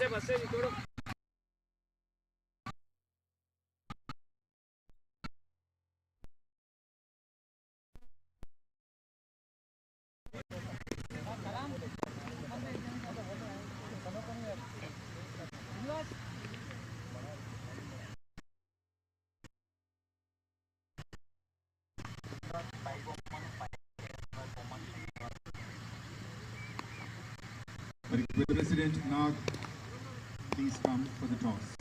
Will the President now please come for the toss?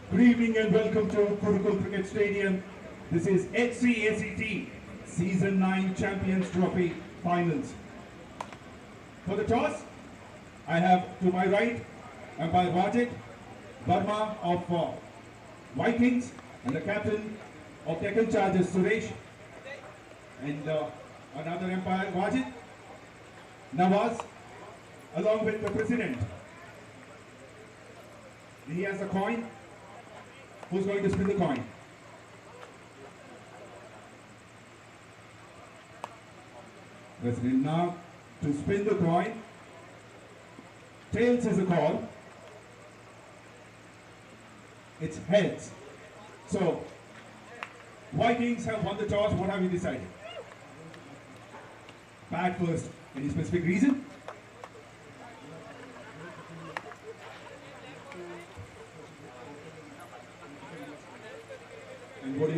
Good evening and welcome to Kurukul Cricket Stadium. This is HCACT Season 9 Champions Trophy Finals. For the toss, I have to my right 𝗪𝗏𝗃𝗏 Verma of Vikings and the captain of Deccan Chargers Suresh, and another umpire Wajid Nawaz, along with the president. He has a coin. Who's going to spin the coin? President now to spin the coin. Tails is a call. It's heads. So, Vikings have won the toss. What have you decided? Bat first. Any specific reason?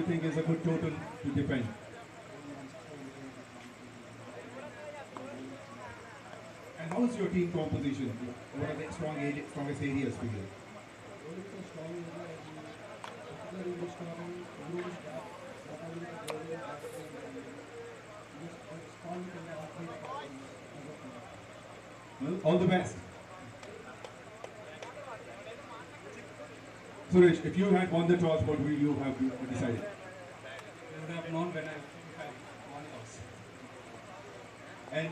think is a good total to defend? And how is your team composition? What are the strongest areas for you? Well, all the best. Suresh, if you had won the toss, what would you have decided? I would have known when I won toss. And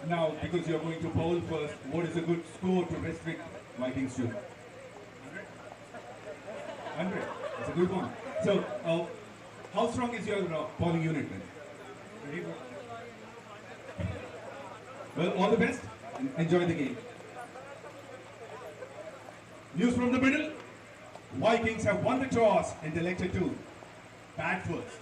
now, because you're going to bowl first, what is a good score to restrict Vikings to? 100. That's a good one. So, how strong is your bowling unit then? Very good. Well, all the best. Enjoy the game. News from the middle. Vikings have won the toss and elected to bat first.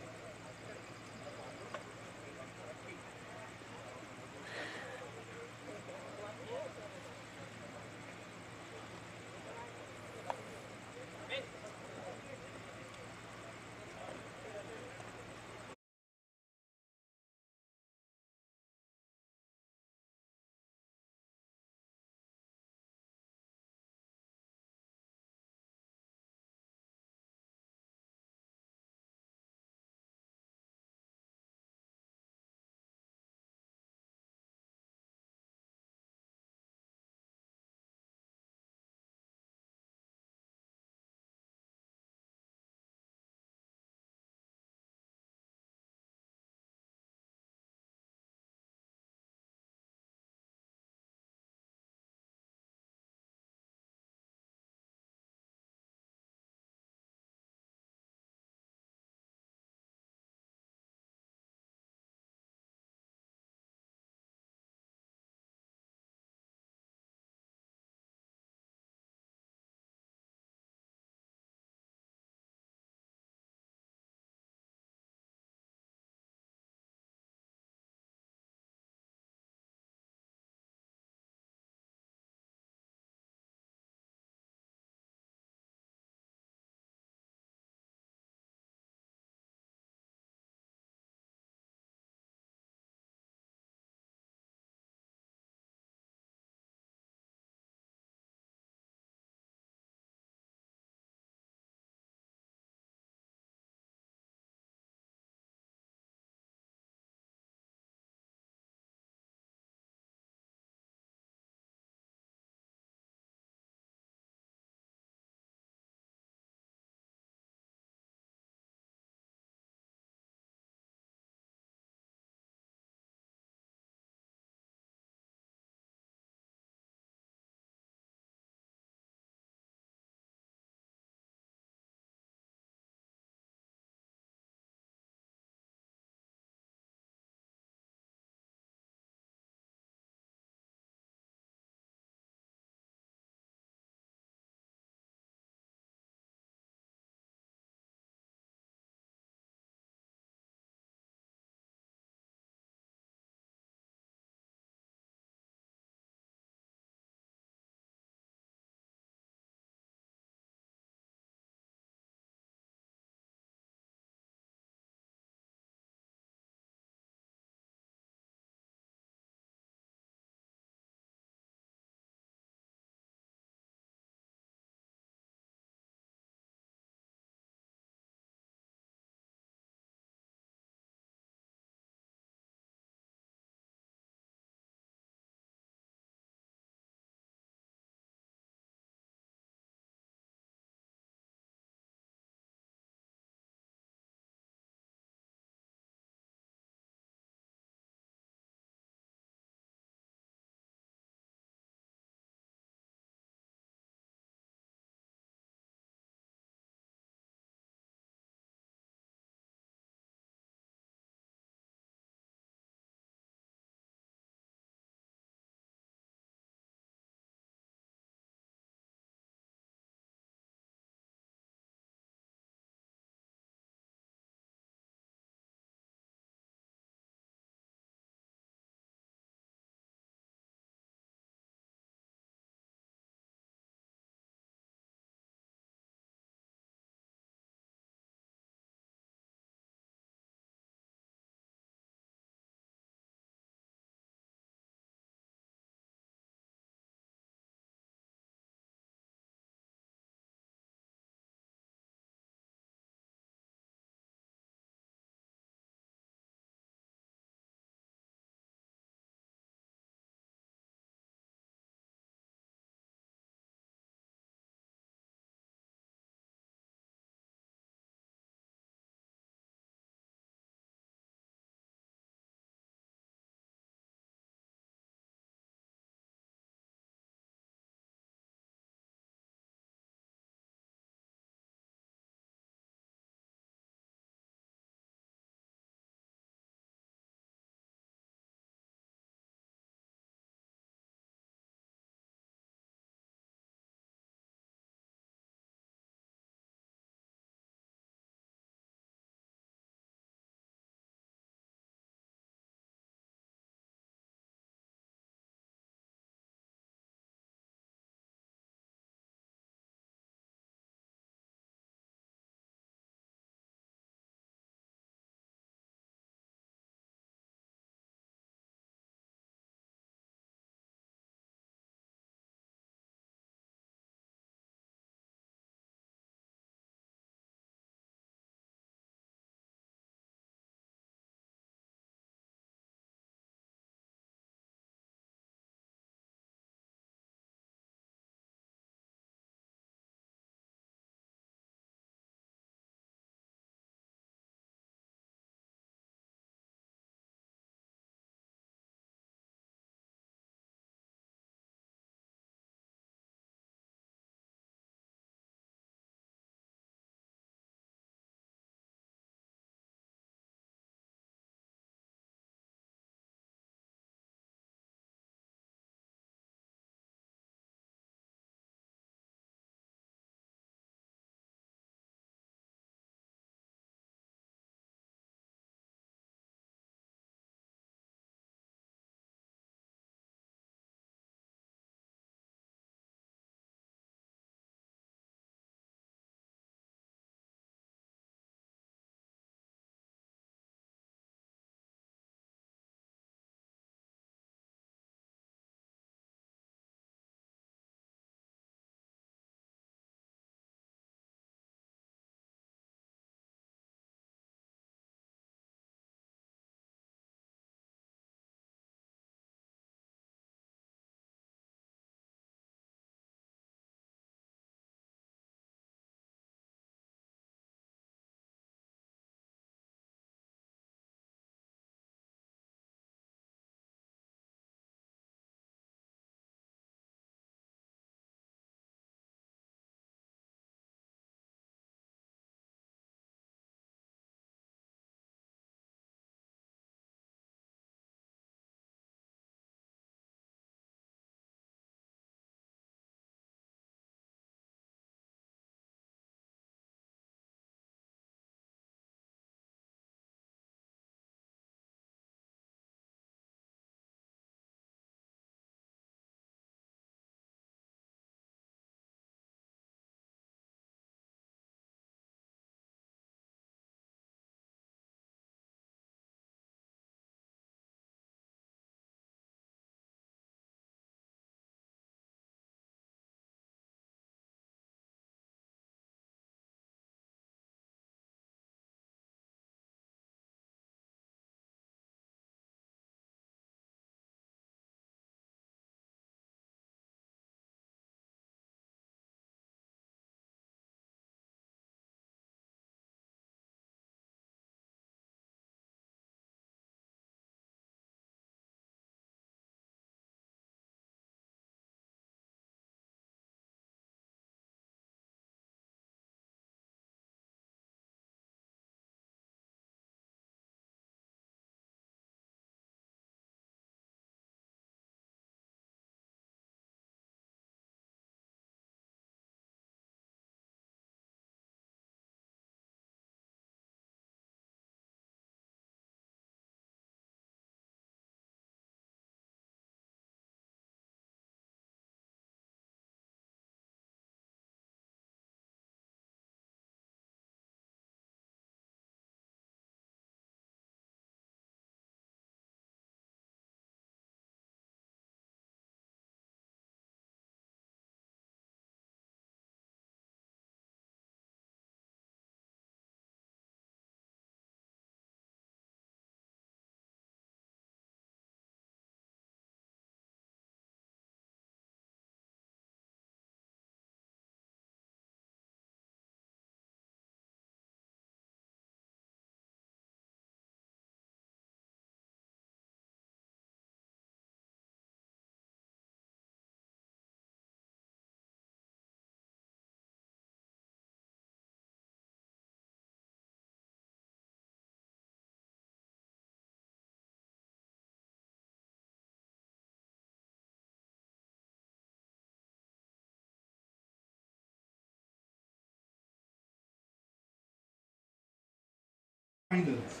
finals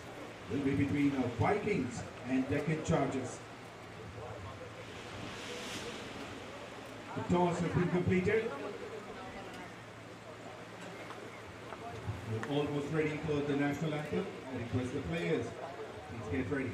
will be between Vikings and Deccan Chargers. The toss has been completed. We're almost ready for the national anthem. I request the players, please get ready.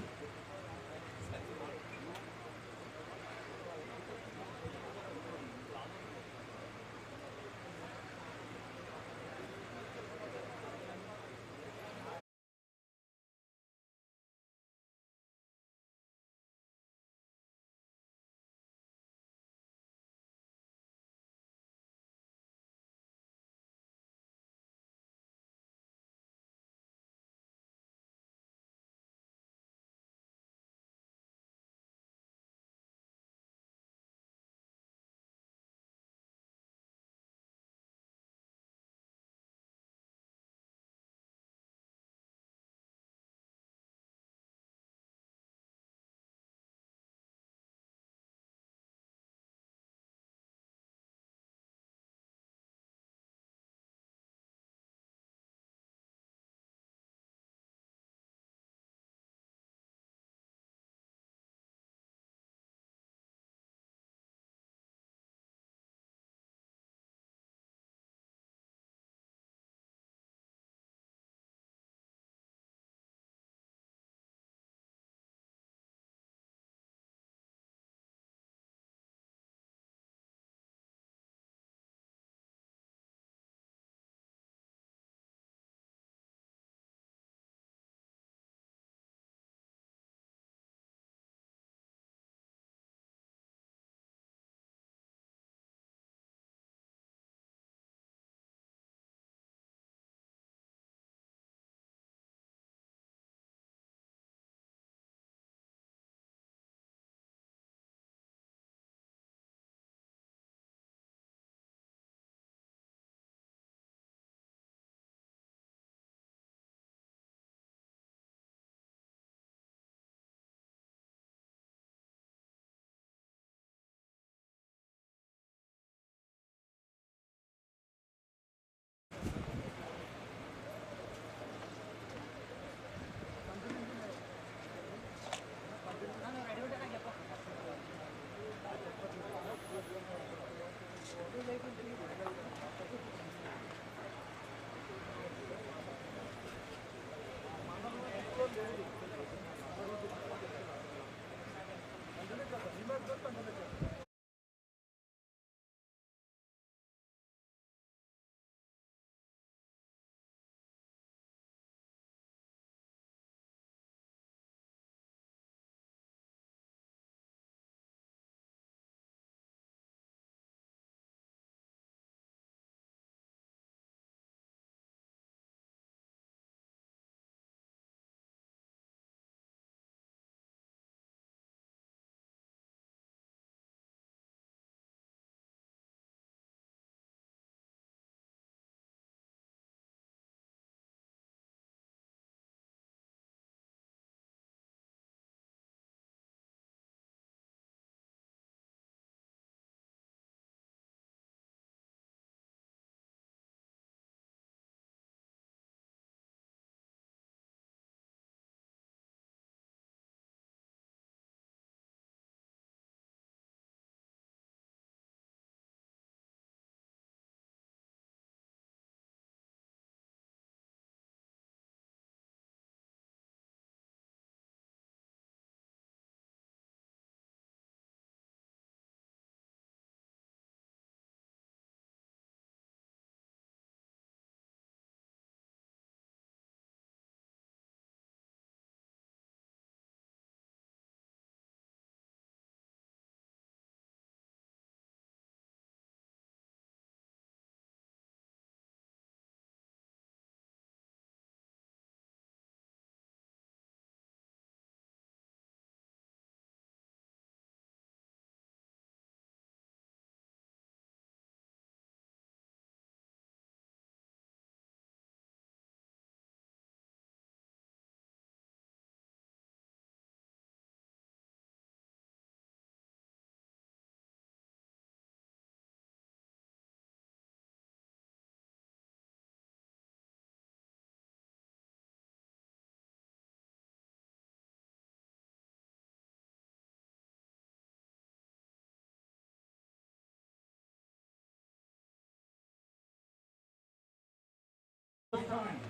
time.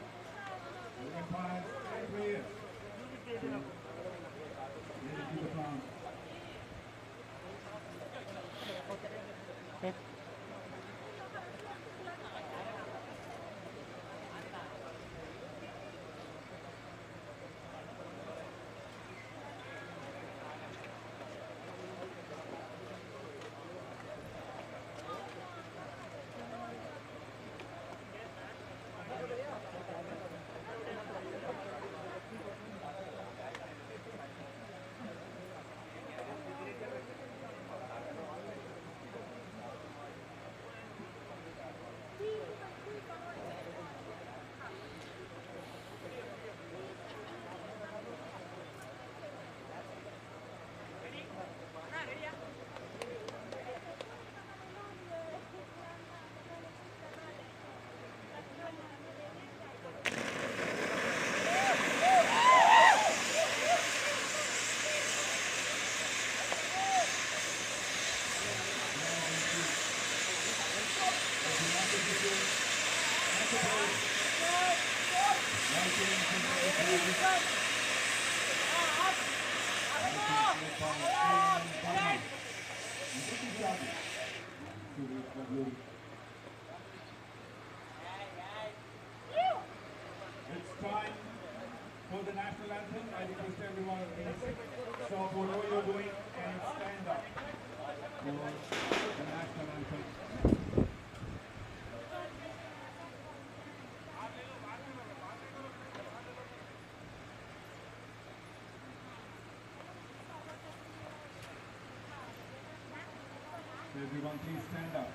It requires 10 players to get into the ground. It's time for the national anthem. I request everyone to stop whatever you're doing and stand up for the national anthem. So everyone please stand up.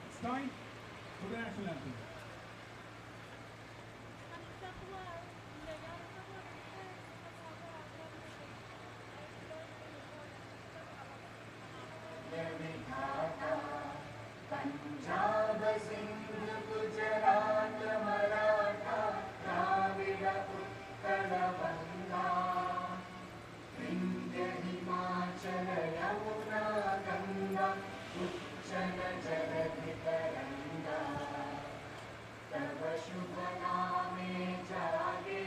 It's time for the national anthem. Punjab Sindh Gujarat Maratha Dravid Utkal बंगा विंध्य हिमाचल यमुना गंगा उच्चल जलधि तरंगा तव शुभ नामे जागे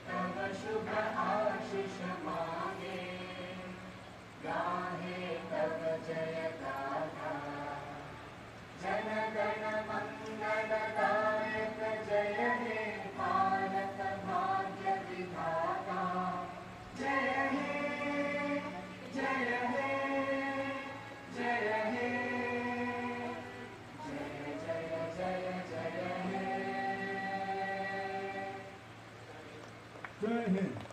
तव शुभ आशीष मांगे गाहे तव जय गाथा जन गण मंगलदायक जय हे भारत भाग्य विधाता जय हे जय हे जय हे जय जय जय जय हे Jai Hind.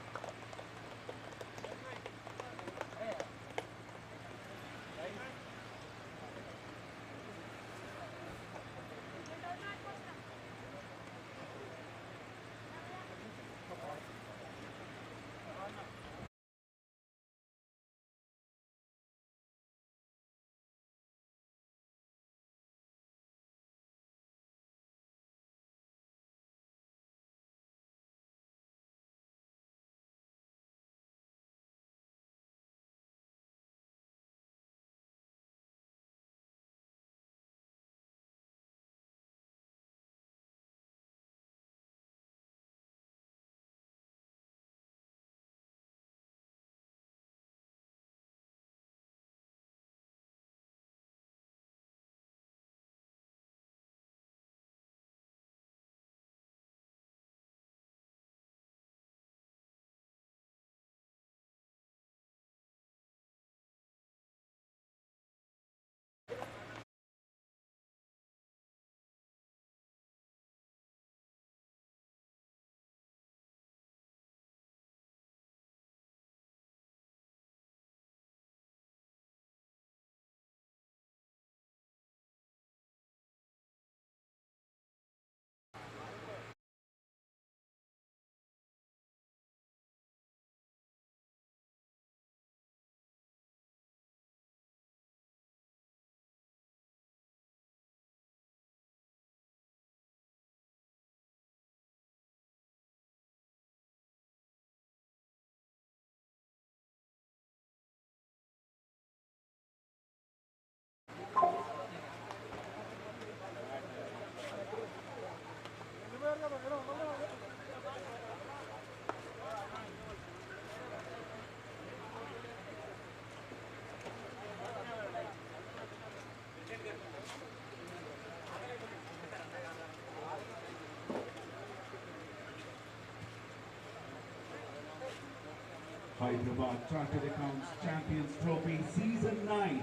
Hyderabad Chartered Accounts Champions Trophy Season 9.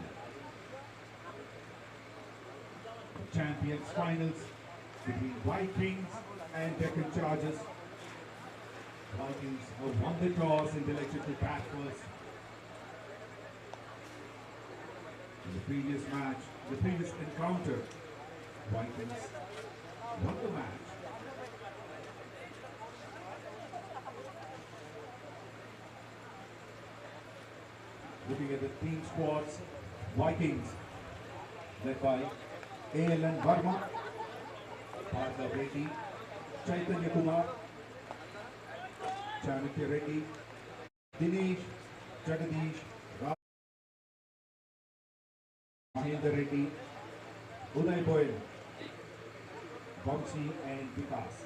The Champions Finals between Vikings and Deccan Chargers. Vikings have won the toss and elected to bat first. In the previous match, the previous encounter, Vikings won the match. Looking at the team squads, Vikings led by 𝗙𝗏𝗛 𝗛𝗏, Partha Reddy, Chaitanya Kumar, Chanakya Reddy, Dinesh, Jagadish, Mahendra Reddy, 𝗀𝗏𝗏, 𝗀𝗏𝗃𝗃 and Vikas.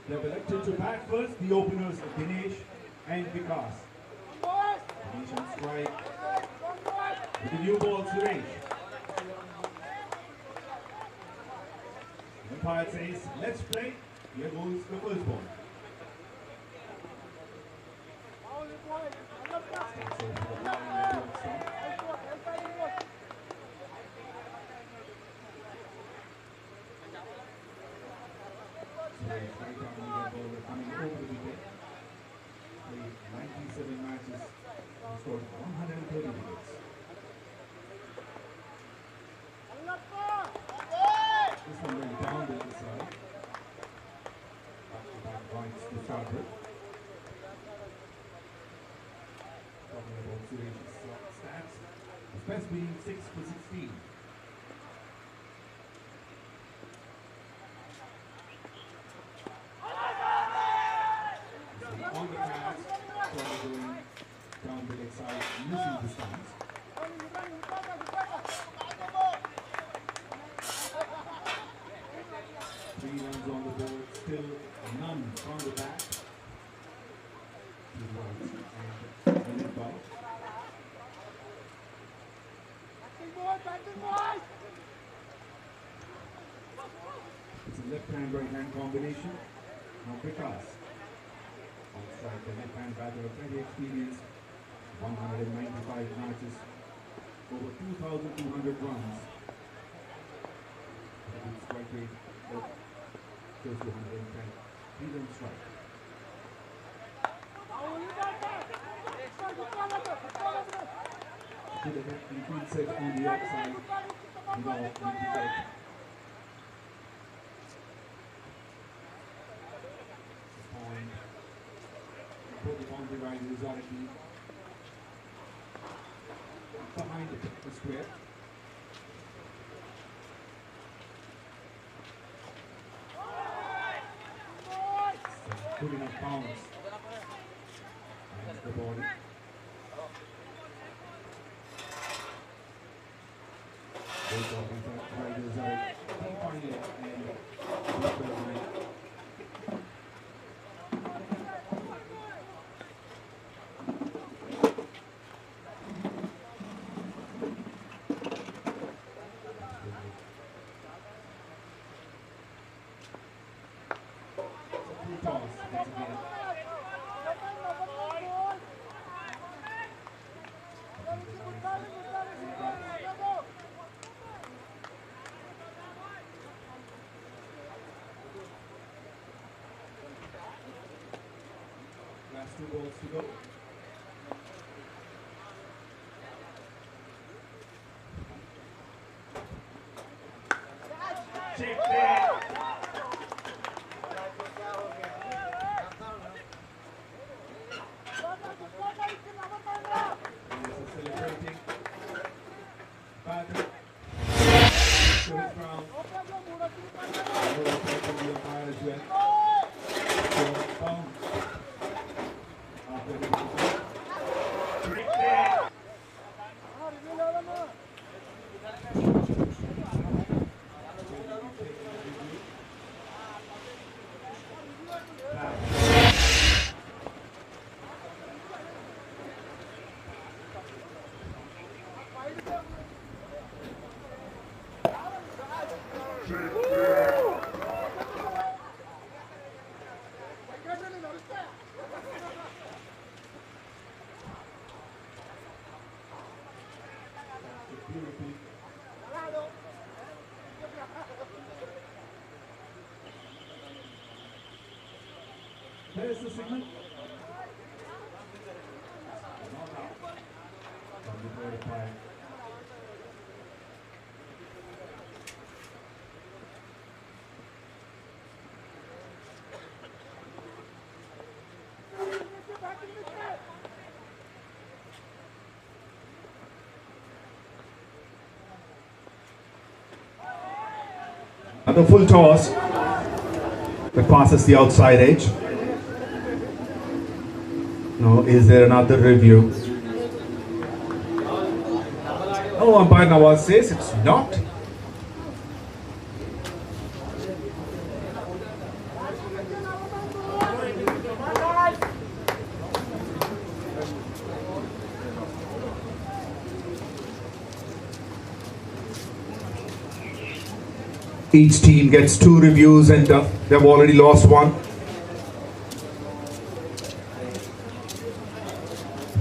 They have elected to bat first, the openers Dinesh and Vikas. Dinesh on strike with the new ball, Suresh. The umpire says, let's play. Here goes the first ball. Starts over the line and works on. Suresh, right arm medium bowler coming over the wicket. Played 97 matches and scored 130 wickets. This one went down the other side. Back-to-back points to start with. Talking about Suresh's stats, his best being 6 for 16. On the pass, probably going down the leg side, using the stance. 3 runs on the board, still none from the back. 2 runs and a lead ball. It's a left-hand, right-hand combination. Now Vikas. On strike, the left-hand batter of plenty experience. 195 matches, over 2,200 runs. A good strike rate of close to 110. He's on strike. Could have been 𝗰𝗺𝗃𝗃 on the outside. 𝗰𝗺𝗃𝗃. Point. Put the boundary line 𝗬𝗁𝗏𝗃. Behind the square. Good enough bounce. And the ball. Both of them try to resolve. Finally, and 𝗃𝗃𝗃. Toss once again. Last 2 balls to go. Check there. Celebrating. Batter. So it's round. From the umpire as well. So bounce. After the break there. There's the signal. The full toss that passes the outside edge. Now, is there another review? Oh, umpire Nawaz says it's not. Each team gets 2 reviews and they've already lost 1.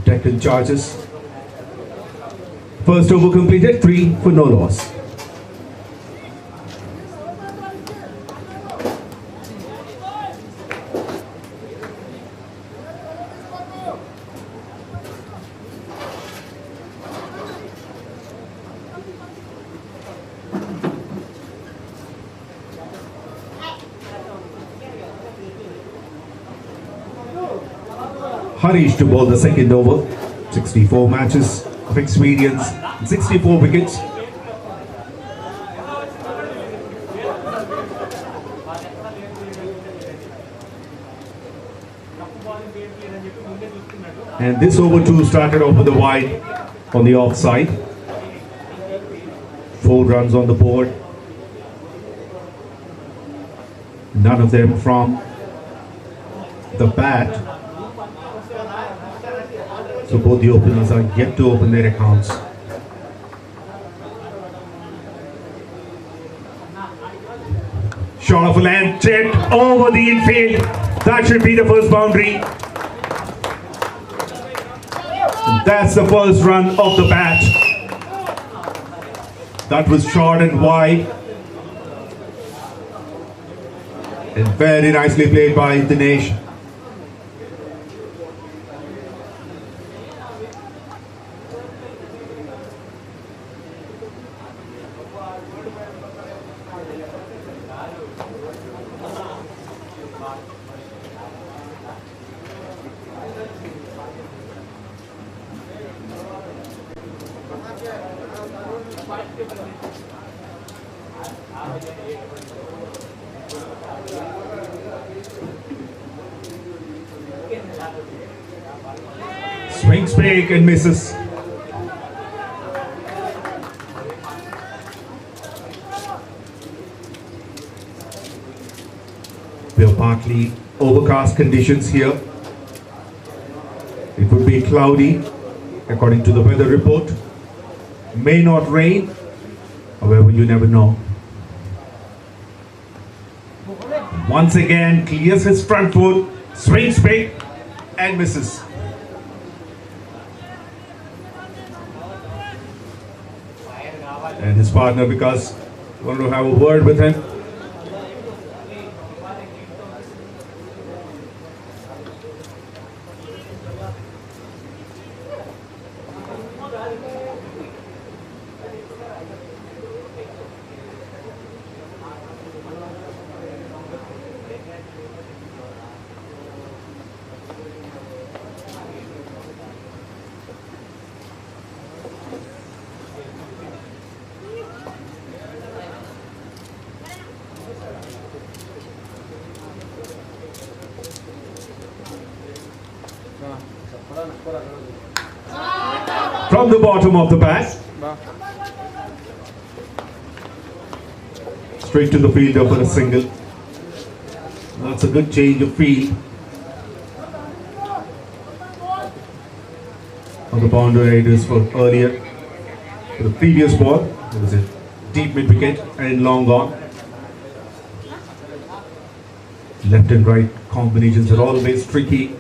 Deccan charges. First over completed, 3 for no loss. Harish to bowl the second over. 64 matches of experience, 64 wickets. And this over 2 started off with a wide on the offside. 4 runs on the board. None of them from the bat. So both the openers are yet to open their accounts. Shot of a length, checked over the infield. That should be the first boundary. And that's the first run of the bat. That was short and wide. And very nicely played by Dinesh. Swings big and misses. There are partly overcast conditions here. It would be cloudy according to the weather report. May not rain, however you never know. Once again clears his front foot, swings big and misses. And his partner, because wanted to have a word with him. From the bottom of the bat, straight to the fielder for a single. That's a good change of field. On the boundary it is for earlier. For the previous ball, it was a deep mid wicket and long gone. Left and right combinations are always tricky.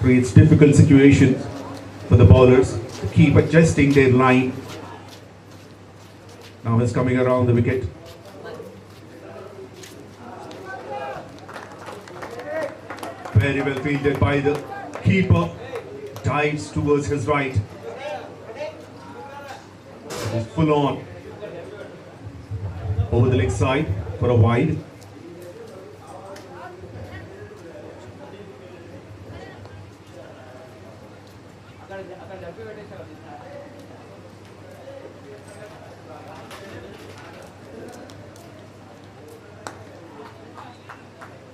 Creates difficult situations for the bowlers to keep adjusting their line. Now he's coming around the wicket. Very well fielded by the keeper. Dives towards his right. It is full on. Over the leg side for a wide.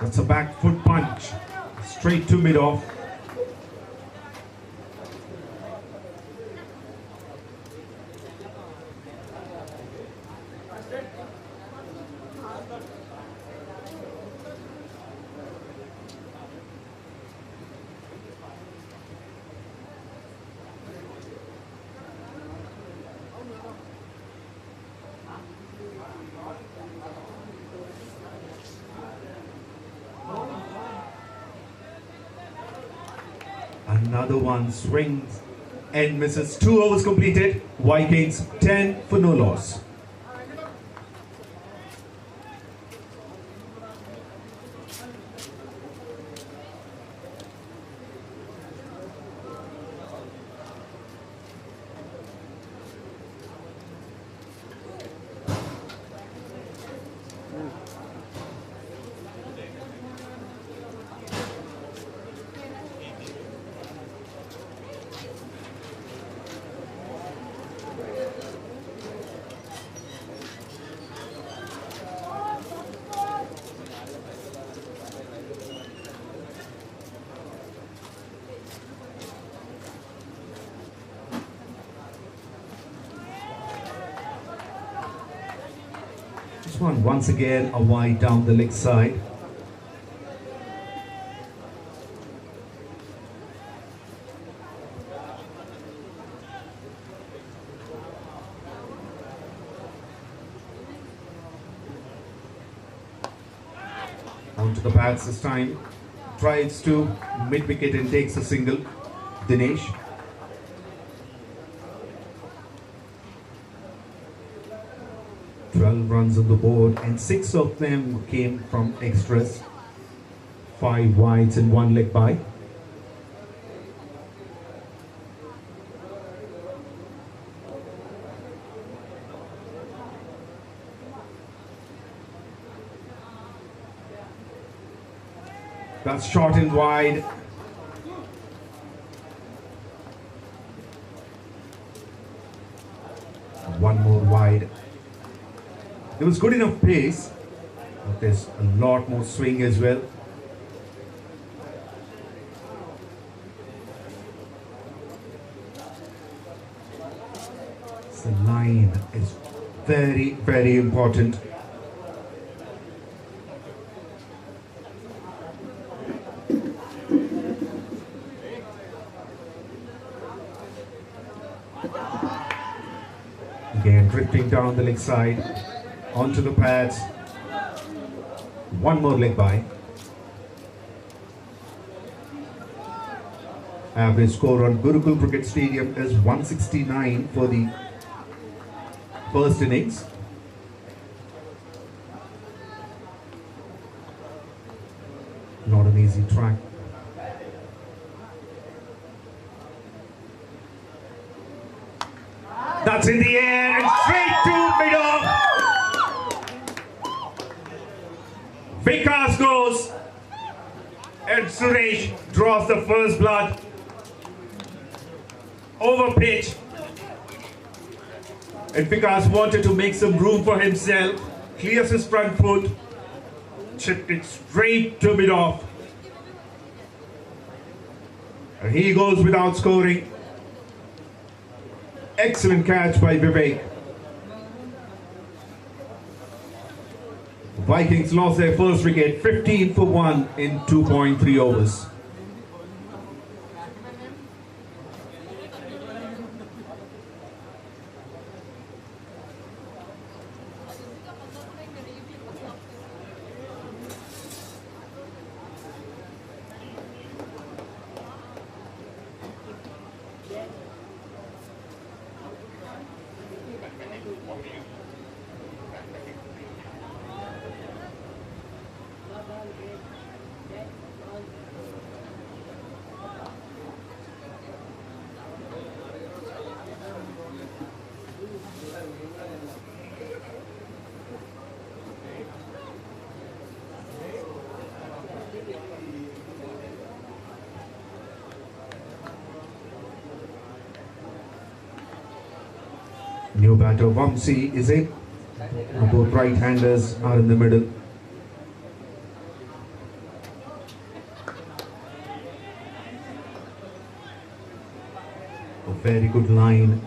That's a back foot punch. Straight to mid-off. Another one swings and misses. 2 overs completed. Vikings 10 for no loss. This one once again a wide down the leg side. Onto the pads this time. Tries to mid-wicket and takes a single. Dinesh. Runs on the board, and 6 of them came from extras. 5 wides and 1 leg by. That's short and wide. One more wide. There was good enough pace, but there's a lot more swing as well. The line is very, very important. Again, drifting down the leg side. Onto the pads. 1 more leg by. Average score on Gurukul Cricket Stadium is 169 for the first innings. Not an easy track. That's in the air and straight to mid-off. Vikas goes and Suresh draws the first blood over pitch, and Vikas wanted to make some room for himself, clears his front foot, chipped it straight to mid-off, and he goes without scoring. Excellent catch by Vivek. Vikings lost their first wicket, 15 for 1 in 2.3 overs. New batter 𝗬𝗁𝒃𝗃. Both right-handers are in the middle. A very good line.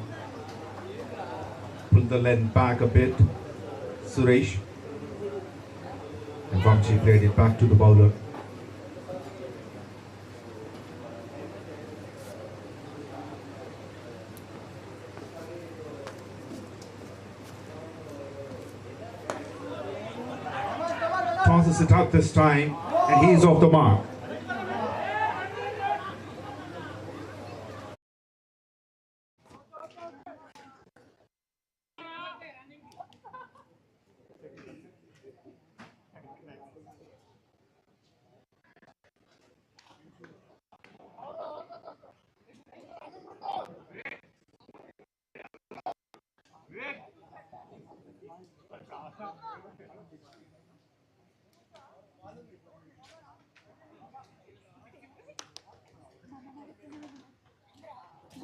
Pull the length back a bit. Suresh. And 𝗬𝗁𝒃𝗃 played it back to the bowler. Tosses it up this time, and he's off the mark.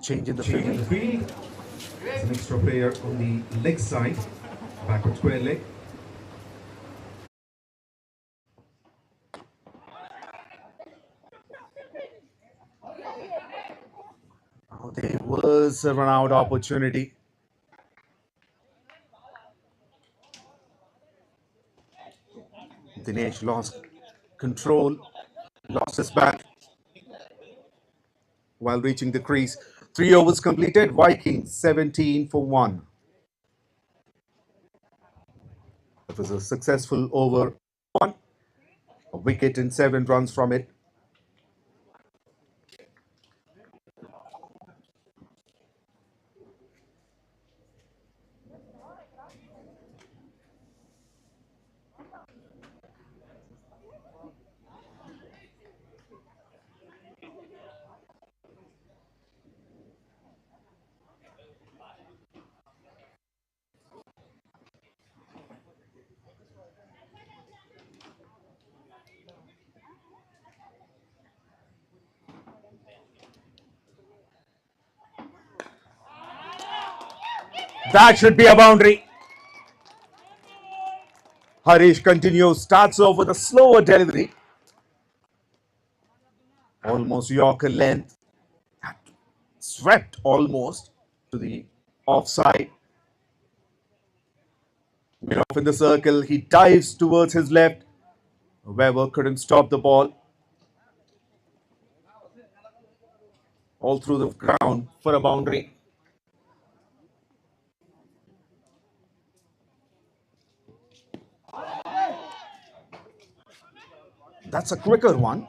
Change in the field. There's an extra player on the leg side, backward square leg. Oh, there was a run-out opportunity. Dinesh lost control, lost his bat while reaching the crease. 3 overs completed. Vikings 17 for 1. It was a successful over 1. A wicket and 7 runs from it. That should be a boundary. Harish continues, starts off with a slower delivery. Almost Yorker length. Swept almost to the offside. Mid off in the circle, he dives towards his left. 𝗬𝗏 couldn't stop the ball. All through the ground for a boundary. That's a quicker one.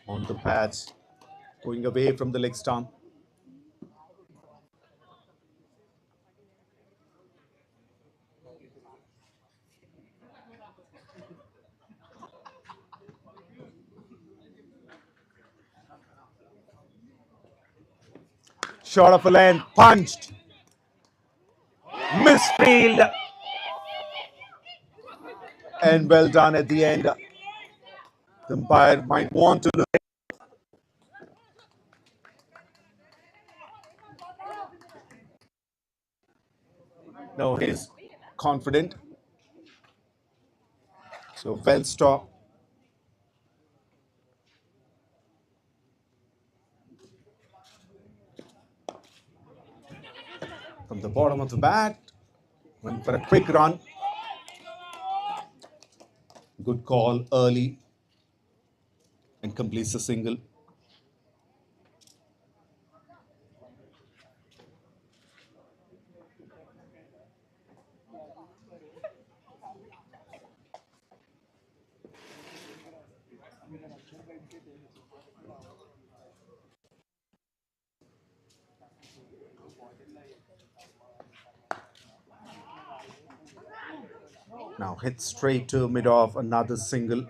On the pads, going away from the leg stump. Short of a length, punched. Misfield. And well done at the end. The umpire might want to look. No, he's confident. So well stopped. From the bottom of the bat, went for a quick run. Good call early and completes the single. Now hit straight to mid-off, another single.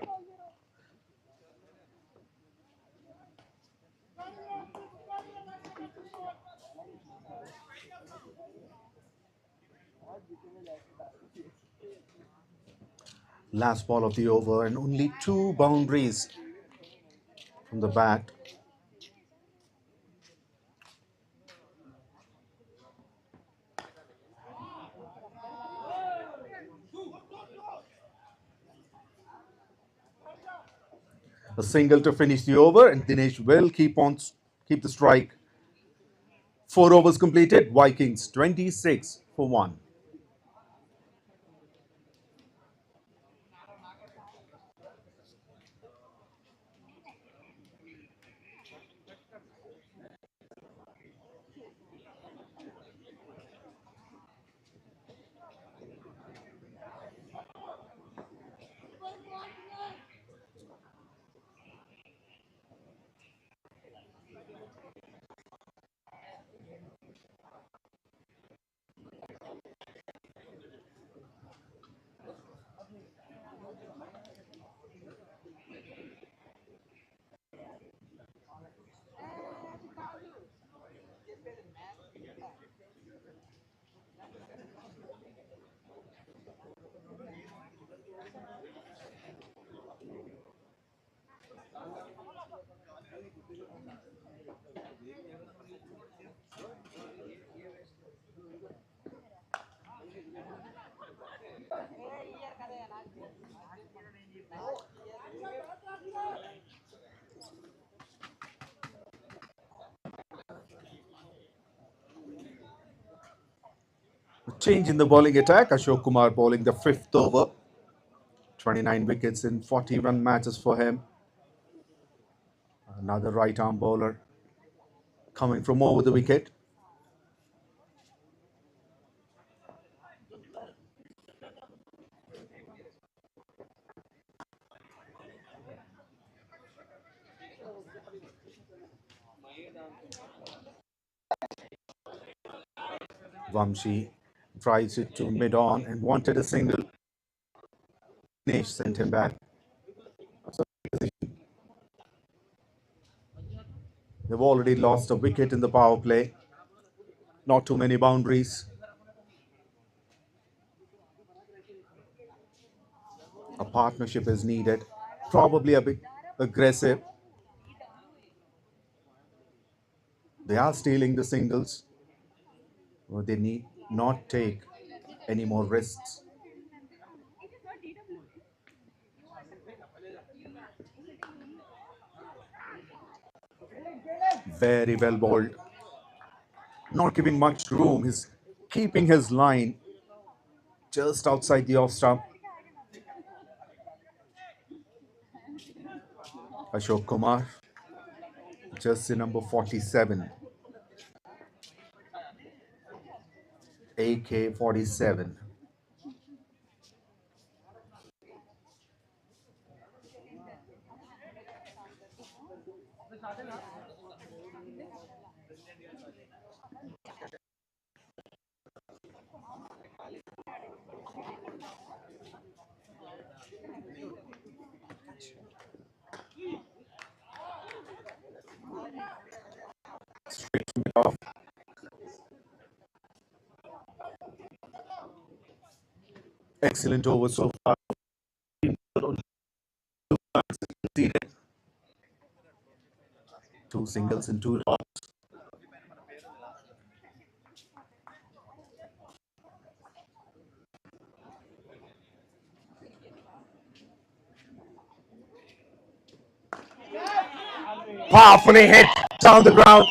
Last ball of the over and only 2 boundaries from the bat. A single to finish the over, and Dinesh will keep the strike. 4 overs completed. Vikings 26 for 1. Change in the bowling attack. Ashok Kumar bowling the 5th over. 29 wickets in 40-run matches for him. Another right-arm bowler coming from over the wicket. Vamshi drives it to mid-on and wanted a single. Dinesh sent him back. They've already lost a wicket in the power play. Not too many boundaries. A partnership is needed. Probably a bit aggressive. They are stealing the singles. Well, they need not take any more risks. Very well bowled. Not giving much room. He's keeping his line just outside the off stump. Ashok Kumar, jersey number 47. AK-47. Straight to mid off. Excellent over so far. Two singles and 2 dots. Powerfully hit down the ground.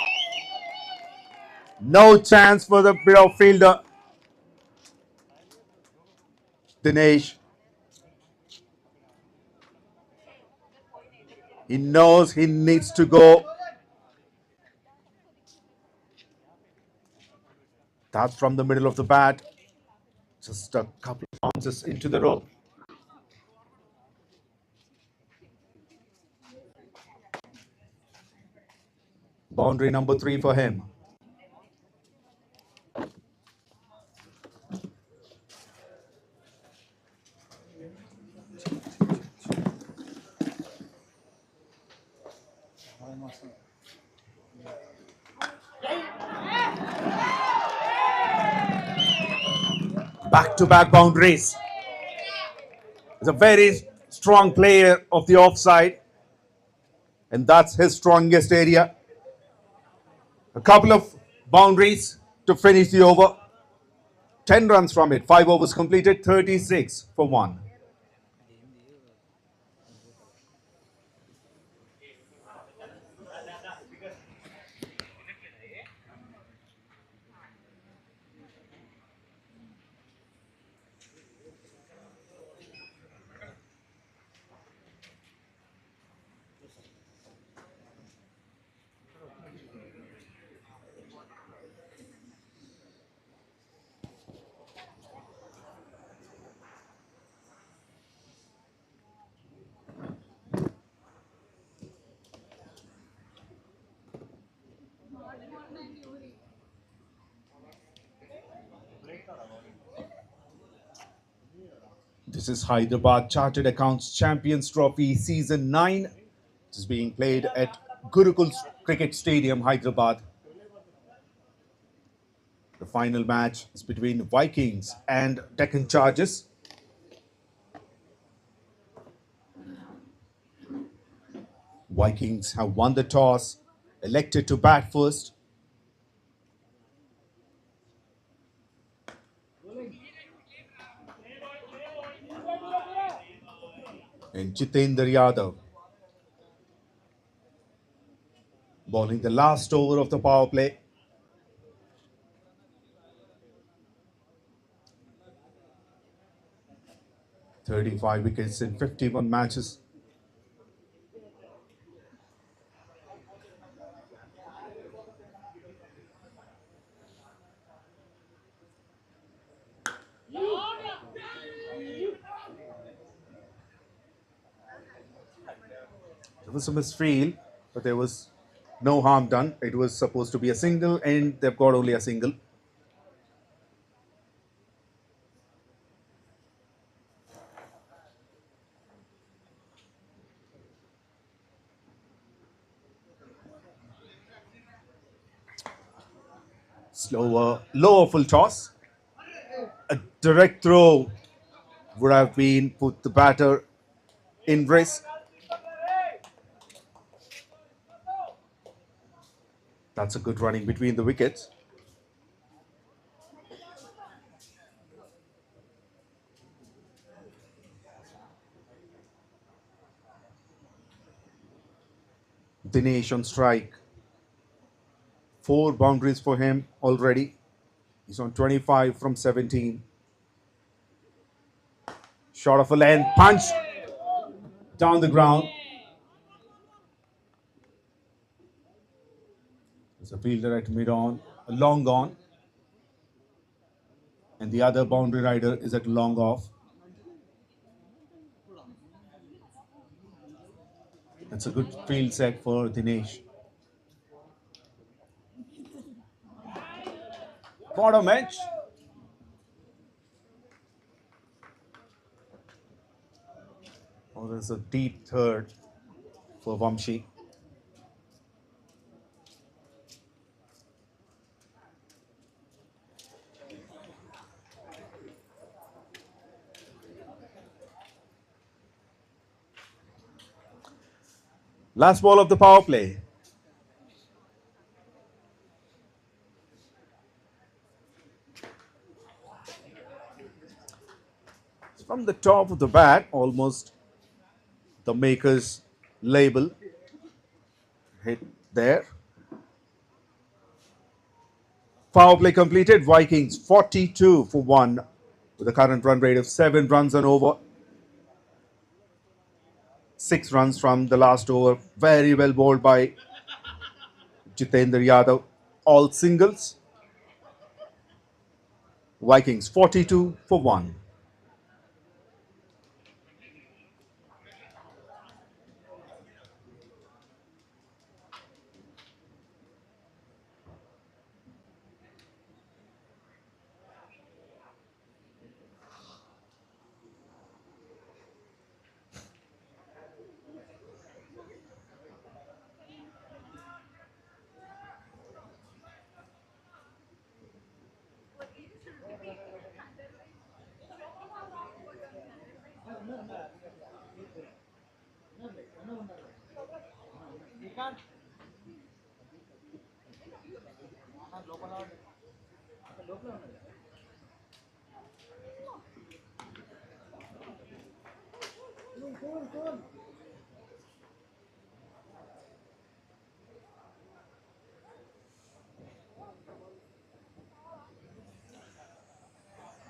No chance for the middle fielder. Dinesh. He knows he needs to go. That's from the middle of the bat. Just a couple of bounces into the rope. Boundary number 3 for him. Back-to-back boundaries. He's a very strong player of the offside, and that's his strongest area. A couple of boundaries to finish the over. 10 runs from it. 5 overs completed. 36 for 1. This is Hyderabad Chartered Accounts Champions Trophy Season 9. It is being played at Gurukul Cricket Stadium, Hyderabad. The final match is between Vikings and Deccan Chargers. Vikings have won the toss, elected to bat first. And 𝗃𝗵𝗹𝗃𝗲 bowling the last over of the power play. "35 wickets in 51 matches. There was a misfield, but there was no harm done. It was supposed to be a single, and they've got only a single. Lower full toss. A direct throw would have been put the batter in risk. That's a good running between the wickets. Dinesh on strike. 4 boundaries for him already. He's on 25 from 17. Short of a length, punch down the ground. There's a fielder at mid-on, a long on. And the other boundary rider is at long off. That's a good field set for Dinesh. Bottom edge. Oh, there's a deep third for 𝗵𝗺. Last ball of the power play. From the top of the bat, almost the maker's label hit there. Power play completed. Vikings 42 for 1 with a current run rate of 7 runs and over. 6 runs from the last over. Very well bowled by 𝗃𝗵𝗹𝗃𝗲. All singles. Vikings 42 for 1.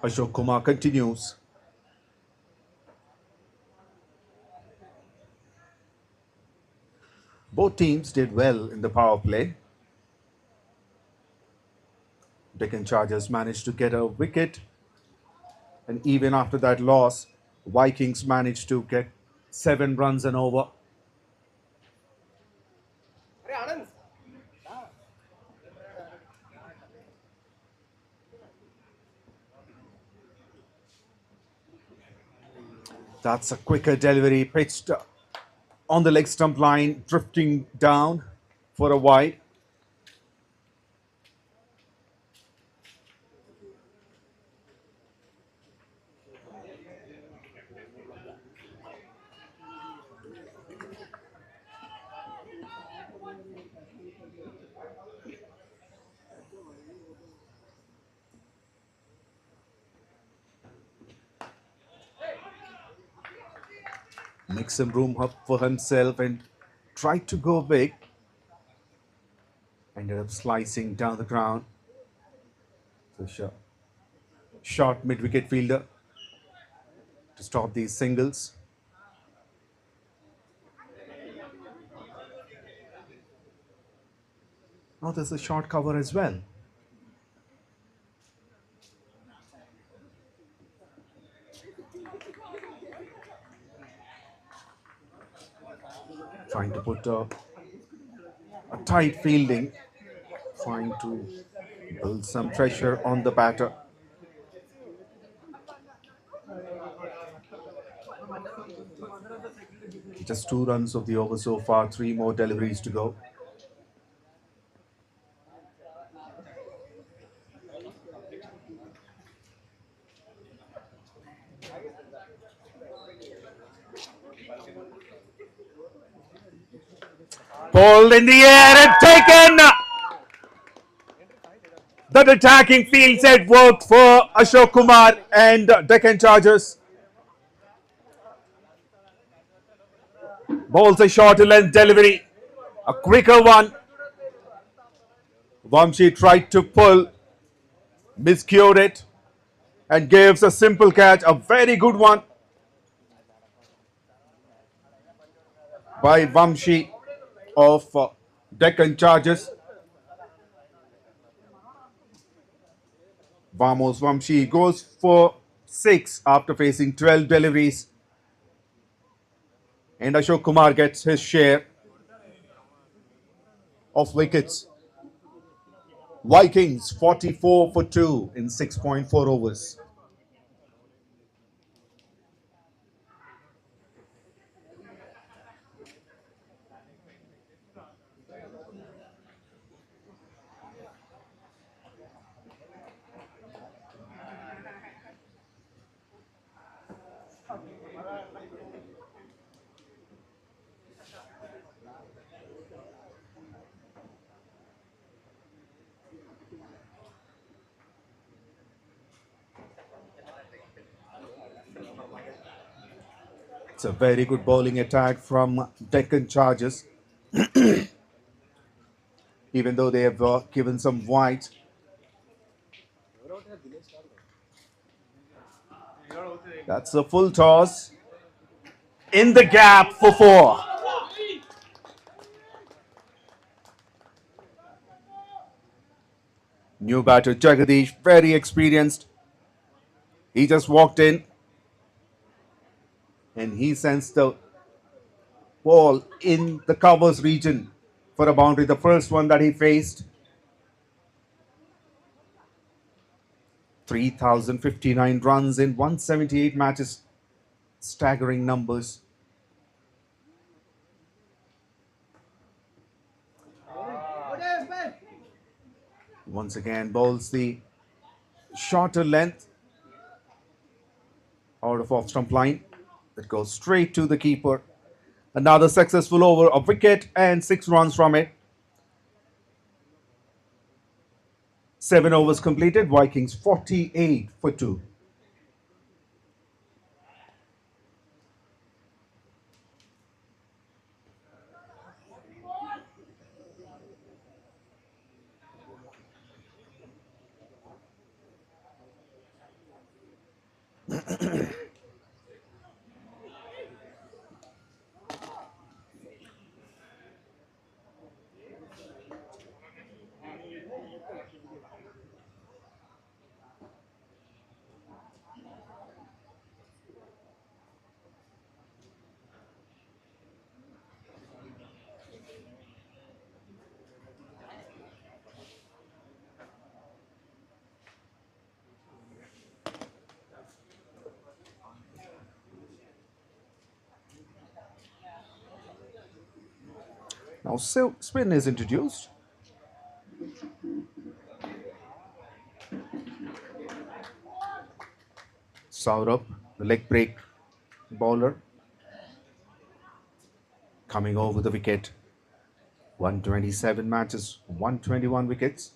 Ashok Kumar continues. Both teams did well in the power play. Deccan Chargers managed to get a wicket, and even after that loss, Vikings managed to get 7 runs and over. That's a quicker delivery, pitched on the leg stump line, drifting down for a wide. Make some room up for himself and tried to go big. Ended up slicing down the ground. So short mid-wicket fielder to stop these singles. Now there's a short cover as well. Trying to put a tight fielding, trying to build some pressure on the batter. Just 2 runs of the over so far, 3 more deliveries to go. Ball in the air and taken! That attacking field set worked for Ashok Kumar and Deccan Chargers. Bowls a shorter length delivery, a quicker one. 𝗬पछि tried to pull, miscued it, and gives a simple catch, a very good one by 𝗬पछि of Deccan Chargers. 𝗬पछि goes for 6 after facing 12 deliveries. And Ashok Kumar gets his share of wickets. Vikings 44 for 2 in 6.4 overs. It's a very good bowling attack from Deccan Chargers. Even though they have given some wide. That's a full toss. In the gap for 4. New batter Jagadish, very experienced. He just walked in. And he sends the ball in the covers region for a boundary, the first one that he faced. 3,059 runs in 178 matches. Staggering numbers. Once again bowls the shorter length out of off stump line. That goes straight to the keeper. Another successful over, a wicket and 6 runs from it. 7 overs completed. Vikings 48 for 2. Now spin is introduced. 𝗬𝗹𝗹, the leg break bowler, coming over the wicket. 127 matches, 121 wickets.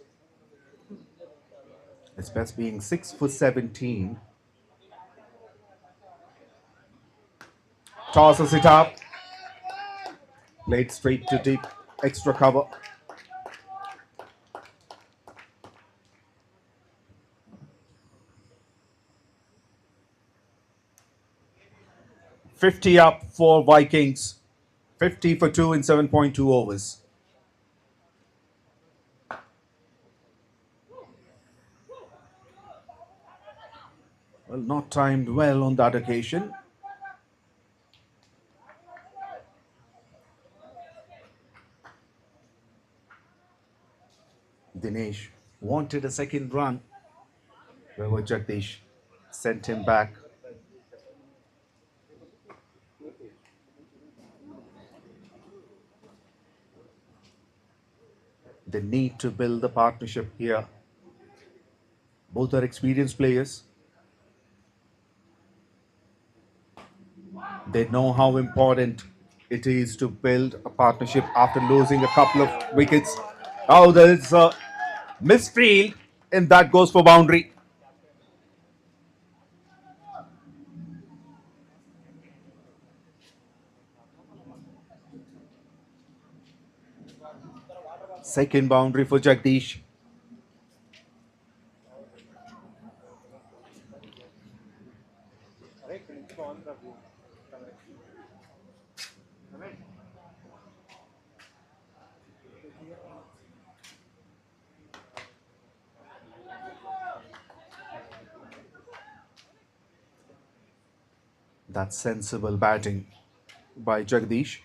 His best being 6 for 17. Tosses it up. Played straight to deep, extra cover. $50 up for Vikings. 50 for 2 in 7.2 overs. Well, not timed well on that occasion. Dinesh wanted a second run. 𝗬𝗏𝗃𝗃 sent him back. They need to build the partnership here. Both are experienced players. They know how important it is to build a partnership after losing a couple of wickets. Oh, there is a misfield, and that goes for boundary. Second boundary for Jagdish. That's sensible batting by Jagdish.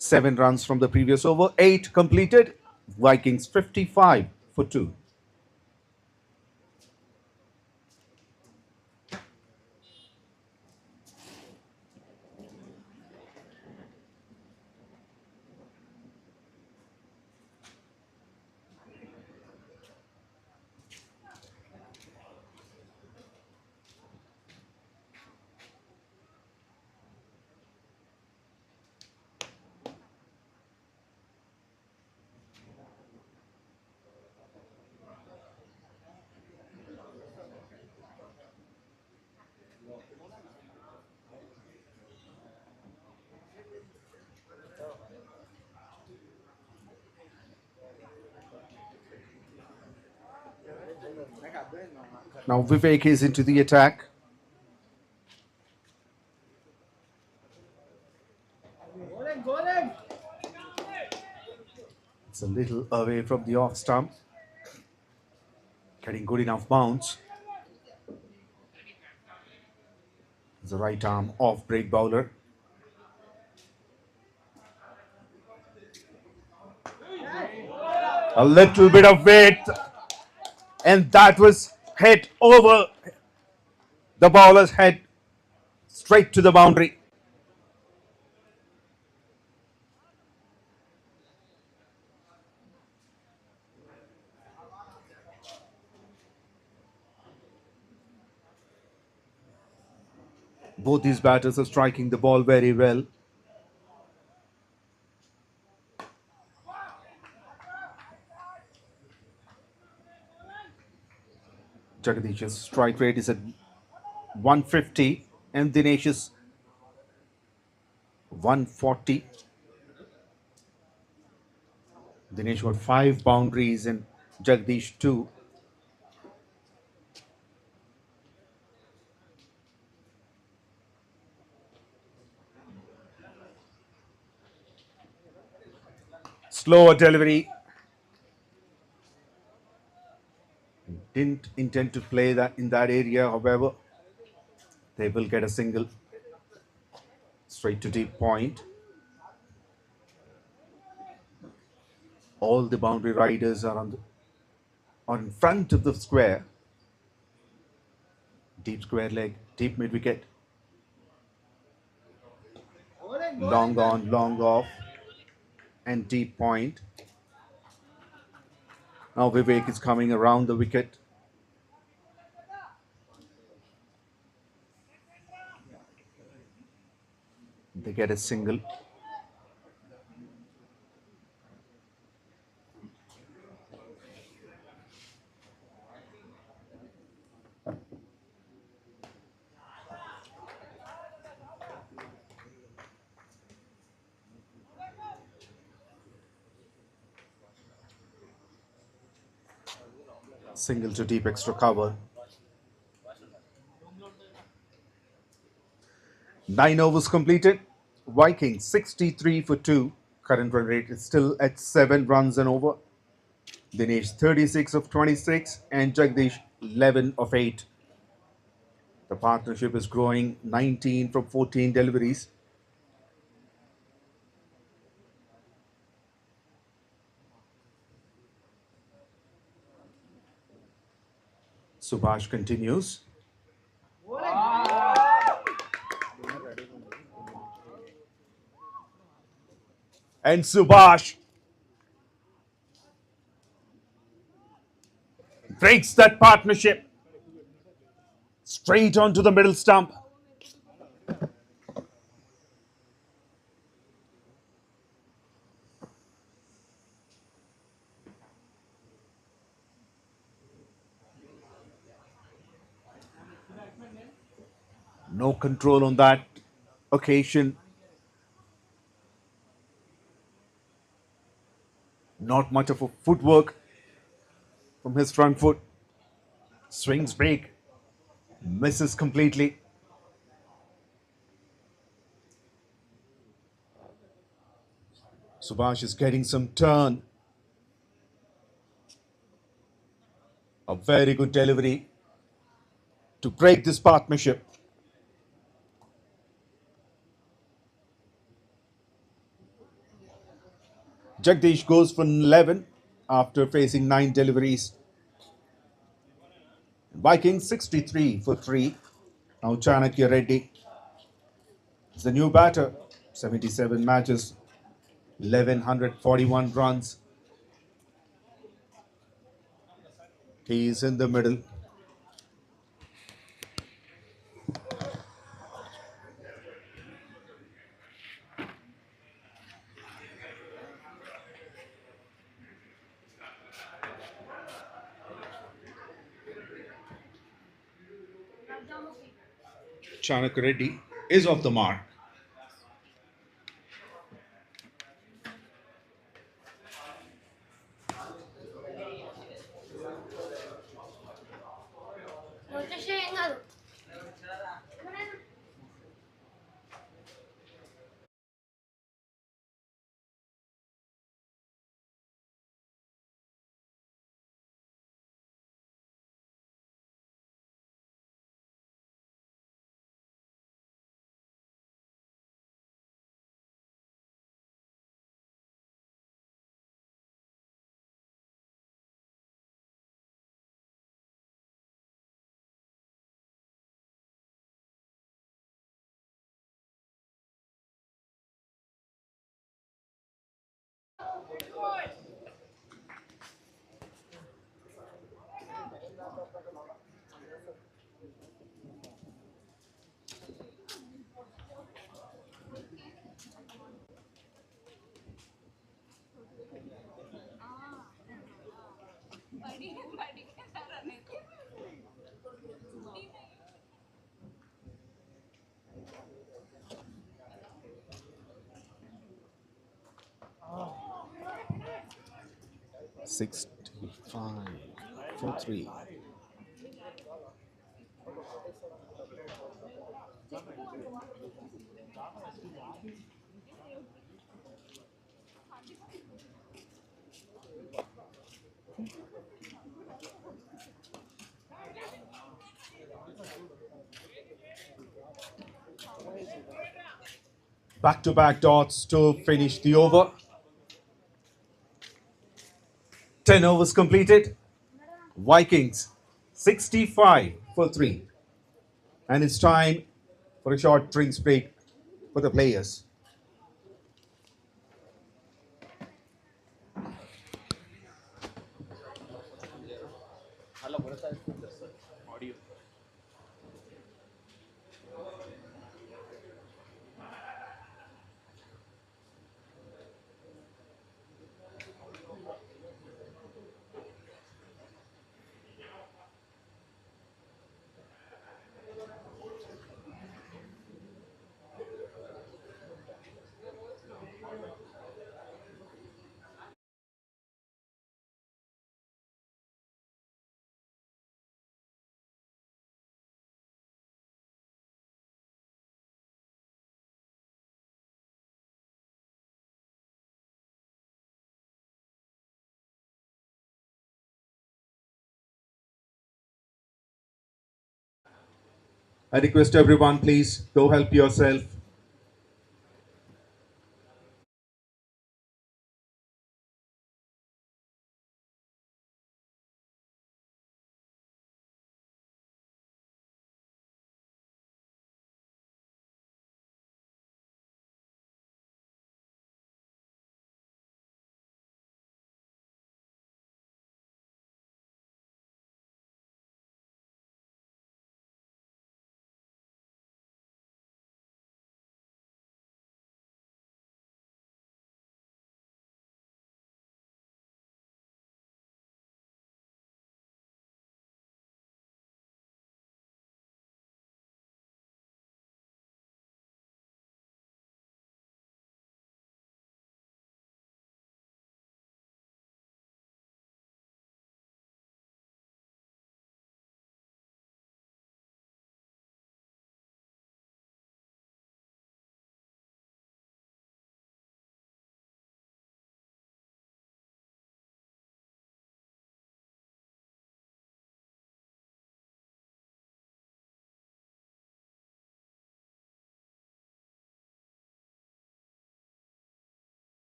Seven runs from the previous over, 8 completed. Vikings 55 for 2. Now Vivek is into the attack. It's a little away from the off stump. Getting good enough bounce. It's a right arm off break bowler. A little bit of weight, and that was hit over the bowler's head, straight to the boundary. Both these batters are striking the ball very well. Jagdish's strike rate is at 150 and Dinesh's 140. Dinesh got 5 boundaries and Jagdish 2. Slower delivery. didn't intend to play that in that area. However, they will get a single straight to deep point. All the boundary riders are are in front of the square. Deep square leg, deep mid wicket. Long on, long off, and deep point. Now Vivek is coming around the wicket. They get a single. Single to deep extra cover. 9 overs completed. Vikings 63 for 2. Current run rate is still at 7 runs and over. Dinesh 36 of 26 and Jagdish 11 of 8. The partnership is growing, 19 from 14 deliveries. Subhash continues. And Subhash breaks that partnership straight onto the middle stump. No control on that occasion. Not much of a footwork from his front foot. Swings big, misses completely. Subhash is getting some turn. A very good delivery to break this partnership. Jagdish goes for 11 after facing 9 deliveries. Vikings 63 for 3. Now Chanakya Reddy is the new batter. 77 matches, 1141 runs. He is in the middle. Chanakya Reddy is off the mark. $65 for 3. Back-to-back dots to finish the over. 10 overs completed. Vikings 65 for 3. And it's time for a short drinks break for the players. I request everyone, please go help yourself.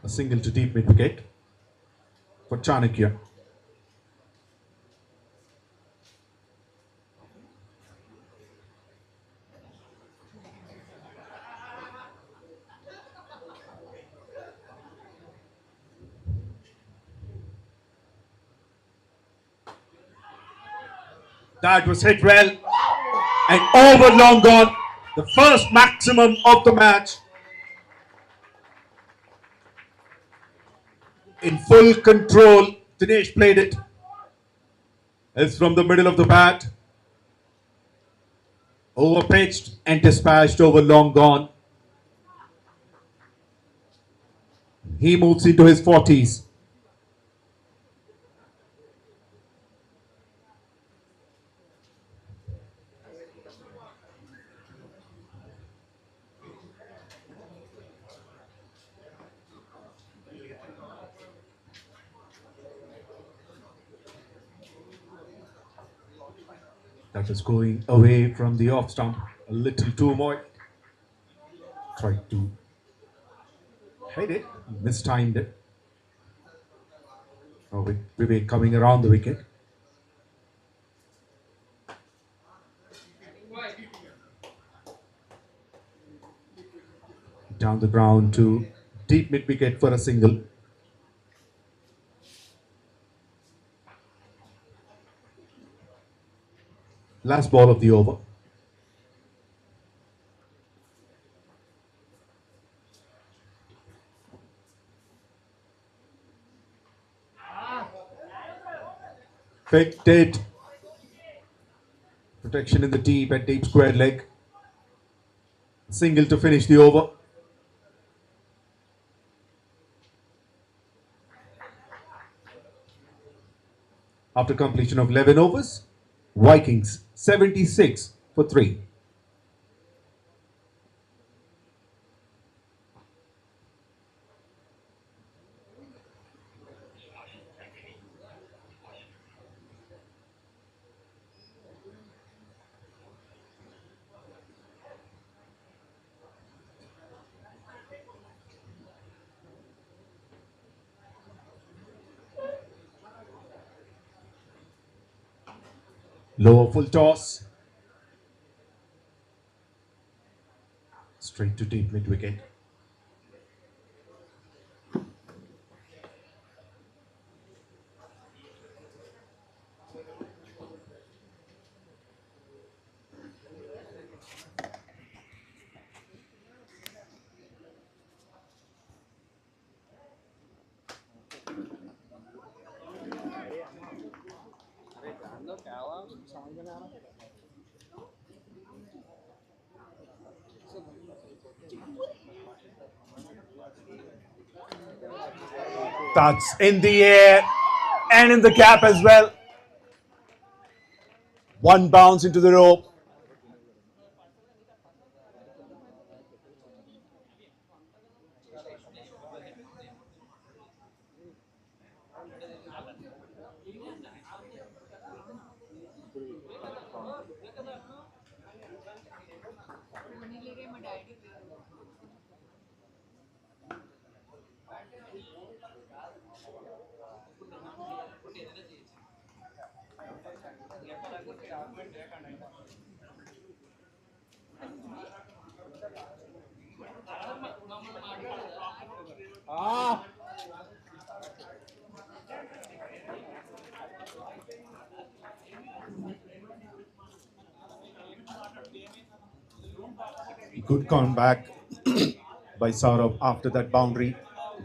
A single to deep mid wicket for Chanakya. That was hit well. And over long gone. The first maximum of the match. In full control, Dinesh played it. It's from the middle of the bat. Over pitched and dispatched over long gone. He moves into his 40s. That is going away from the off stump. A little too much. Tried to hit it, mistimed it. Oh, Vivek coming around the wicket. Down the ground to deep mid wicket for a single. Last ball of the over. Picked it. Protection in the deep at deep square leg. Single to finish the over. After completion of 11 overs, Vikings 76 for 3. Lower full toss. Straight to deep mid wicket. That's in the air and in the gap as well. One bounce into the rope. Good comeback by Saurav after that boundary.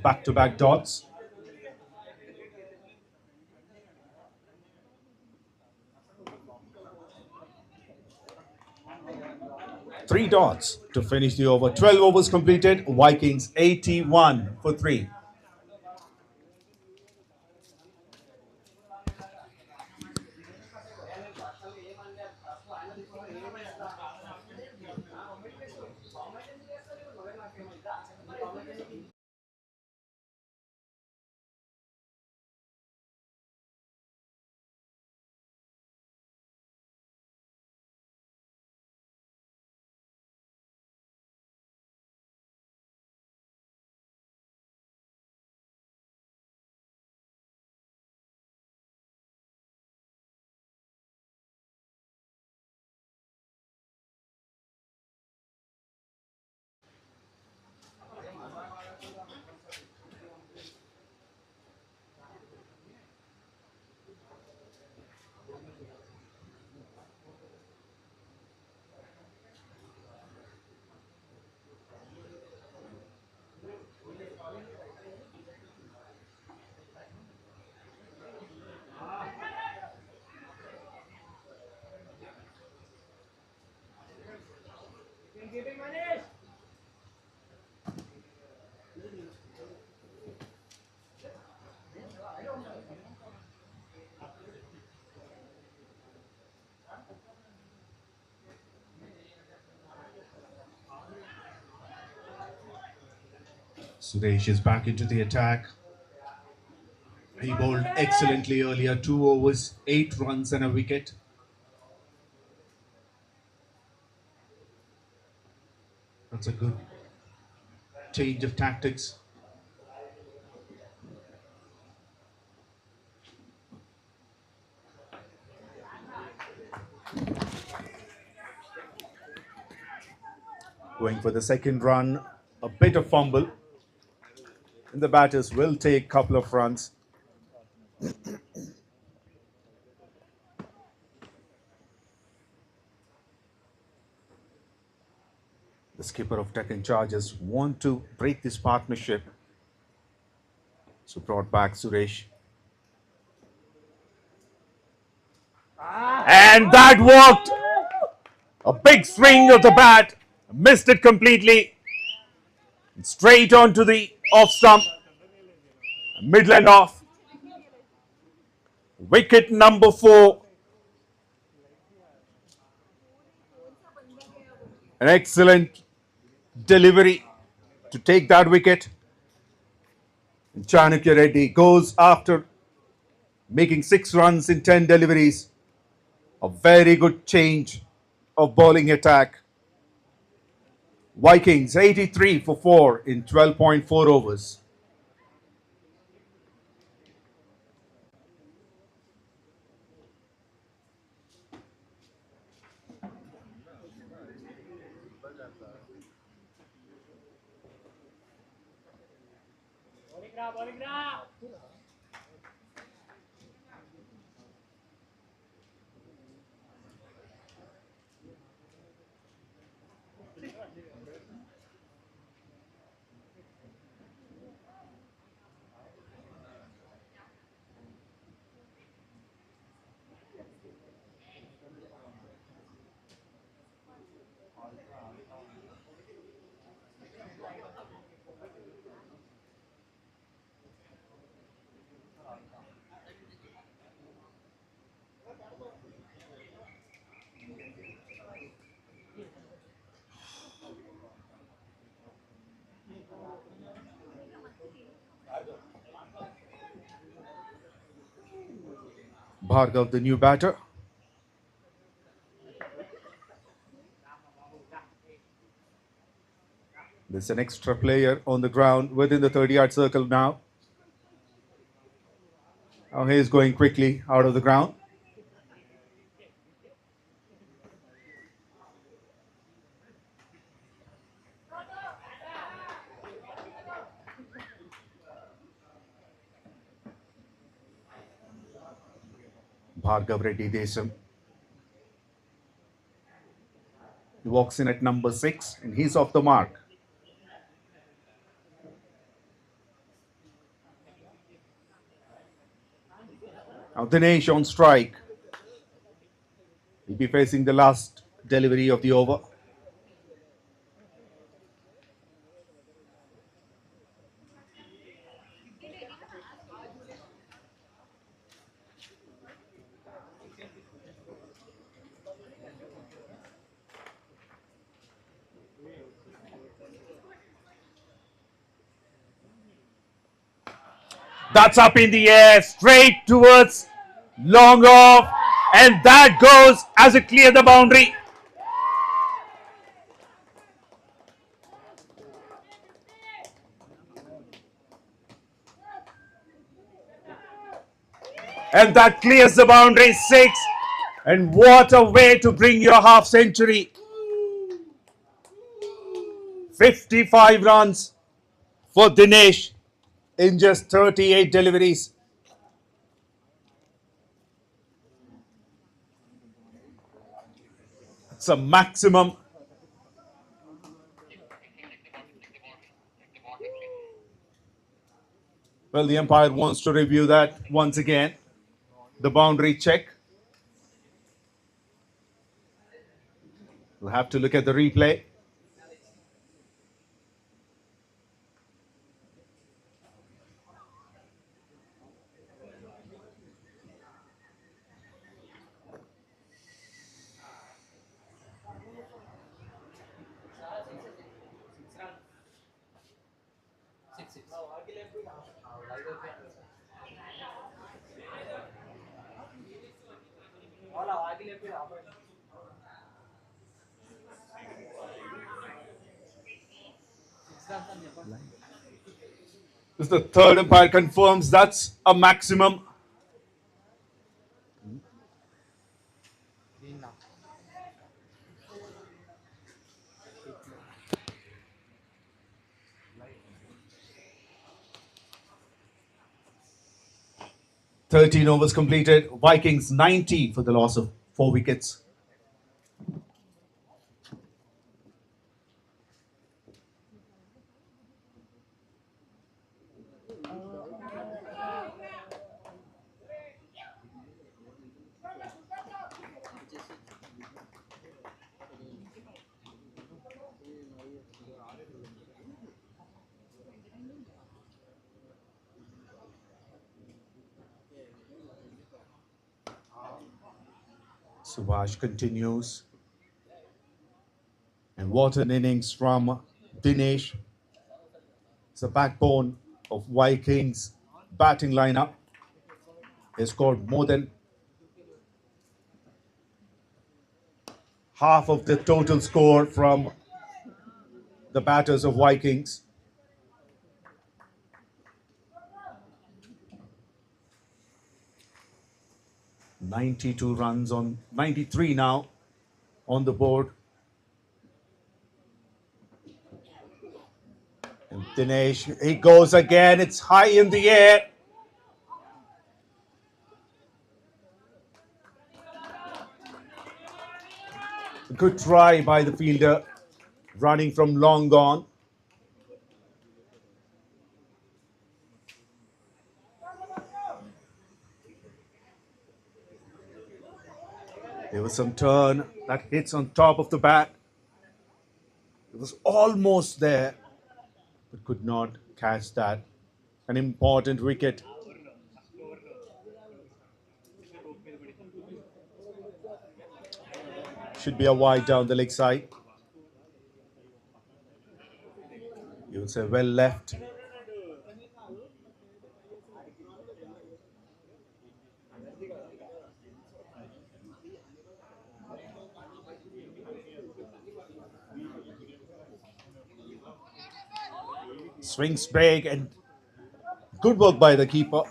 Back-to-back dots. 3 dots to finish the over. 12 overs completed. Vikings 81 for 3. Suresh is back into the attack. He bowled excellently earlier, 2 overs, 8 runs and a wicket. That's a good change of tactics. Going for the second run, a bit of fumble. And the batters will take a couple of runs. The skipper of Deccan Chargers want to break this partnership. So brought back Suresh. And that worked! A big swing of the bat. Missed it completely. Straight onto the off stump. Midland off. Wicket number 4. An excellent delivery to take that wicket. 𝗪𝗪𝗃𝗃 goes after making 6 runs in 10 deliveries. A very good change of bowling attack. Vikings 83 for 4 in 12.4 overs. Bhargav, the new batter. There's an extra player on the ground within the 30-yard circle now. Now he is going quickly out of the ground. Bhargav Reddy Desam. He walks in at number 6 and he's off the mark. Now Dinesh on strike. He'll be facing the last delivery of the over. That's up in the air, straight towards long off, and that goes as it cleared the boundary. And that clears the boundary, 6. And what a way to bring your half century. 55 runs for Dinesh in just 38 deliveries. It's a maximum. Well, the umpire wants to review that once again. The boundary check. We'll have to look at the replay. This is the third umpire confirms that's a maximum. "13 overs completed. Vikings 90 for the loss of 4 wickets. Subhash continues. And what an innings from Dinesh. It's the backbone of Vikings batting lineup. He scored more than half of the total score from the batters of Vikings. "92 runs on 93 now on the board. And Dinesh, he goes again. It's high in the air. Good try by the fielder, running from long gone. There was some turn that hits on top of the bat. It was almost there, but could not catch that. An important wicket. Should be a wide down the leg side. You would say well left. Swings big and good work by the keeper.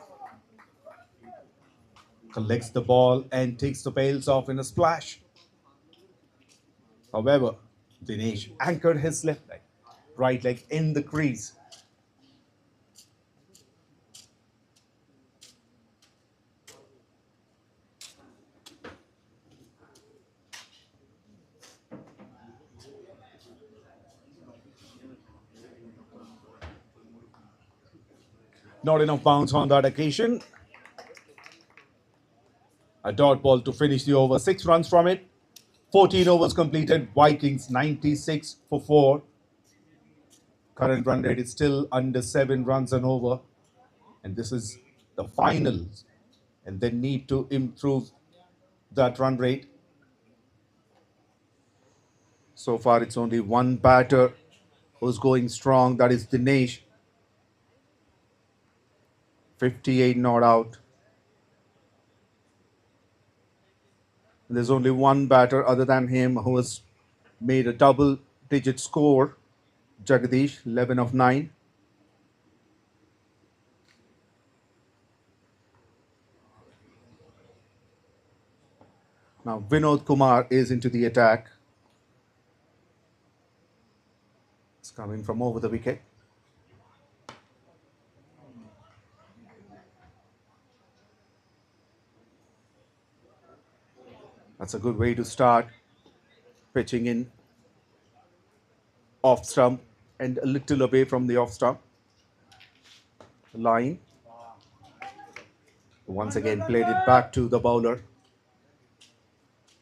Collects the ball and takes the bails off in a splash. However, Dinesh anchored his left leg, right leg in the crease. Not enough bounce on that occasion. A dot ball to finish the over. 6 runs from it. 14 overs completed. Vikings 96 for 4. Current run rate is still under 7 runs an over. And this is the finals. And they need to improve that run rate. So far, it's only one batter who's going strong. That is Dinesh. 58 not out. There's only one batter other than him who has made a double-digit score. Jagadish, 11 of 9. Now Vinod Kumar is into the attack. It's coming from over the wicket. That's a good way to start. Pitching in off stump and a little away from the off stump line. Once again played it back to the bowler.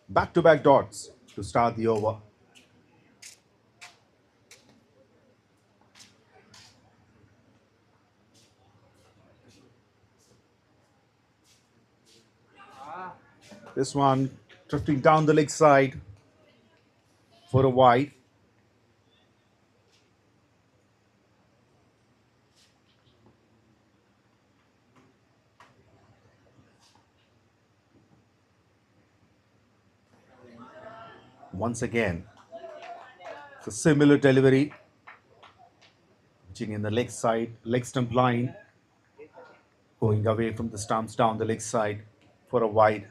Back-to-back dots to start the over. This one drifting down the leg side for a wide. Once again, it's a similar delivery, pitching in the leg side, leg stump line, going away from the stumps down the leg side for a wide.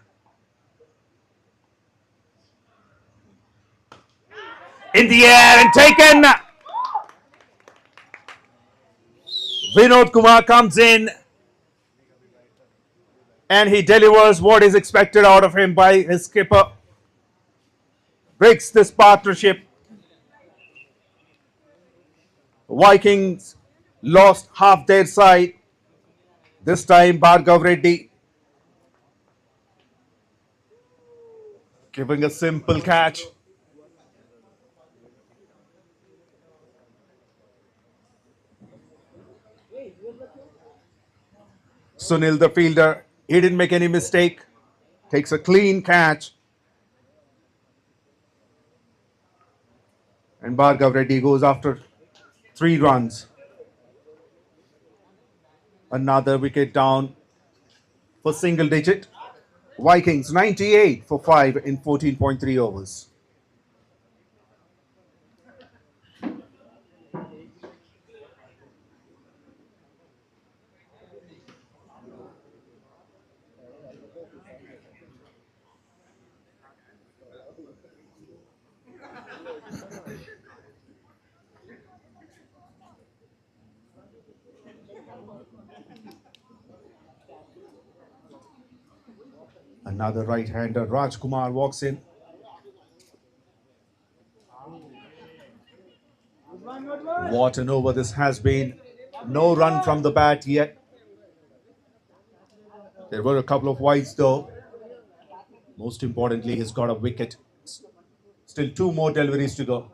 In the air and taken. 𝗏𝗏 comes in and he delivers what is expected out of him by his skipper. Breaks this partnership. Vikings lost half their side. This time Bhargav Reddy giving a simple catch. Sunil, the fielder, he didn't make any mistake. Takes a clean catch. And Bhargav Reddy goes after 3 runs. Another wicket down for single digit. Vikings 98 for 5 in 14.3 overs. Another right-hander, Rajkumar, walks in. What an over this has been. No run from the bat yet. There were a couple of wides though. Most importantly, he's got a wicket. Still 2 more deliveries to go.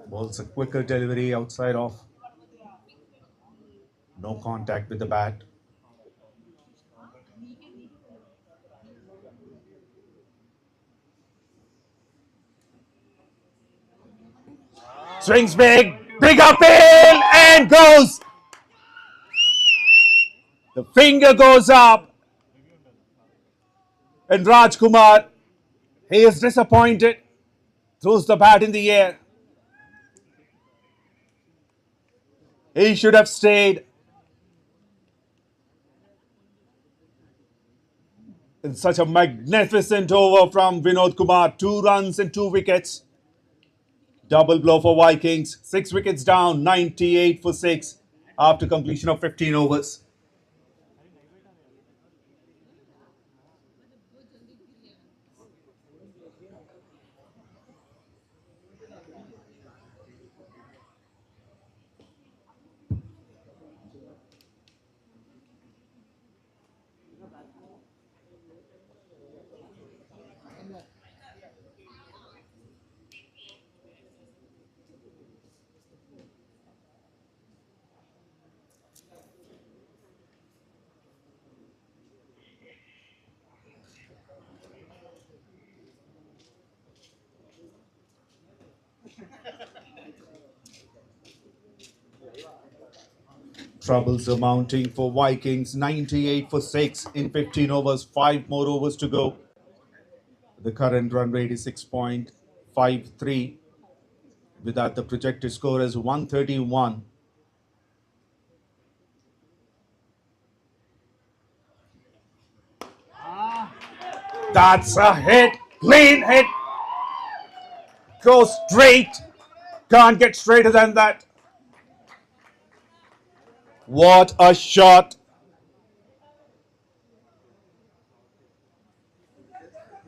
Bowls a quicker delivery outside off. No contact with the bat. Swings big uphill and goes. The finger goes up. And Rajkumar, he is disappointed. Throws the bat in the air. He should have stayed. In such a magnificent over from Vinod Kumar. 2 runs and 2 wickets. Double blow for Vikings. 6 wickets down. 98 for 6 after completion of 15 overs. Troubles are mounting for Vikings. 98 for 6 in 15 overs. 5 more overs to go. The current run rate is 6.53. With that, the projected score is 131. That's a hit. Clean hit. Goes straight. Can't get straighter than that. What a shot.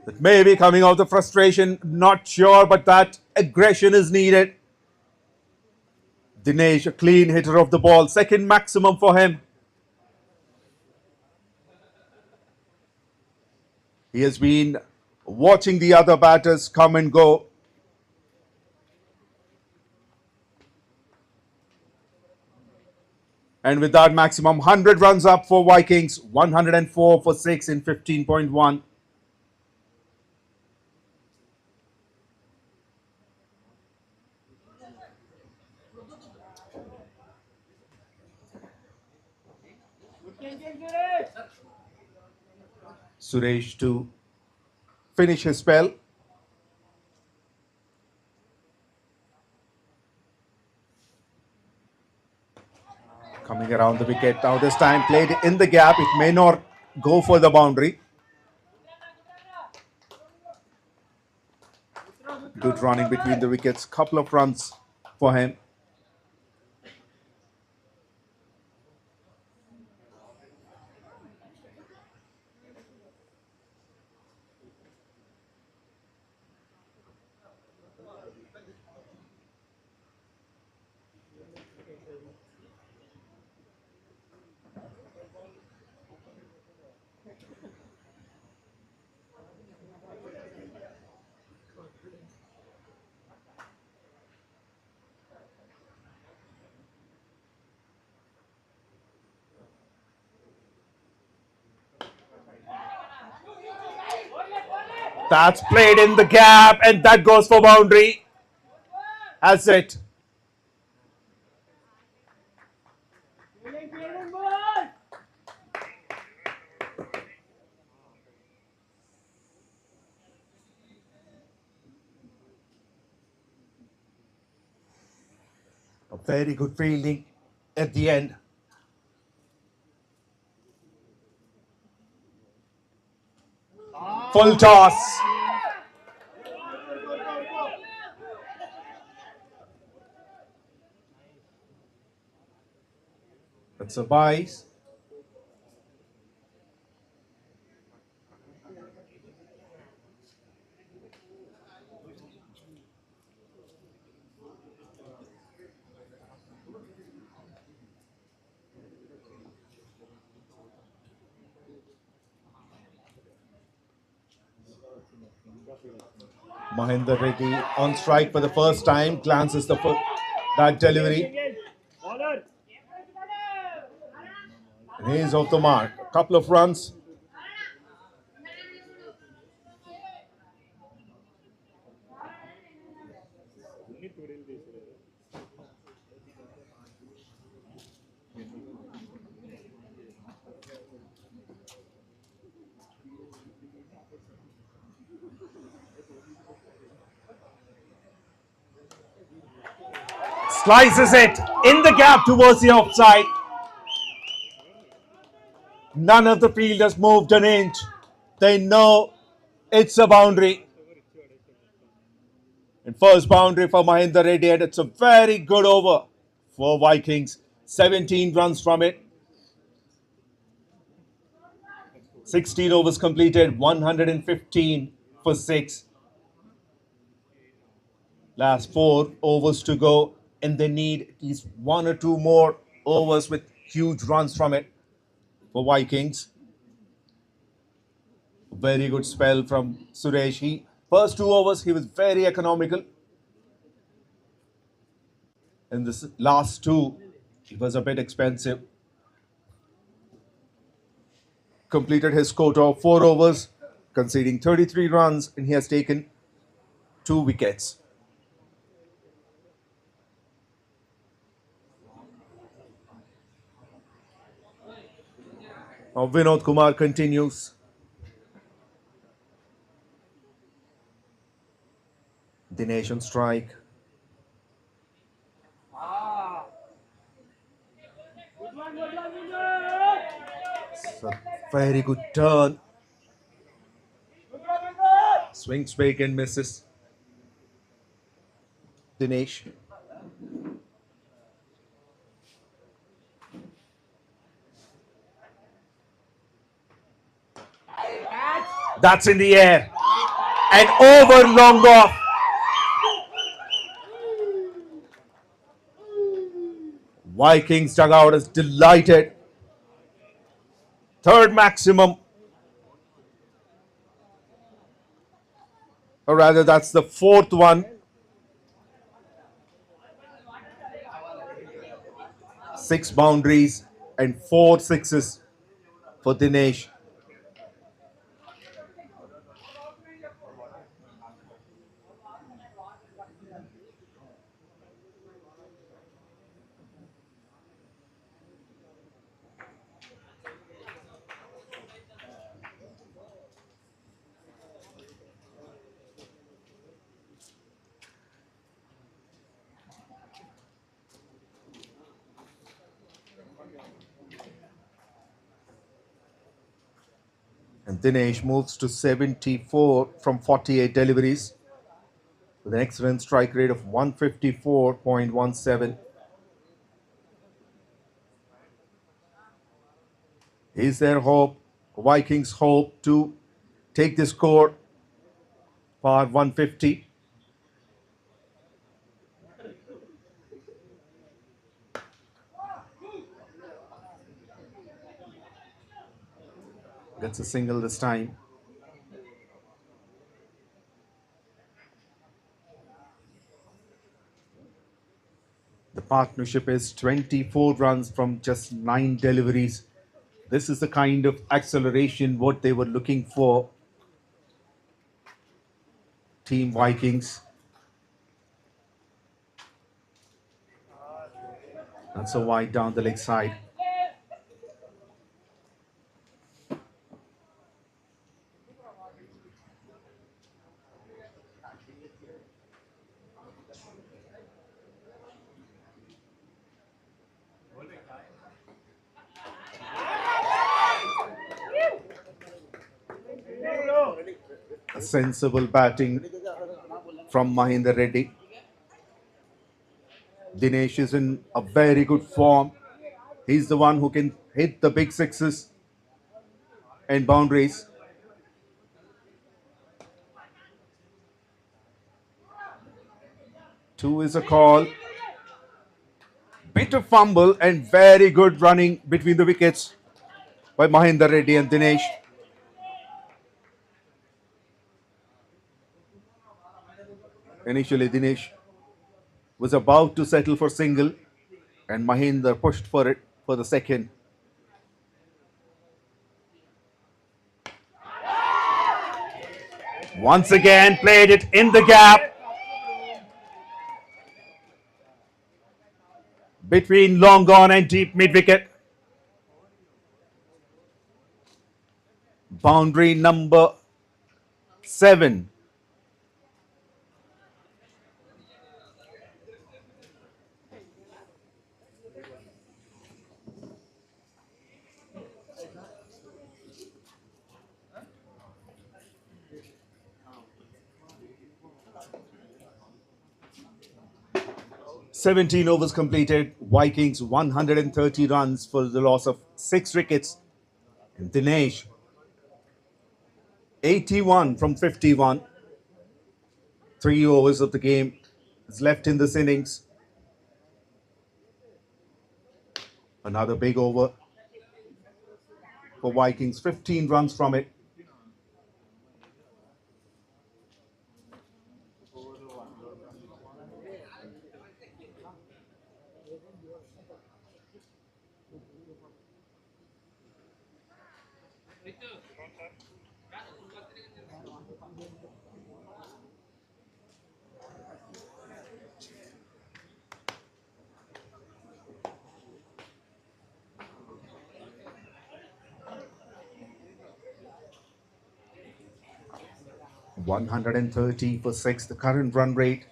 It may be coming out of frustration, not sure, but that aggression is needed. Dinesh, a clean hitter of the ball, 2nd maximum for him. He has been watching the other batters come and go. And with that maximum, 100 runs up for Vikings, 104 for 6 in 15.1. Suresh to finish his spell. Coming around the wicket. Now this time played in the gap. It may not go for the boundary. Good running between the wickets. Couple of runs for him. That's played in the gap and that goes for boundary. That's it. A very good fielding at the end. Full toss. That's a vice. Mahendra Reddy on strike for the first time. Glances that delivery. And he's off the mark. A couple of runs. Slices it in the gap towards the offside. None of the fielders moved an inch. They know it's a boundary. And first boundary for Mahendra Reddy, and it's a very good over for Vikings. 17 runs from it. 16 overs completed, 115 for 6. Last 4 overs to go, and they need at least 1 or 2 more overs with huge runs from it for Vikings. Very good spell from Suresh. First 2 overs, he was very economical. In this last 2, he was a bit expensive. Completed his quota of 4 overs, conceding 33 runs, and he has taken 2 wickets. Now Vinod Kumar continues. Dinesh on strike. It's a very good turn. Swings big and misses. Dinesh. That's in the air. And over long off. Vikings dugout is delighted. 3rd maximum. Or rather, that's the 4th one. 6 boundaries and 4 sixes for Dinesh. And Dinesh moves to 74 from 48 deliveries with an excellent strike rate of 154.17. Is there hope? Vikings hope to take the score par 150. Gets a single this time. The partnership is 24 runs from just 9 deliveries. This is the kind of acceleration what they were looking for. Team Vikings. That's a wide down the leg side. A sensible batting from Mahendra Reddy. Dinesh is in a very good form. He's the one who can hit the big sixes and boundaries. Two is a call. Bit of fumble and very good running between the wickets by Mahendra Reddy and Dinesh. Initially, Dinesh was about to settle for single and Mahendra pushed for it for the second. Once again, played it in the gap between long on and deep mid wicket. Boundary number 7. "17 overs completed, Vikings 130 runs for the loss of 6 wickets. And Dinesh 81 from 51. 3 overs of the game is left in this innings. Another big over for Vikings, 15 runs from it. $130 for 6. The current run rate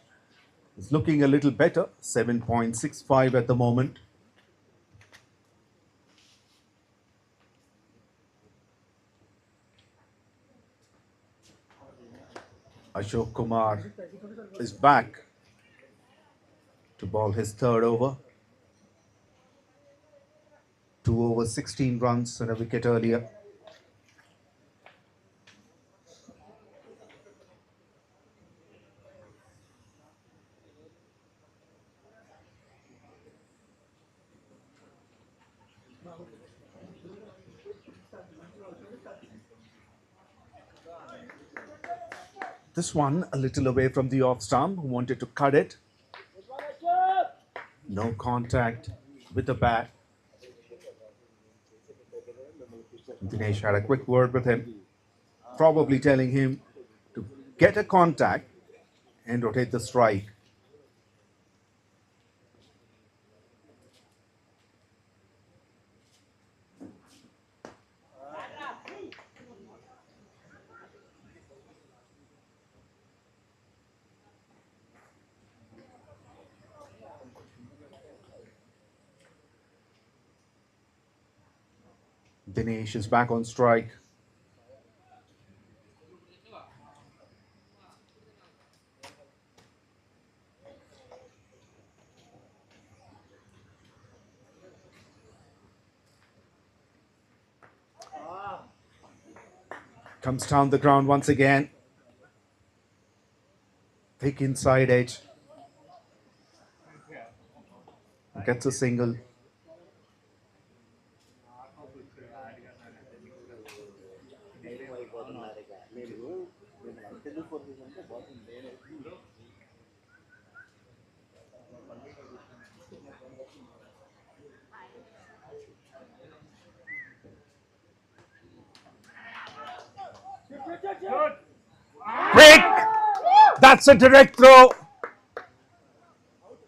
is looking a little better, 7.65 at the moment. Ashok Kumar is back to bowl his 3rd over. 2 overs, 16 runs and a wicket earlier. This one a little away from the off stump, who wanted to cut it. No contact with the bat. Dinesh had a quick word with him, probably telling him to get a contact and rotate the strike. Dinesh is back on strike. Comes down the ground once again. Thick inside edge. Gets a single. Break! That's a direct throw.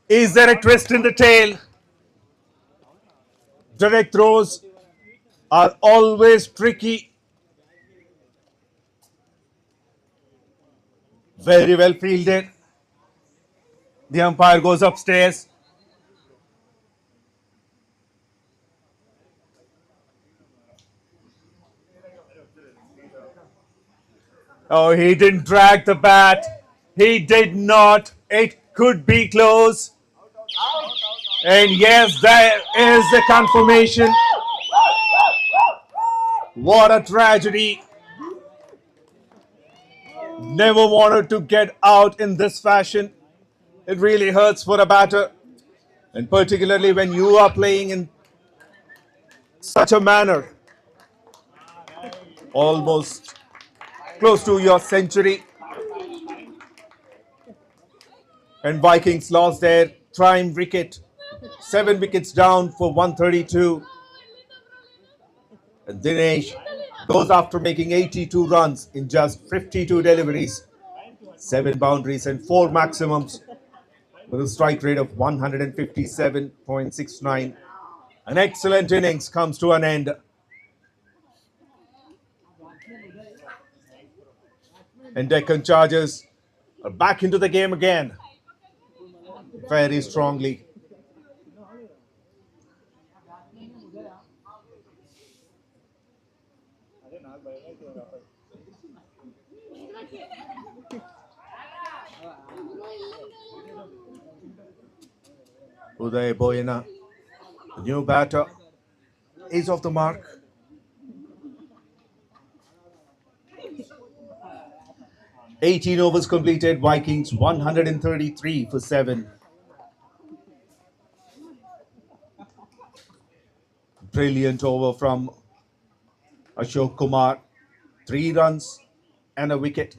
Is there a twist in the tail? Direct throws are always tricky. Very well fielded. The umpire goes upstairs. Oh, he didn't drag the bat. He did not. It could be close. And yes, there is the confirmation. What a tragedy. Never wanted to get out in this fashion. It really hurts for a batter. And particularly when you are playing in such a manner. Almost close to your century. And Vikings lost their prime wicket. 7 wickets down for 132. And Dinesh goes after making 82 runs in just 52 deliveries, 7 boundaries and 4 maximums with a strike rate of 157.69. An excellent innings comes to an end. And Deccan Chargers are back into the game again. Very strongly. 𝗀𝗡𝗵𝗃𝗧, the new batter, is off the mark. "18 overs completed, Vikings 133 for 7. Brilliant over from Ashok Kumar. 3 runs and a wicket.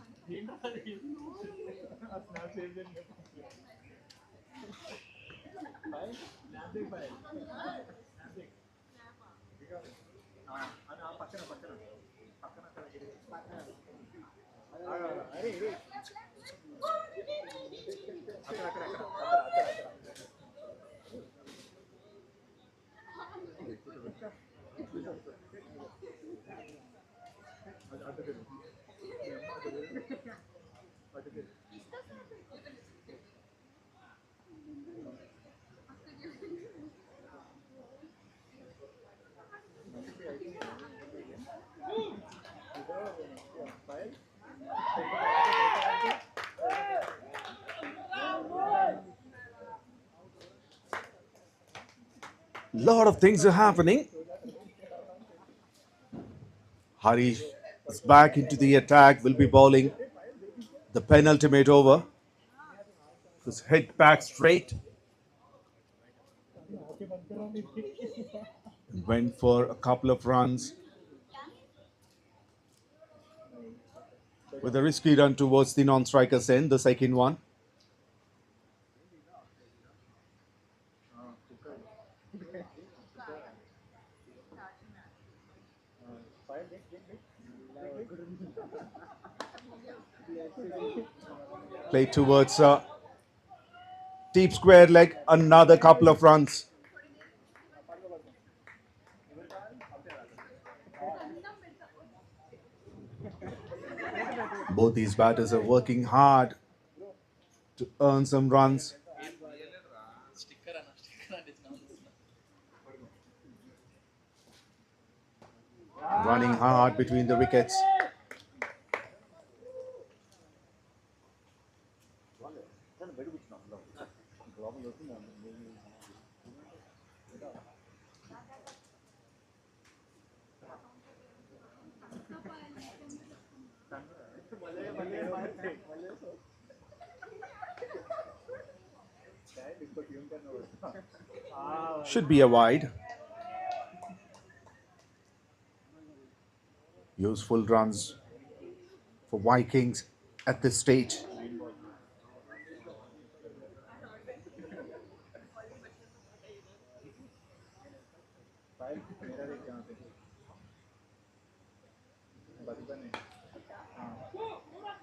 Lot of things are happening. Harish is back into the attack, will be bowling the penultimate over. Just hit back straight. Went for a couple of runs with a risky run towards the non-striker's end, the second one. Played towards deep square leg, another couple of runs. Both these batters are working hard to earn some runs. Running hard between the wickets. Should be a wide. Useful runs for Vikings at this stage.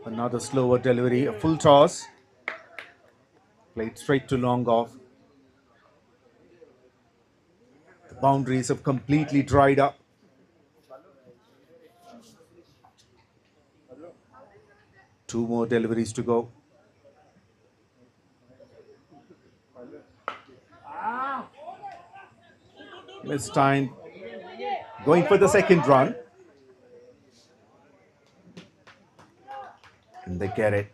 Another slower delivery, a full toss. Played straight to long off. The boundaries have completely dried up. Two more deliveries to go. This time, going for the second run. And they get it.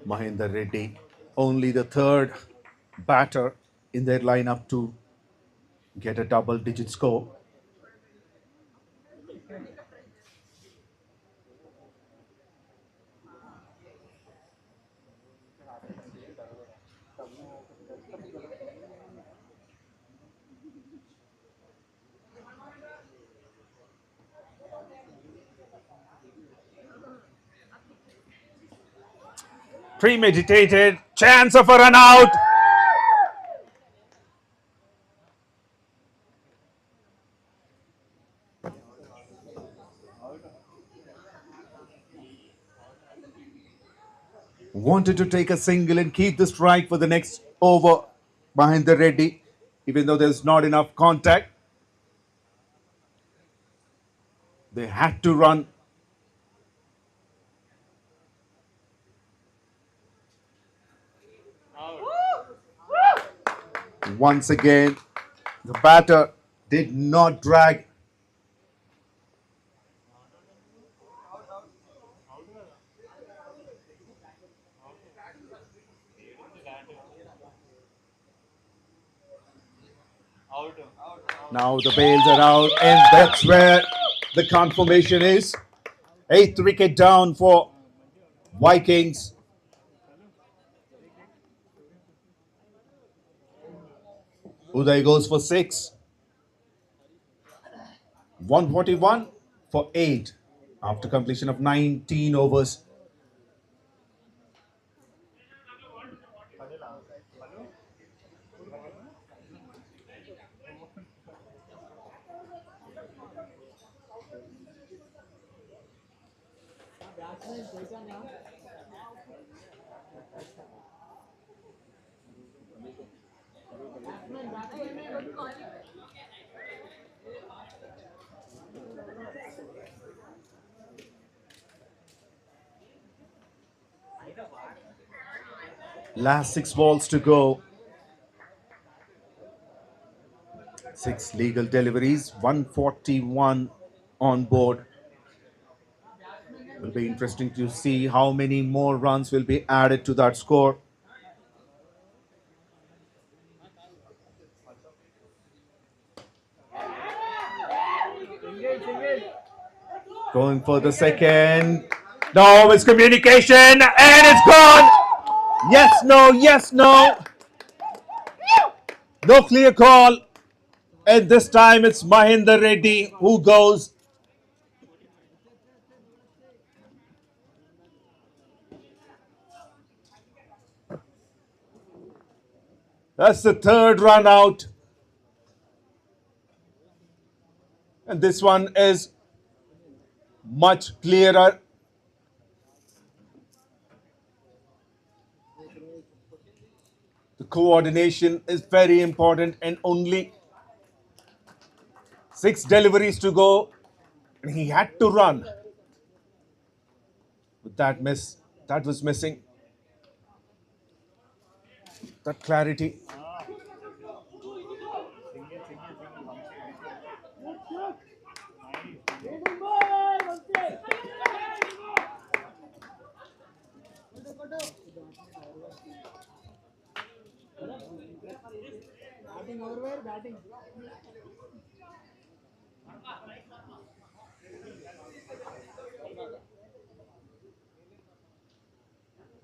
Mahendra Reddy, only the third batter in their lineup to get a double-digit score. Premeditated, chance of a run out. Wanted to take a single and keep the strike for the next over, Mahendra Reddy, even though there's not enough contact. They had to run. Once again, the batter did not drag. Now the bails are out, and that's where the confirmation is. 8th wicket down for Vikings. Uday goes for 6. 141 for 8 after completion of 19 overs. Last 6 balls to go. 6 legal deliveries, 141 on board. Will be interesting to see how many more runs will be added to that score. Going for the second. No, it's communication and it's gone. Yes, no, yes, no. No clear call. And this time it's Mahendra Reddy who goes. That's the third run out. And this one is much clearer. The coordination is very important, and only 6 deliveries to go. And he had to run. With that miss, that was missing. That clarity.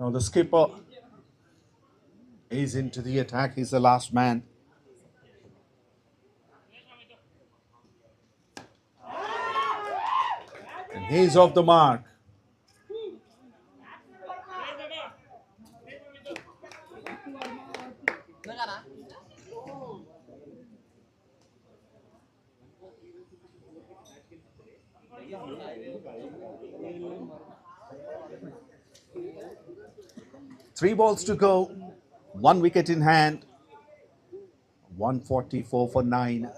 Now the skipper is into the attack. He's the last man. And he's off the mark. Three balls to go, 1 wicket in hand, 144 for 9.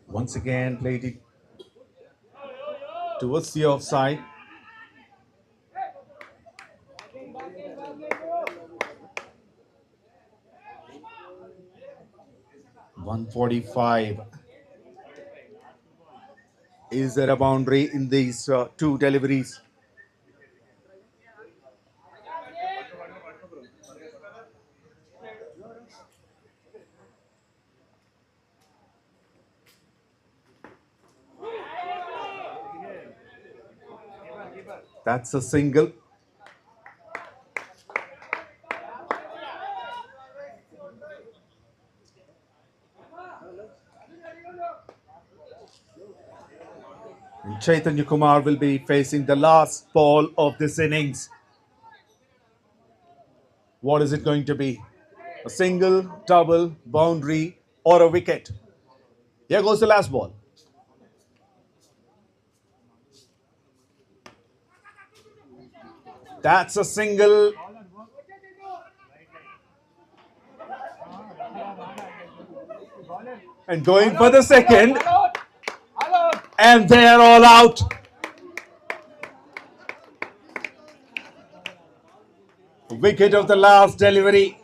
Once again played it towards the offside. $145. Is there a boundary in these two deliveries? That's a single. And Chaitanya Kumar will be facing the last ball of this innings. What is it going to be? A single, double, boundary, or a wicket? Here goes the last ball. That's a single. And going for the second. And they're all out. Wicket of the last delivery.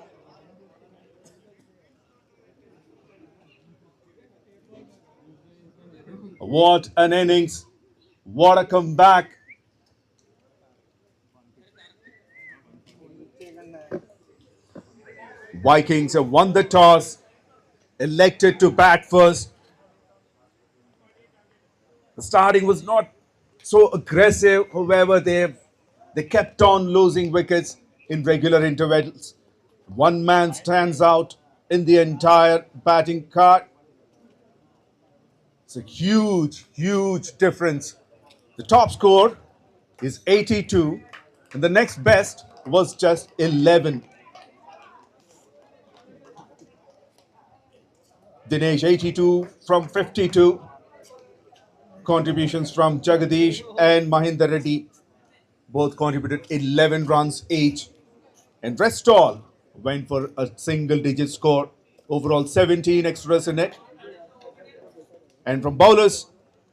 What an innings. What a comeback. Vikings have won the toss, elected to bat first. The starting was not so aggressive, however, they kept on losing wickets in regular intervals. One man stands out in the entire batting card. It's a huge, huge difference. The top score is 82, and the next best was just 11. Dinesh 82 from 52. Contributions from Jagadish and Mahendra Reddy both contributed 11 runs each. And rest all went for a single-digit score. Overall 17 extras in it. And from bowlers,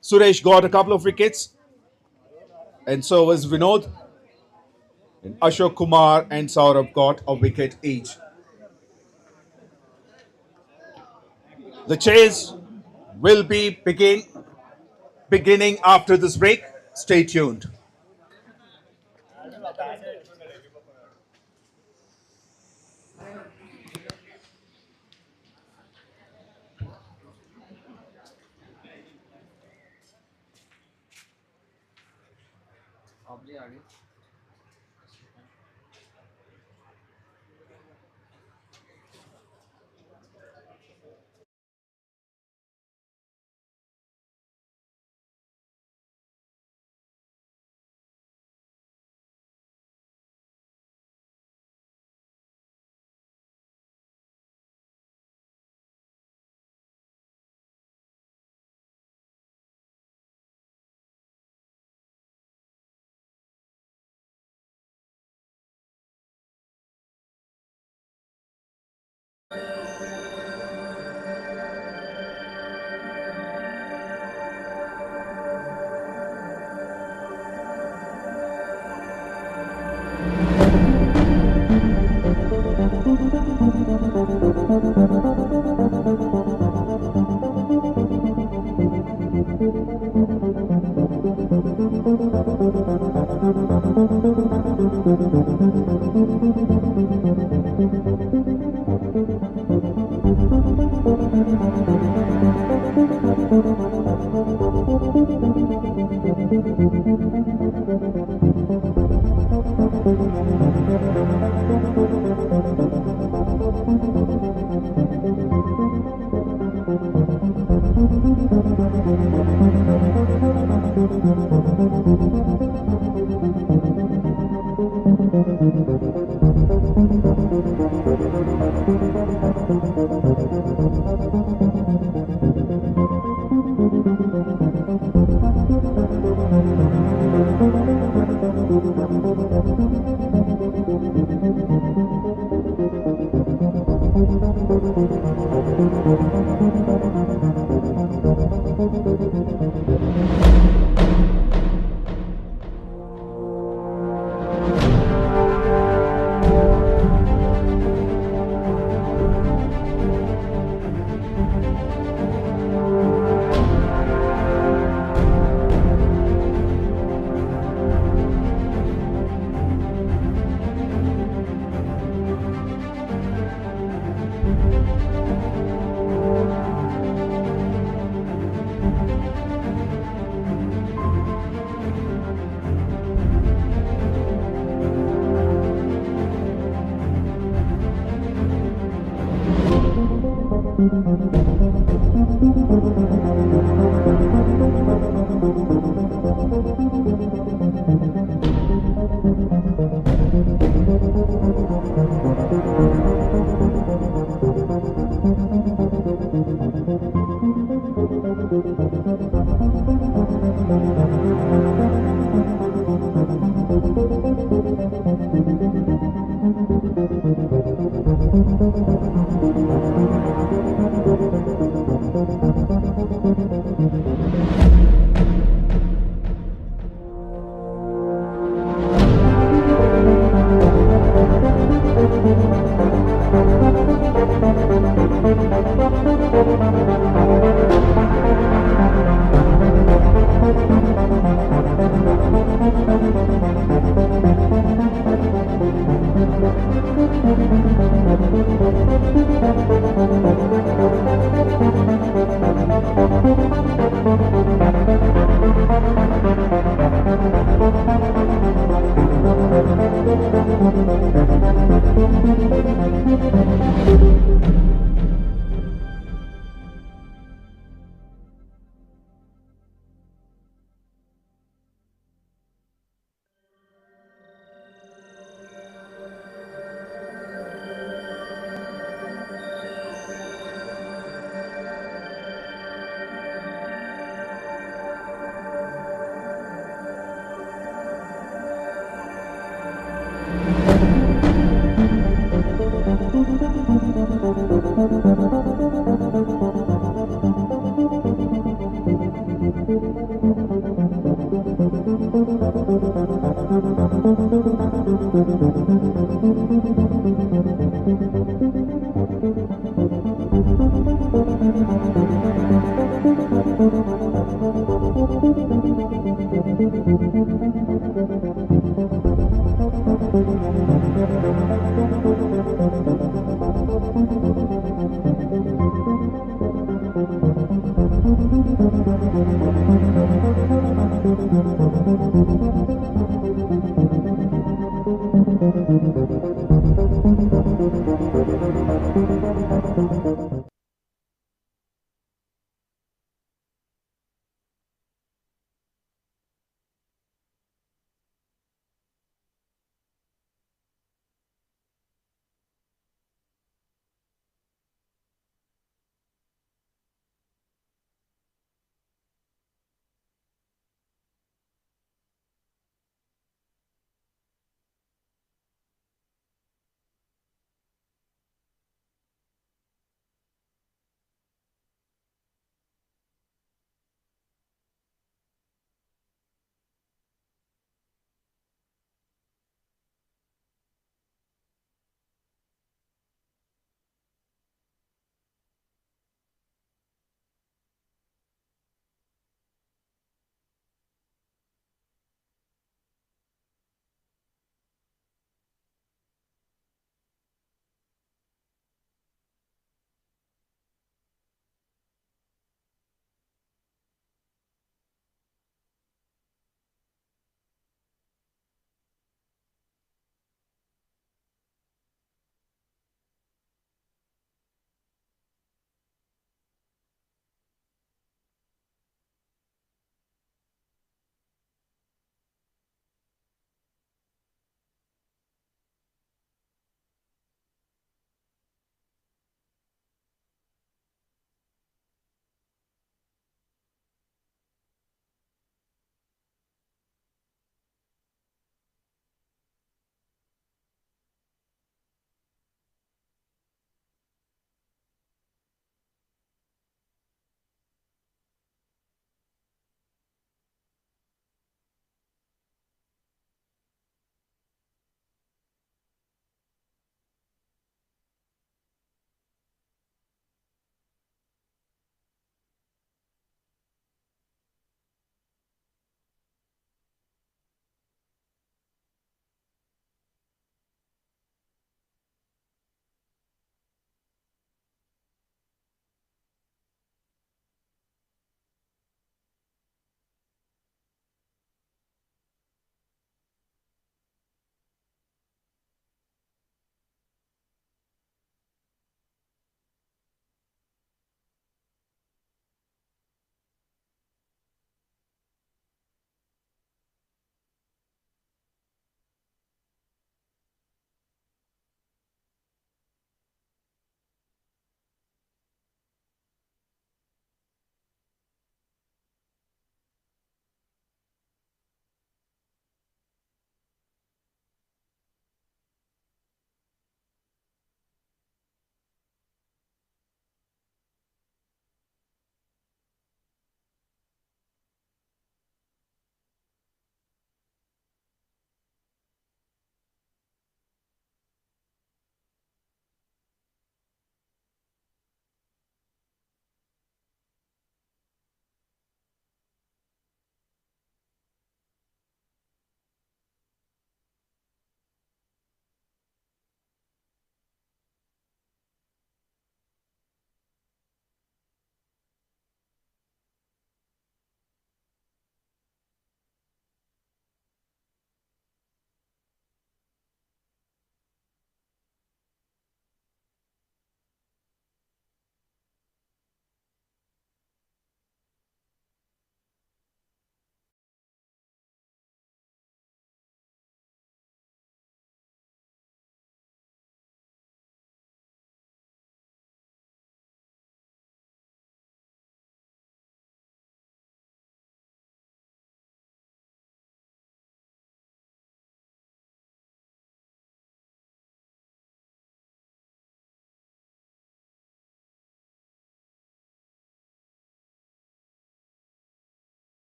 Suresh got a couple of wickets. And so was Vinod. And Ashok Kumar and Saurabh got a wicket each. The chase will be beginning after this break. Stay tuned.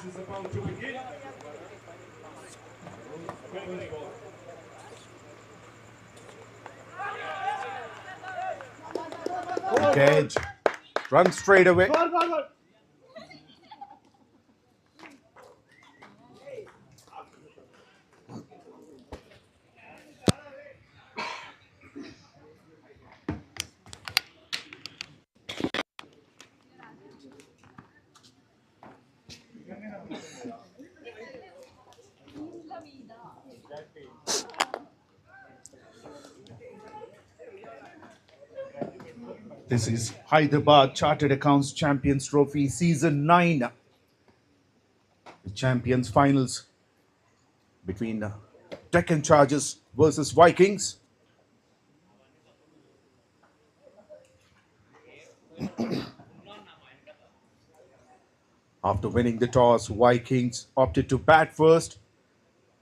is about to begin. Opening ball. Engage. Run straight away. This is Hyderabad Chartered Accounts Champions Trophy Season 9. The Champions Finals between Deccan Chargers versus Vikings. After winning the toss, Vikings opted to bat first.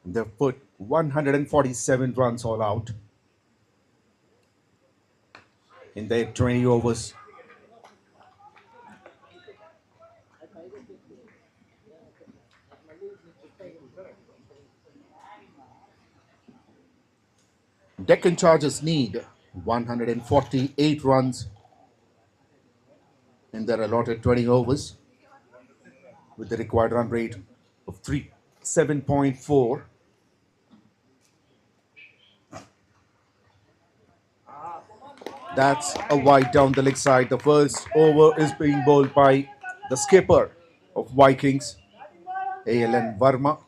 They put 147 runs all out in their 20 overs. Deccan Chargers need 148 runs in their allotted 20 overs with the required run rate of 7.4. That's a wide down the leg side. The first over is being bowled by the skipper of Vikings, A.L.N. Verma.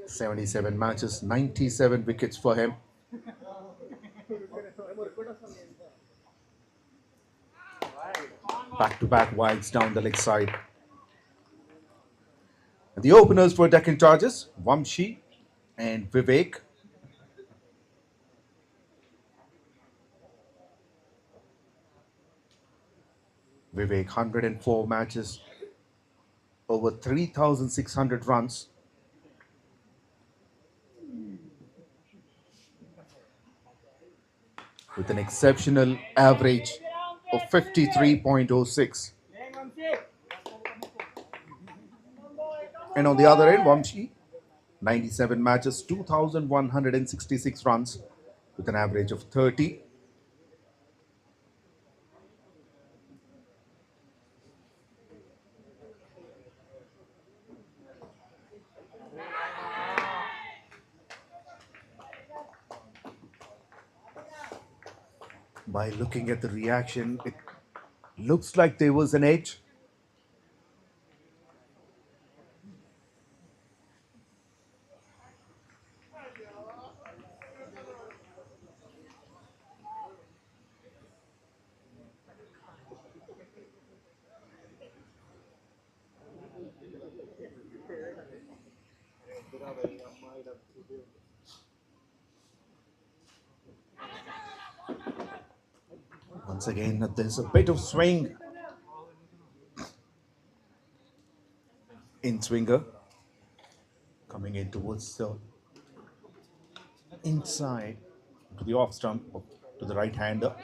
"77 matches, 97 wickets for him." Back-to-back wides down the leg side. And the openers for Deccan Chargers, 𝗬𝗁𝐶 and 𝗵𝗵𝗃. 𝗵𝗵𝗃, 104 matches, over 3,600 runs. With an exceptional average of 53.06. And on the other end, 𝗬𝗁𝐶, 97 matches, 2,166 runs with an average of 30. By looking at the reaction, it looks like there was an edge. Once again, there's a bit of swing in swinger, coming in towards the inside to the off stump, to the right hander.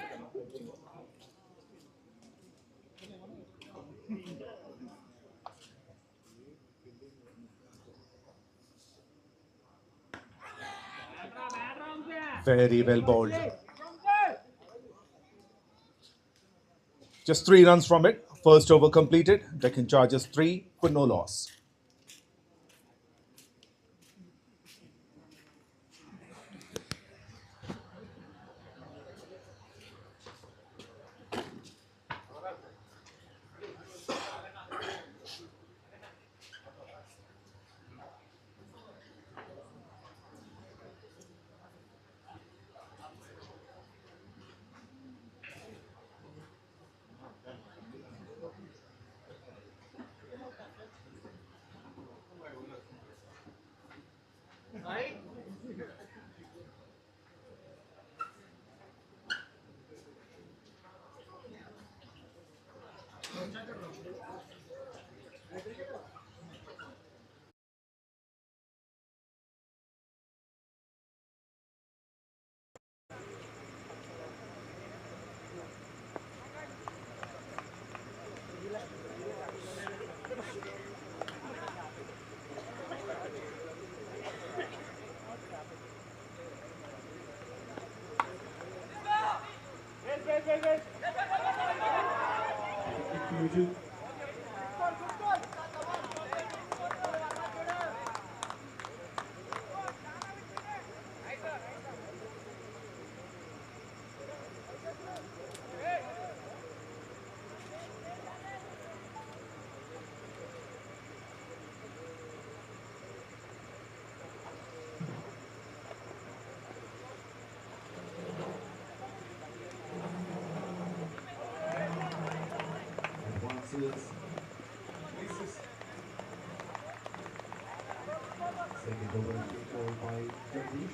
Very well bowled. Just 3 runs from it. First over completed. Deccan Chargers 3 for no loss. Future. Advances. Misses. Second over takeover by 𝗀𝗏.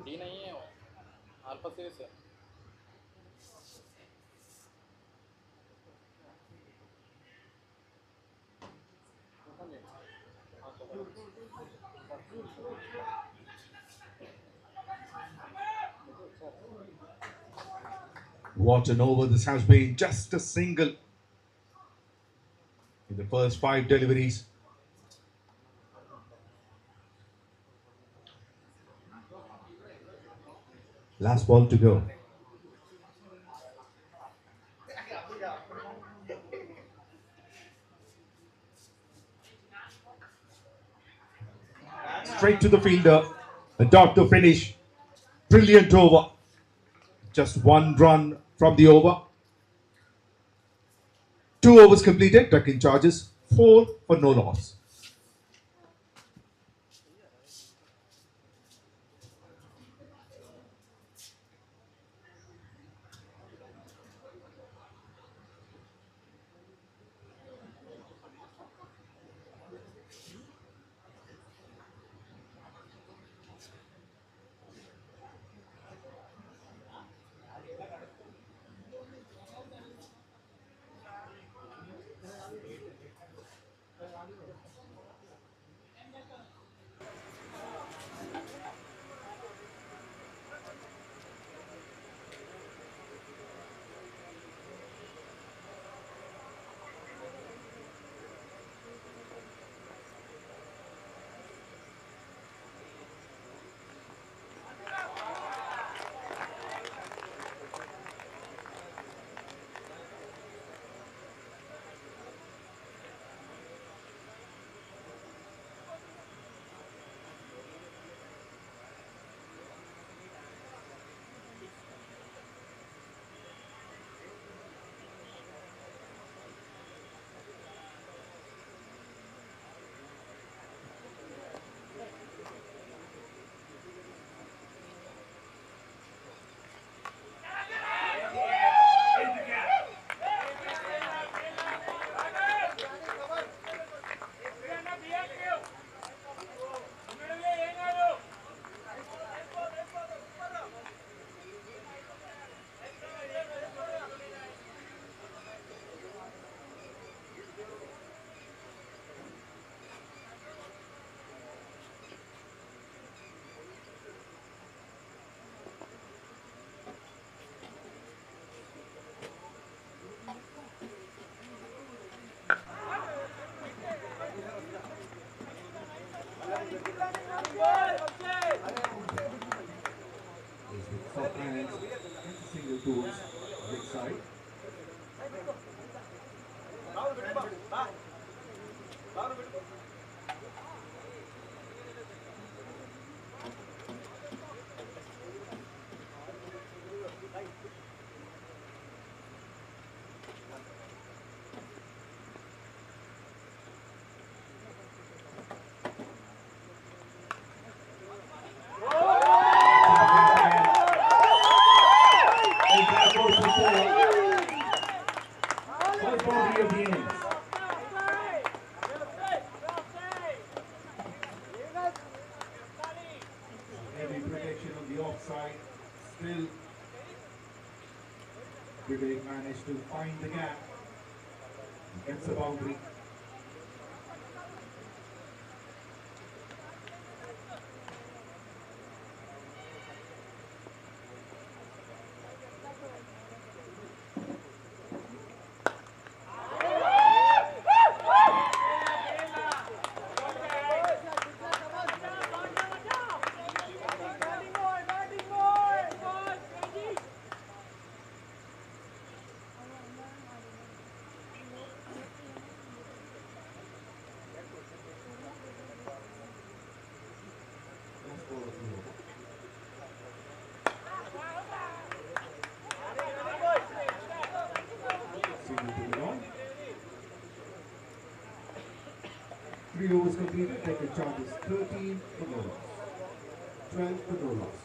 D नहीं है वो alpha series है What an over this has been. Just a single in the first 5 deliveries. Last ball to go. Straight to the fielder. A dot to finish. Brilliant over. Just 1 run from the over. 2 overs completed. Deccan charges 4 for no loss. boundary of the innings. Heavy protection on the offside. Still, 𝗏𝗏 managed to find the gap. Gets a boundary. Three overs completed, Deccan charges 13 for no loss, 12 for no loss.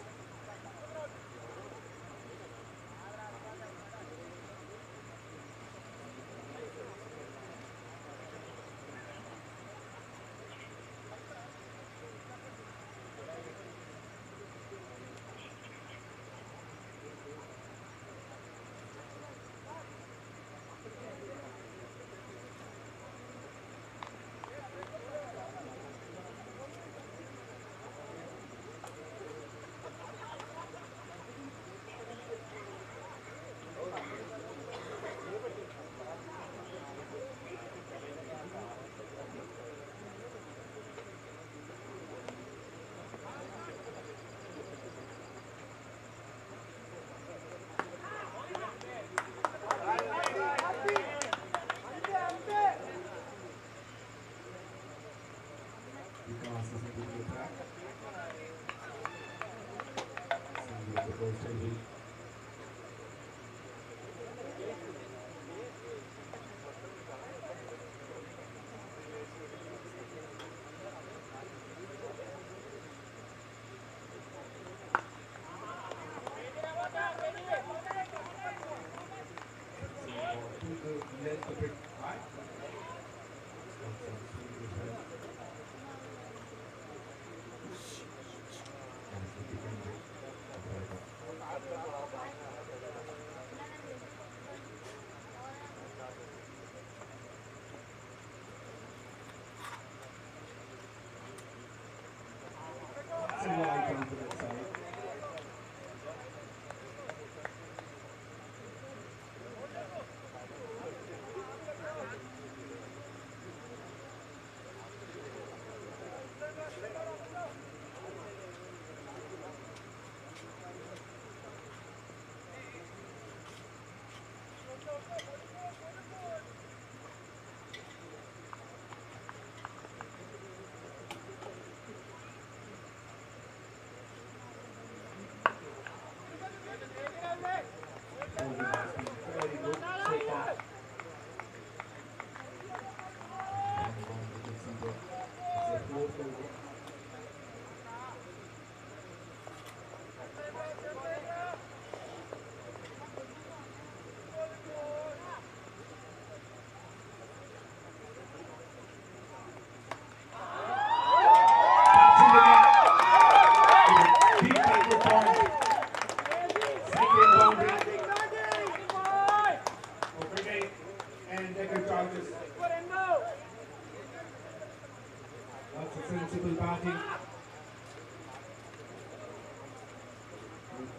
Wide down to that side.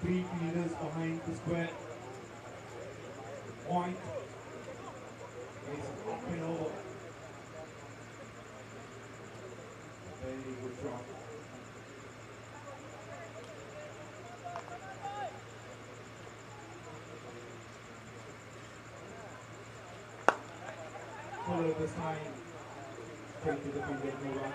Three fielders behind the square. Point is up and over. Very good drop. Follow this time. Straight to the finger, no run.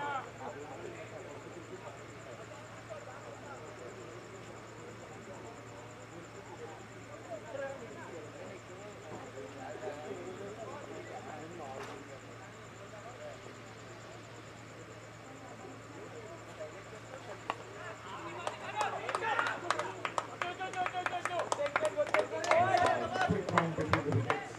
Quick round between the wickets.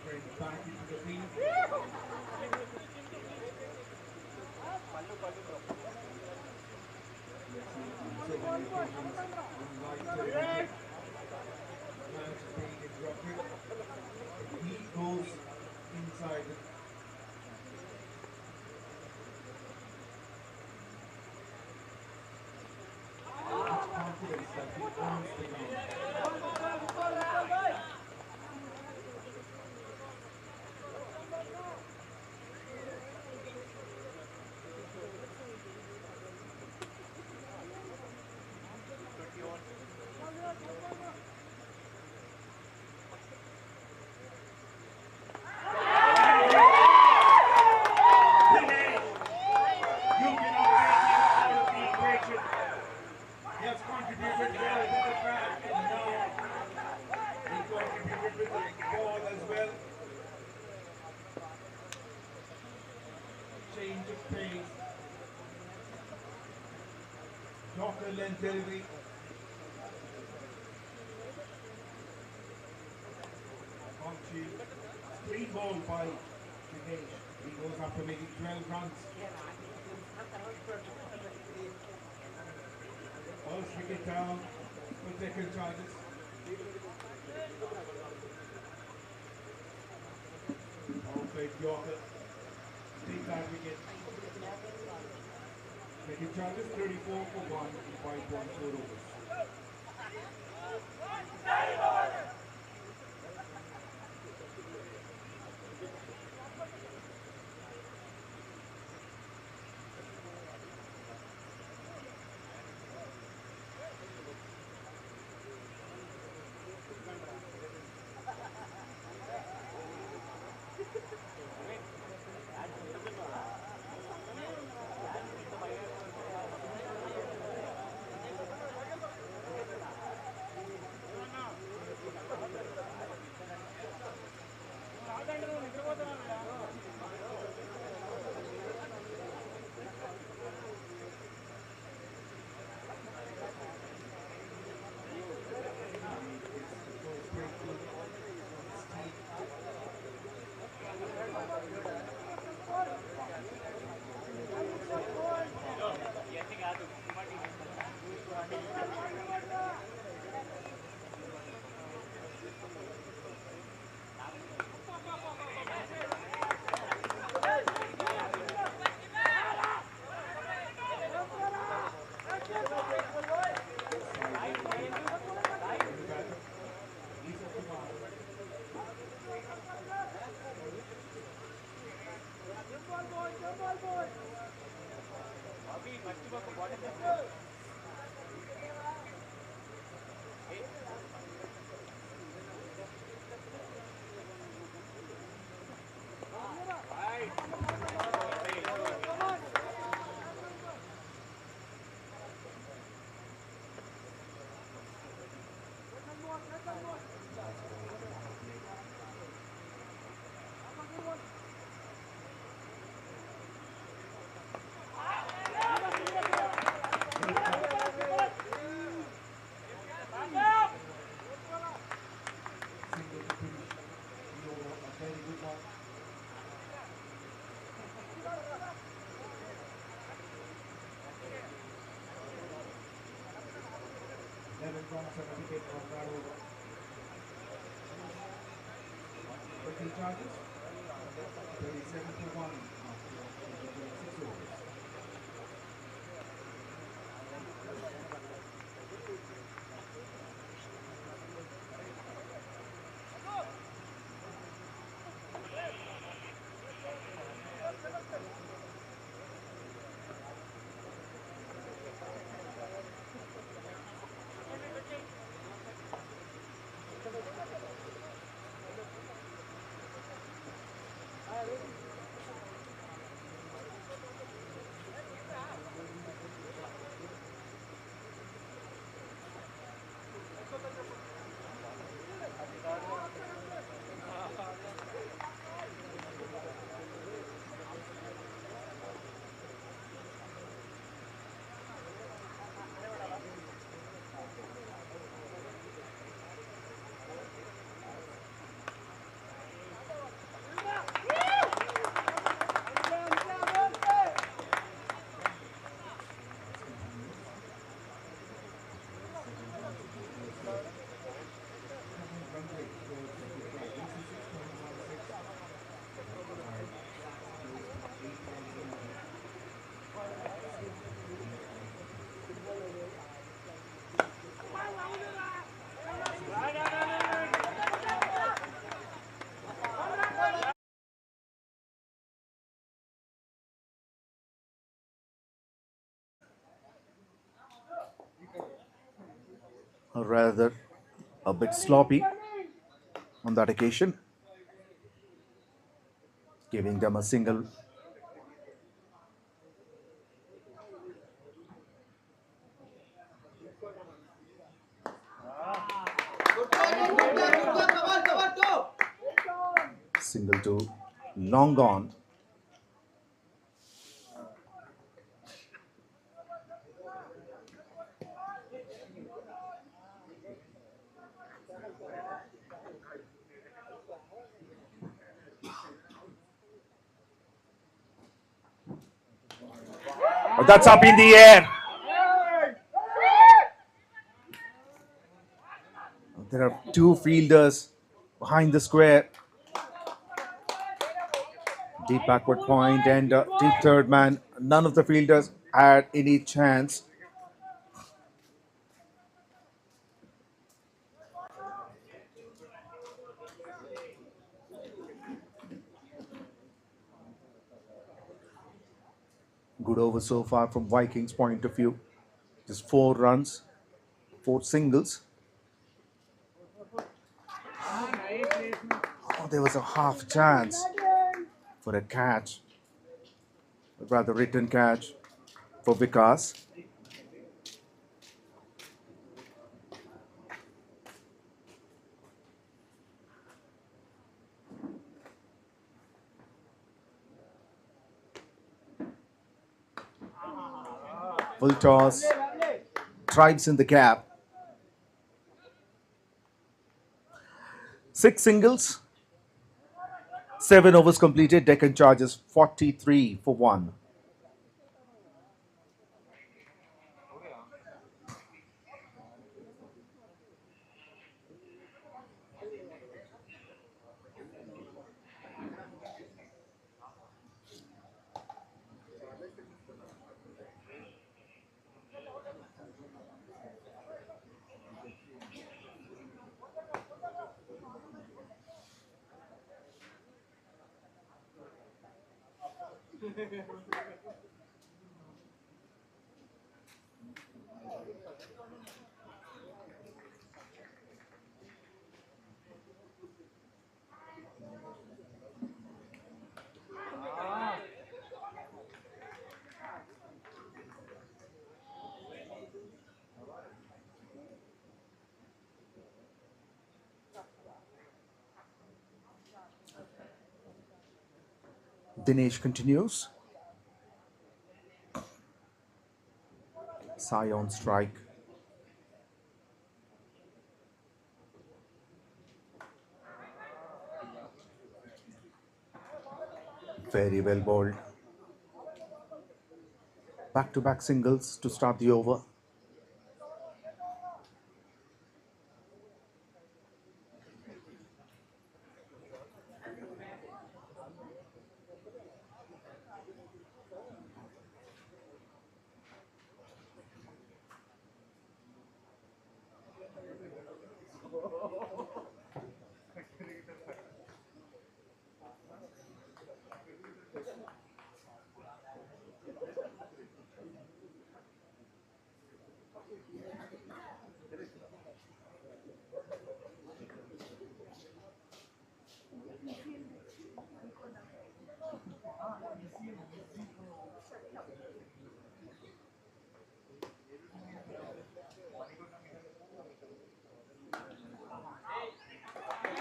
Bring back into the field. He goes inside it. Much confidence that he owns the ground. Change of pace. 𝗃𝗏𝗃𝗲𝗃𝗃. Clean ball by Dinesh. He goes after making 12 runs. First wicket down for Deccan Chargers. 𝗪𝗡𝗃𝗃𝗃. Take that wicket. Deccan Chargers 34 for 1 in 5.4 overs. Runs and a wicket from that over. Deccan Chargers 37 for 1 after 6 overs. or rather a bit sloppy on that occasion, giving them a single. Single to long gone. But that's up in the air. There are two fielders behind the square. Deep backward point and deep third man. None of the fielders had any chance. Good over so far from Vikings' point of view. Just 4 runs, 4 singles. Oh, there was a half chance for a catch, a rather written catch for Vikas. Full toss, tribes in the gap. 6 singles, 7 overs completed. Deccan charges 43 for 1. Dinesh continues. Sai on strike. Very well bowled. Back-to-back singles to start the over.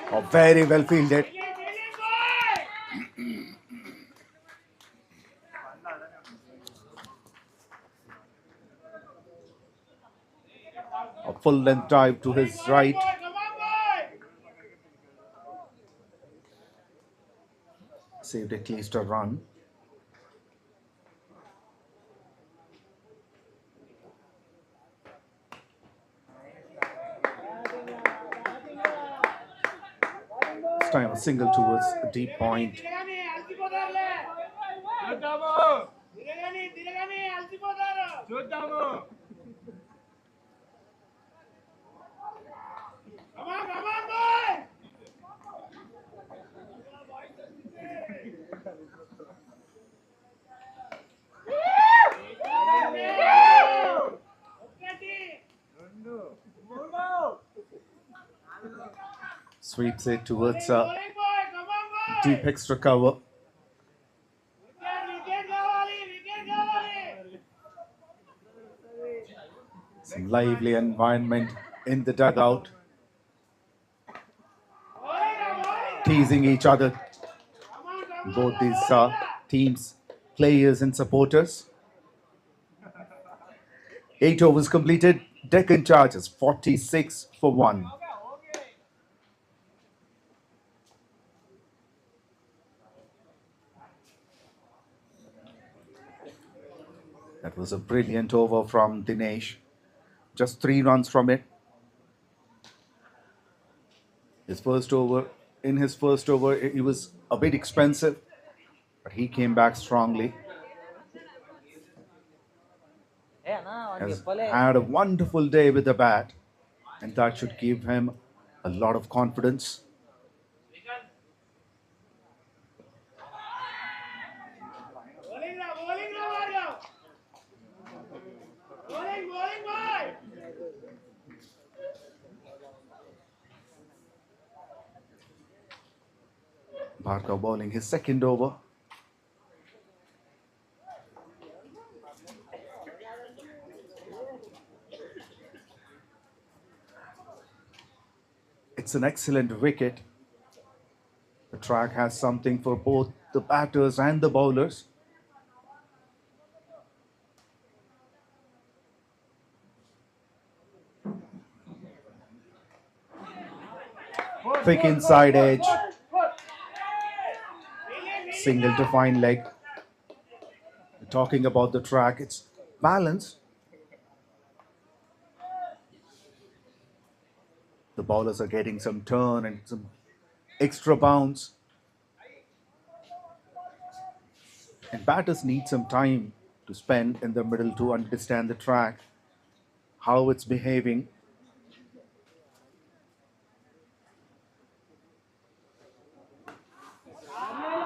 Oh, very well fielded. A full length dive to his right. Saved at least a run. This time a single towards a deep point. sweeps it towards deep extra cover. Some lively environment in the dugout, teasing each other, both these teams, players and supporters. 8 overs completed. Deccan Chargers 46 for 1. That was a brilliant over from Dinesh. Just 3 runs from it. In his first over, he was a bit expensive, but he came back strongly. Has had a wonderful day with the bat, and that should give him a lot of confidence. Bhargav bowling his second over. It's an excellent wicket. The track has something for both the batters and the bowlers. Thick inside edge. Single to fine leg. Talking about the track, it's balanced. The bowlers are getting some turn and some extra bounce. And batters need some time to spend in the middle to understand the track, how it's behaving.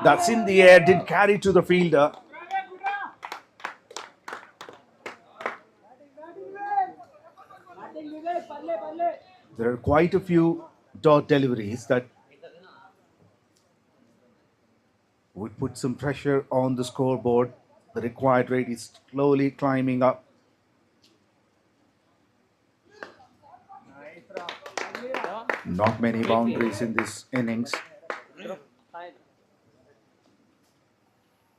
That's in the air, didn't carry to the fielder. There are quite a few dot deliveries that would put some pressure on the scoreboard. The required rate is slowly climbing up. Not many boundaries in this innings.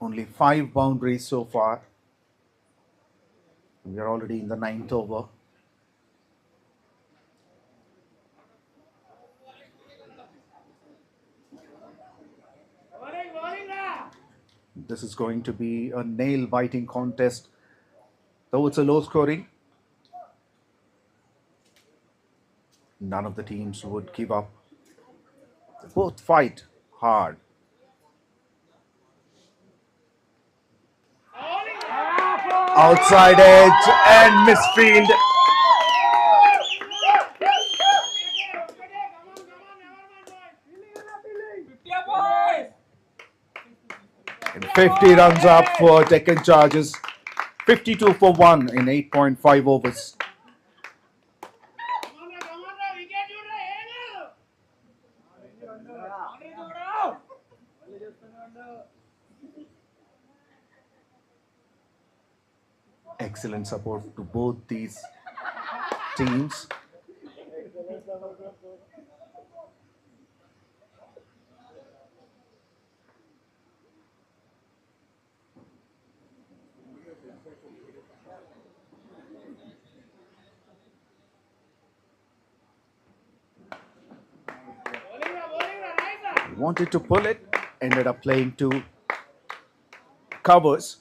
Only 5 boundaries so far. We are already in the 9th over. This is going to be a nail-biting contest. Though it's a low scoring, none of the teams would give up. They both fight hard. Outside edge and misfield. And 50 runs up for Deccan Chargers. 52 for 1 in 8.5 overs. Excellent support to both these teams. Wanted to pull it, ended up playing 2 covers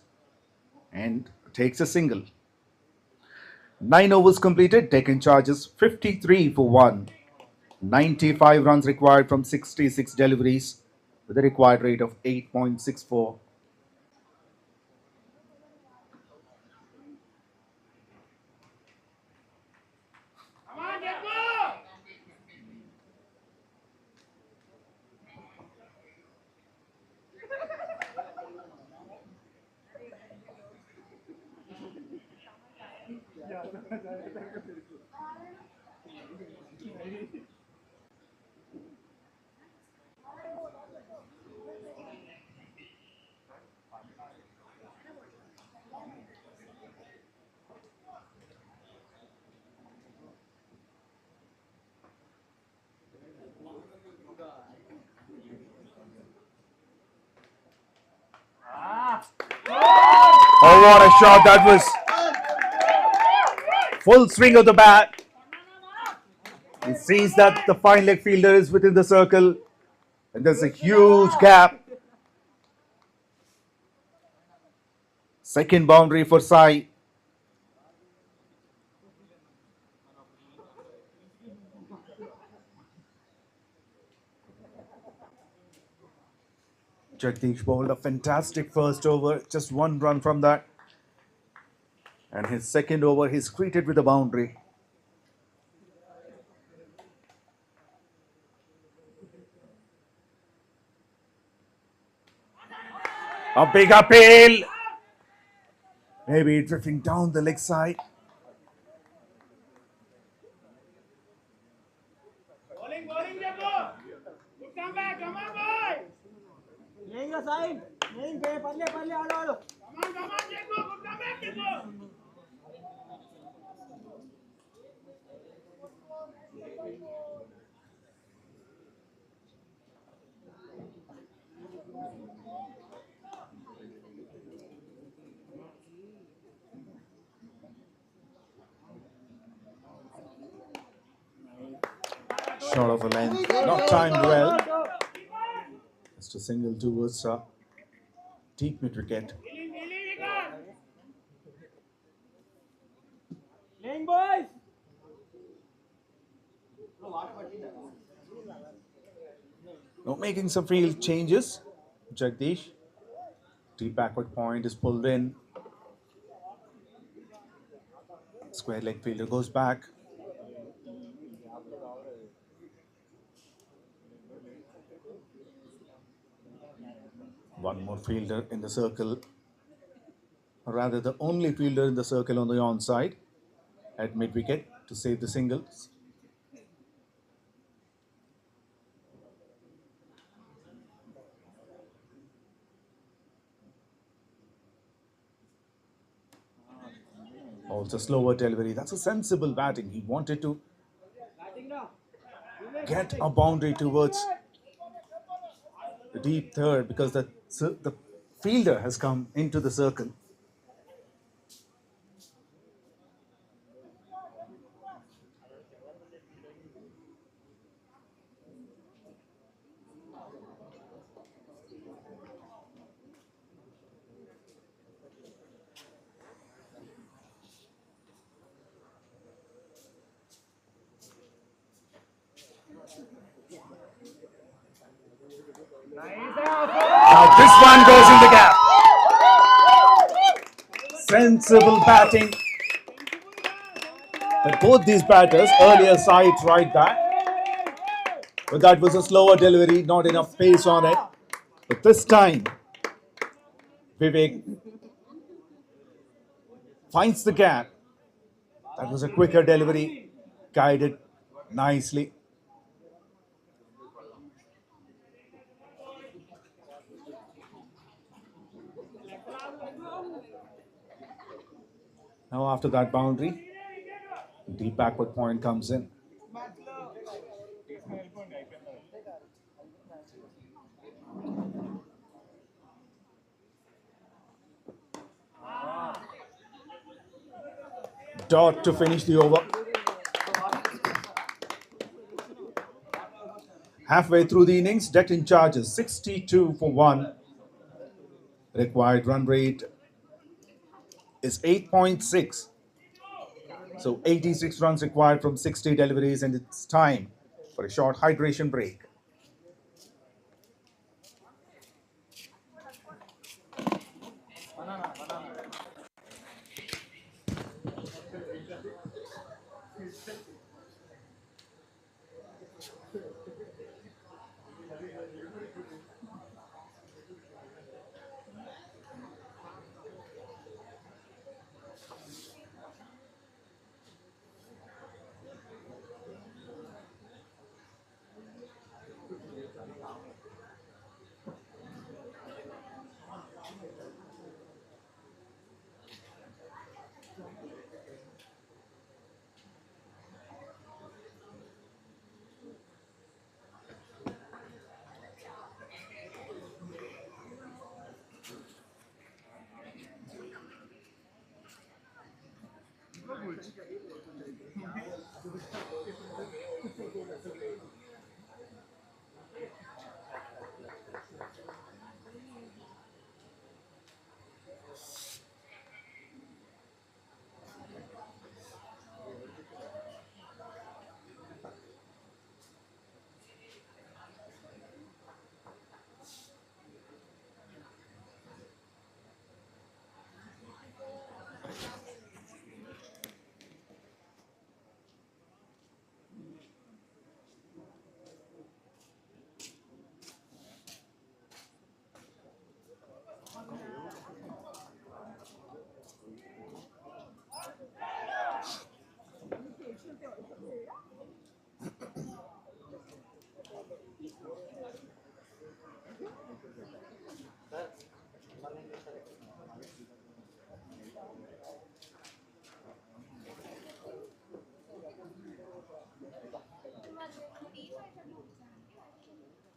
and takes a single. 9 overs completed. Deccan Chargers 53 for 1. 95 runs required from 66 deliveries with a required rate of 8.64. Oh, what a shot that was. Full swing of the bat. He sees that the fine leg fielder is within the circle. And there's a huge gap. Second boundary for 𝘃. Jagdish bowled a fantastic first over, just one run from that. And his second over, he's greeted with a boundary. A big appeal. Maybe drifting down the leg side. Short of a length, not timed well. Just a single towards deep mid wicket. Now making some field changes. Jagdish. Deep backward point is pulled in. Square leg fielder goes back. One more fielder in the circle. Or rather, the only fielder in the circle on the onside at mid wicket to save the singles. Also slower delivery. That's a sensible batting. He wanted to get a boundary towards the deep third because the fielder has come into the circle. Now this one goes in the gap. Sensible batting. But both these batters, earlier side tried that. But that was a slower delivery, not enough pace on it. But this time, Vivek finds the gap. That was a quicker delivery, guided nicely. Now after that boundary, deep backward point comes in. Dot to finish the over. Halfway through the innings, Deccan charges 62 for 1. Required run rate is 8.6. So 86 runs required from 60 deliveries, and it's time for a short hydration break.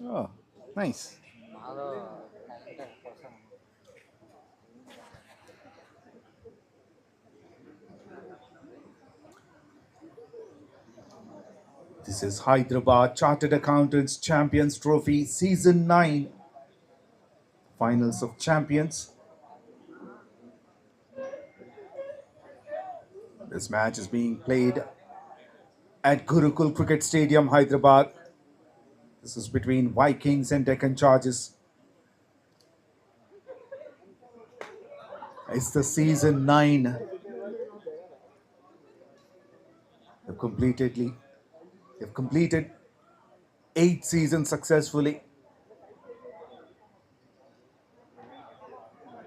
Oh, nice. This is Hyderabad Chartered Accountants Champions Trophy Season 9 Finals of Champions. This match is being played at Gurukul Cricket Stadium, Hyderabad. This is between Vikings and Deccan Chargers. It's the Season 9. They've completed 8 seasons successfully.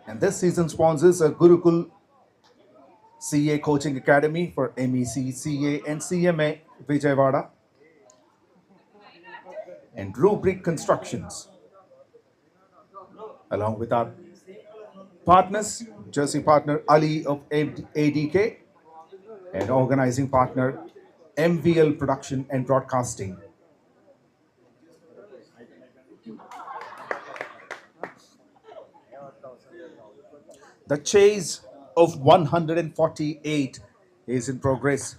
And this season sponsors a Gurukul CA Coaching Academy for MEC, CA and CMA Vijayawada. And Rubric Constructions. Along with our partners, jersey partner Ali of ADK and organizing partner MVL Production and Broadcasting. The chase of 148 is in progress.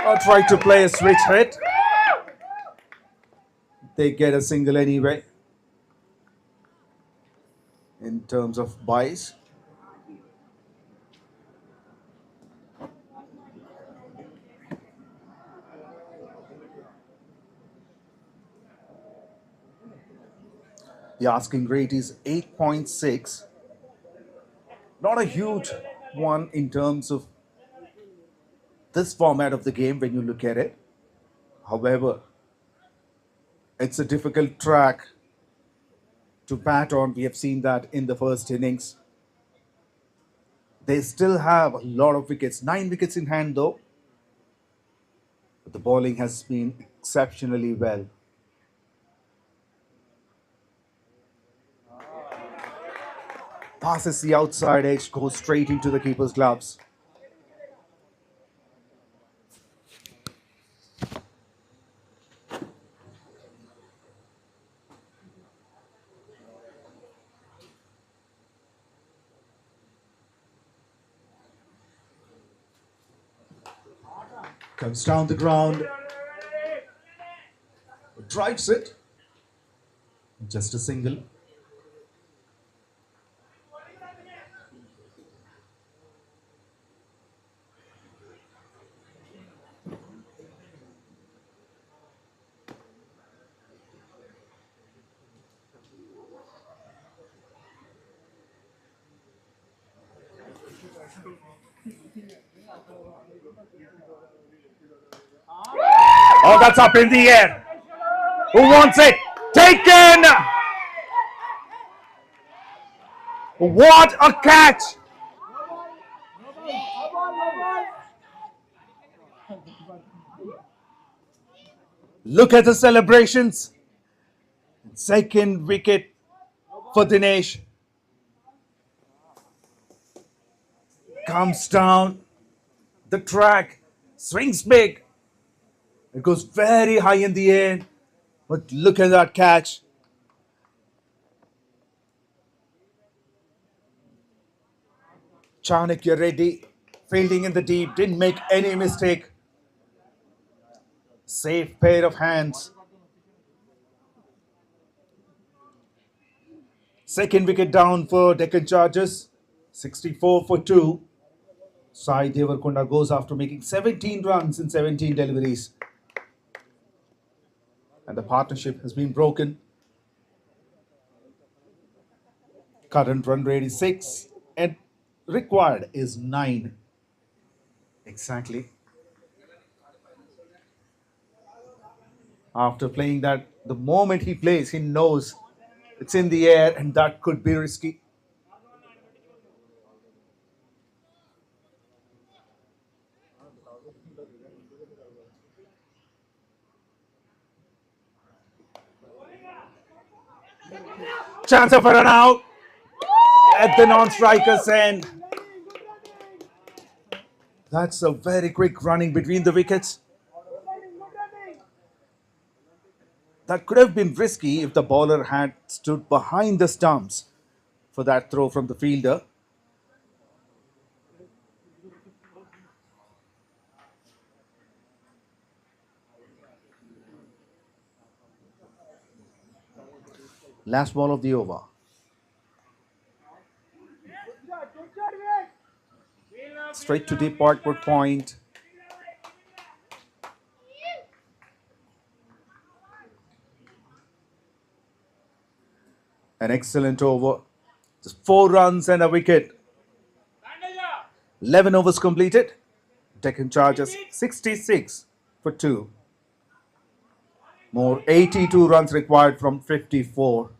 I'll try to play a switch hit. They get a single anyway. In terms of buys. The asking rate is 8.6. Not a huge one in terms of this format of the game when you look at it. However, it's a difficult track to bat on. We have seen that in the first innings. They still have a lot of wickets, 9 wickets in hand though. But the bowling has been exceptionally well. Passes the outside edge, goes straight into the keeper's gloves. Comes down the ground. Drives it. Just a single. Oh, that's up in the air. Who wants it? Taken! What a catch! Look at the celebrations. Second wicket for Dinesh. Comes down the track, swings big. It goes very high in the air, but look at that catch. Chanakya Reddy fielding in the deep, didn't make any mistake. Safe pair of hands. Second wicket down for Deccan Chargers, 64 for 2. Sai Devarkonda goes after making 17 runs in 17 deliveries. And the partnership has been broken. Current run rate is 6 and required is 9. Exactly. After playing that, the moment he plays, he knows it's in the air and that could be risky. Chance of a run out at the non-striker's end. That's a very quick running between the wickets. That could have been risky if the bowler had stood behind the stumps for that throw from the fielder. Last ball of the over. Straight to deep backward point. An excellent over. Just 4 runs and a wicket. 11 overs completed. Deccan Chargers 66 for 2. More 82 runs required from 54.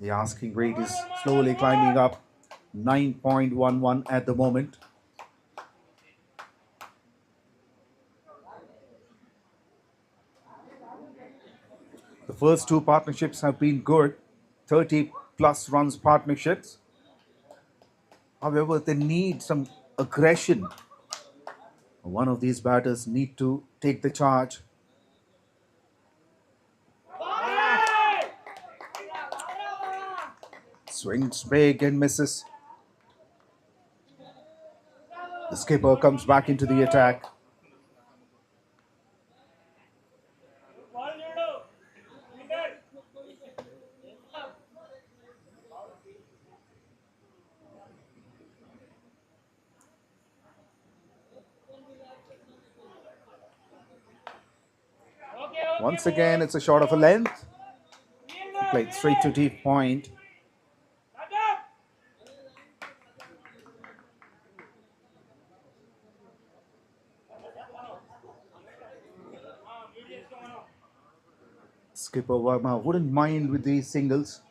The asking rate is slowly climbing up, 9.11 at the moment. The first 2 partnerships have been good, 30 plus runs partnerships. However, they need some aggression. One of these batters need to take the charge. Swings big and misses. The skipper comes back into the attack. Once again, it's a short of a length. Played straight to deep point. Skipper Verma wouldn't mind with these singles.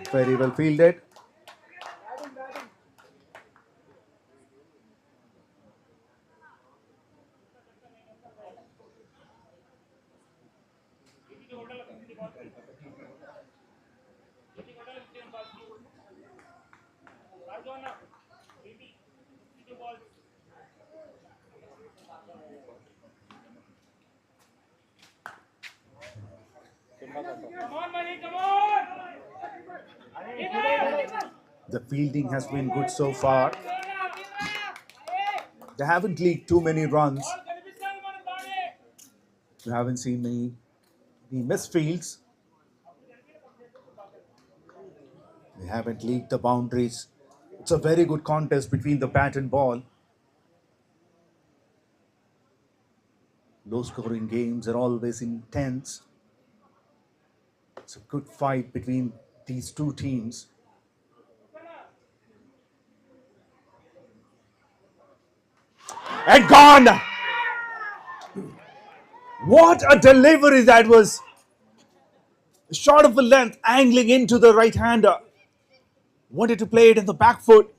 Very well fielded. The fielding has been good so far. They haven't leaked too many runs. We haven't seen many misfields. They haven't leaked the boundaries. It's a very good contest between the bat and ball. Low-scoring games are always intense. It's a good fight between these two teams. And gone! What a delivery that was! Short of a length, angling into the right-hander. Wanted to play it in the back foot.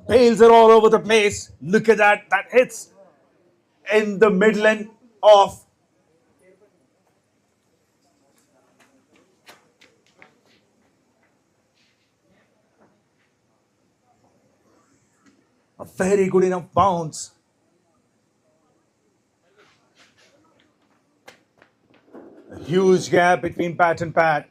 Bails are all over the place. Look at that. That hits in the middle and off. A very good enough bounce. A huge gap between bat and pad.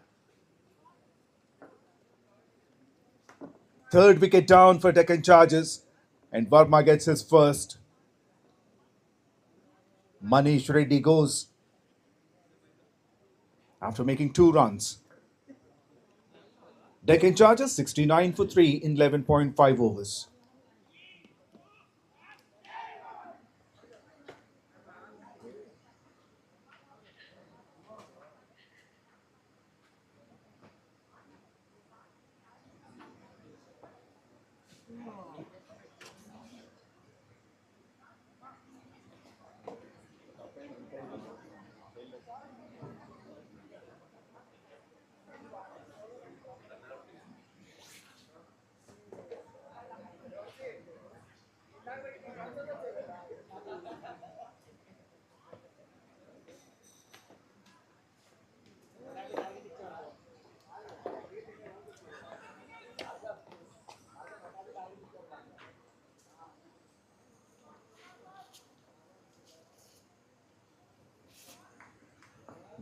Third wicket down for Deccan Chargers, and Verma gets his first. Manish Reddy goes after making 2 runs. Deccan Chargers 69 for 3 in 11.5 overs.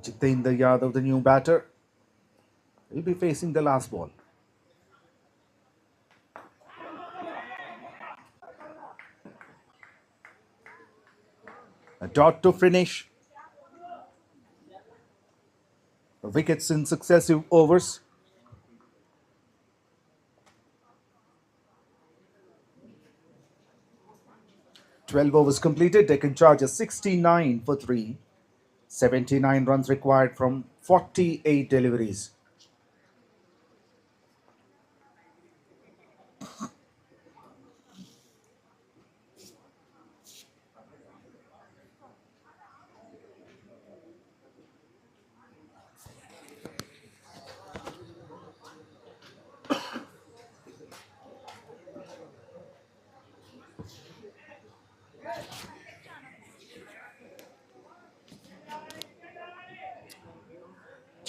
𝗬𝗃𝗹𝗵𝗃, the new batter, will be facing the last ball. A dot to finish. Wickets in successive overs. "12 overs completed. Deccan Chargers 69 for 3. 79 runs required from 48 deliveries.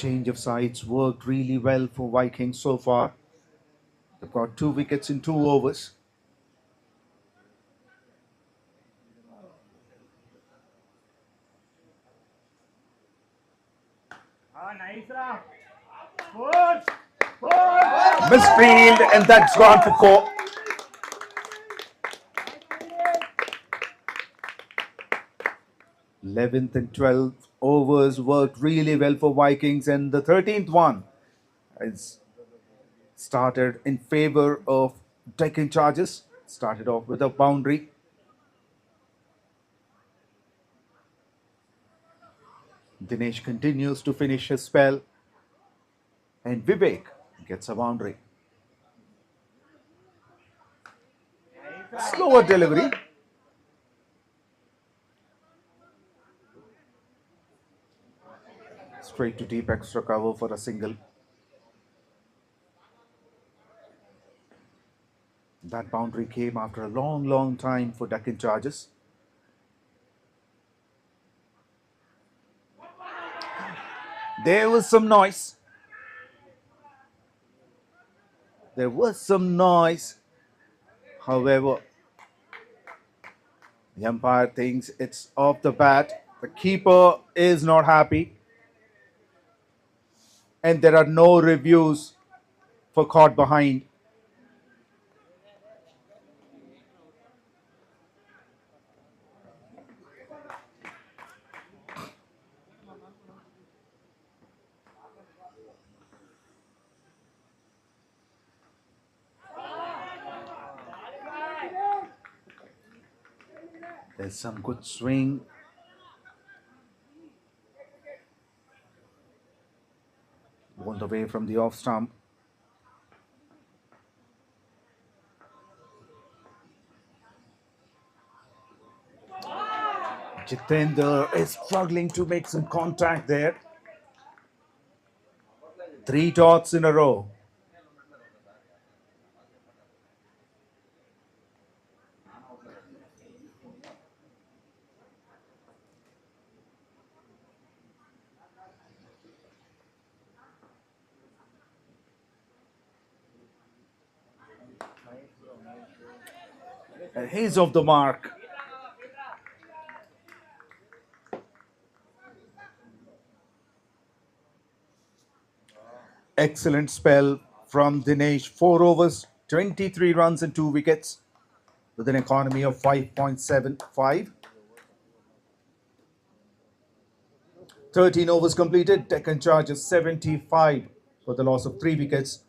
Change of sides worked really well for Vikings so far. They've got 2 wickets in 2 overs. Misfield, and that's gone for 4. '11th and 12th overs worked really well for Vikings, and the 13th one is started in favor of Deccan Chargers. Started off with a boundary. Dinesh continues to finish his spell, and Vivek gets a boundary. Slower delivery. Straight to deep extra cover for a single. That boundary came after a long time for Deccan Chargers. There was some noise. However, the umpire thinks it's off the bat. The keeper is not happy. And there are no reviews for caught behind. There's some good swing. Bowled away from the off stump. Jitendra is struggling to make some contact there. 3 dots in a row. And he's off the mark. Excellent spell from Dinesh. 4 overs, 23 runs and 2 wickets with an economy of 5.75. 13 overs completed. Deccan charges 75 for the loss of 3 wickets.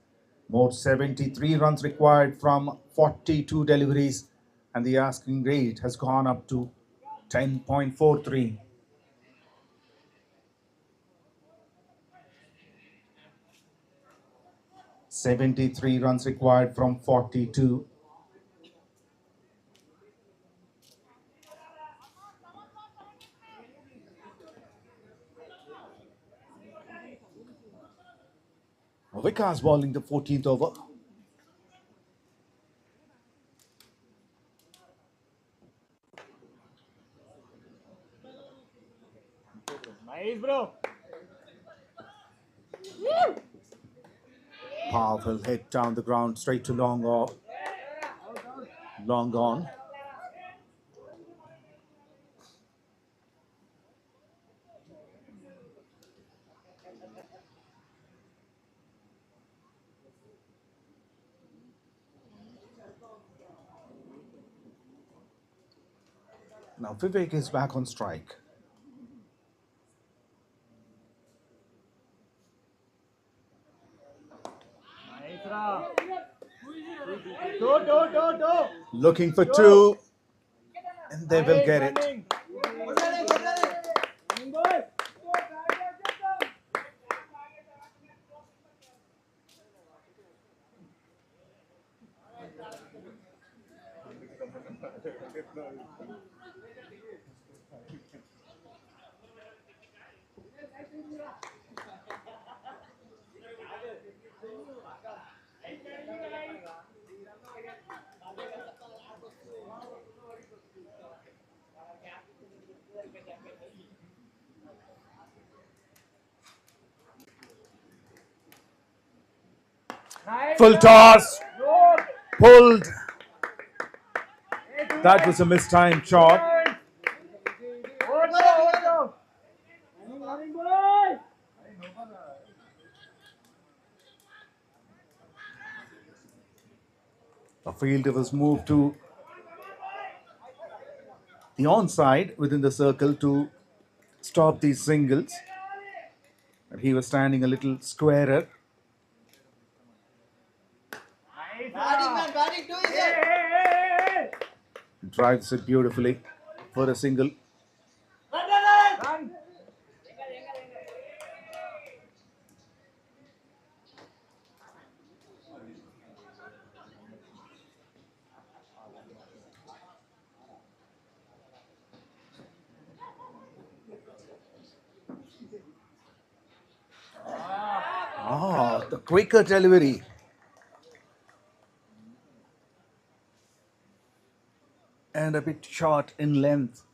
More 73 runs required from 42 deliveries, and the asking rate has gone up to 10.43. "73 runs required from 42. Vikas bowling the 14th over. Nice, bro. Powerful hit down the ground, straight to long off. Long gone. Now Vivek is back on strike. Looking for 2, and they will get it. Full toss, pulled. That was a mistimed shot. A fielder was moved to the onside within the circle to stop these singles. And he was standing a little squarer. Batting too easy. Drives it beautifully for a single. Run. The quicker delivery. And a bit short in length.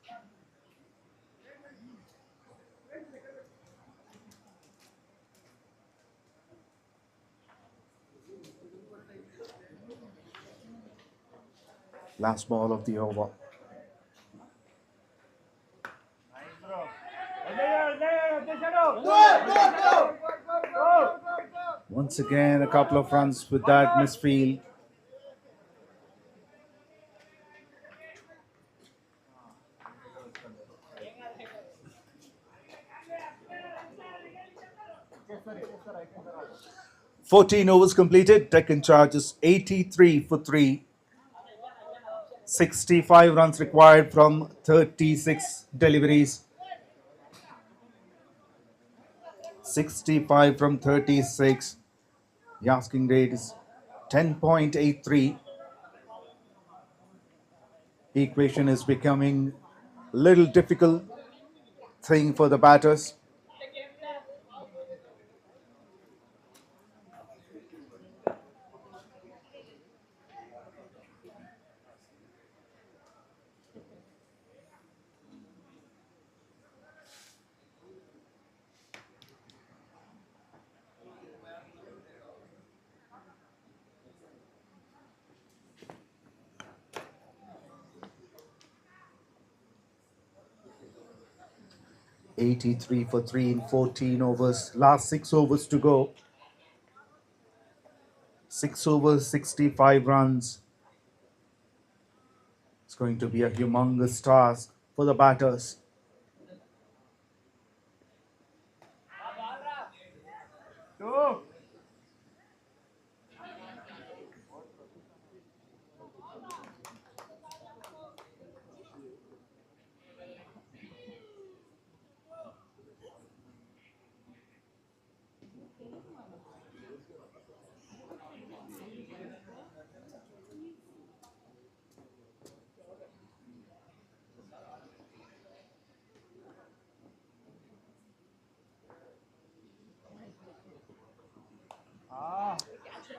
Last ball of the over. Once again, a couple of runs with that misfield. "14 overs completed. Deccan charges 83 for 3. 65 runs required from 36 deliveries. 65 from 36. The asking rate is 10.83. The equation is becoming a little difficult thing for the batters. 83 for 3 in 14 overs. Last 6 overs to go. 6 overs, 65 runs. It's going to be a humongous task for the batters.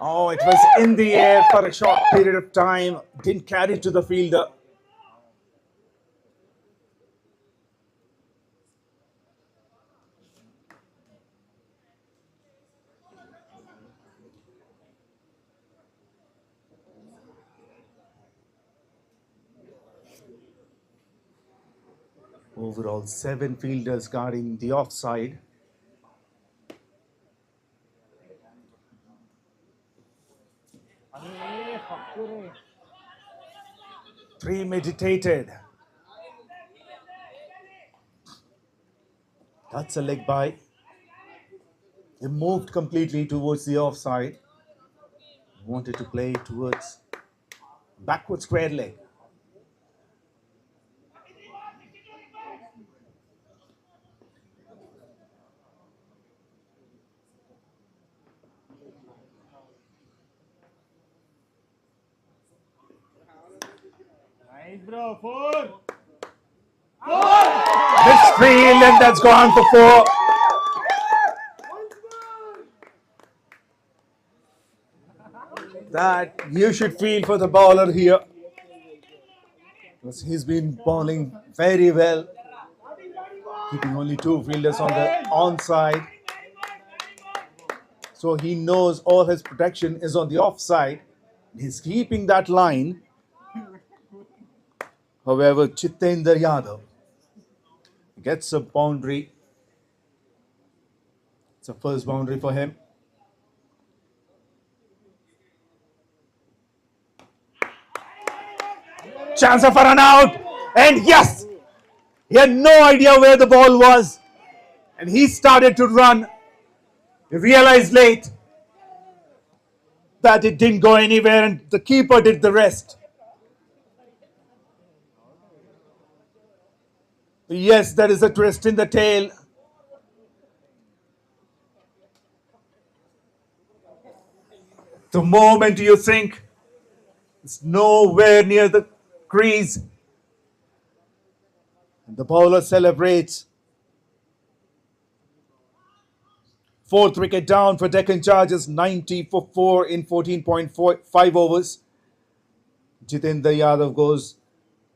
Oh, it was in the air for a short period of time. Didn't carry to the fielder. Overall, 7 fielders guarding the offside. Premeditated. That's a leg by. He moved completely towards the offside. Wanted to play towards backward square leg. Nice, bro. 4. Midfield, and that's gone for 4. That you should feel for the bowler here, because he's been bowling very well, keeping only 2 fielders on the onside. So he knows all his protection is on the offside. He's keeping that line. However, 𝗃𝗵𝗃𝗃 gets a boundary. It's a first boundary for him. Chance for an out. And yes, he had no idea where the ball was. And he started to run. He realized late that it didn't go anywhere, and the keeper did the rest. Yes, there is a twist in the tail. The moment you think it's nowhere near the crease, the bowler celebrates. 4th wicket down for Deccan Chargers, 90 for 4 in 14.5 overs. 𝗃𝗵𝗃𝗃 goes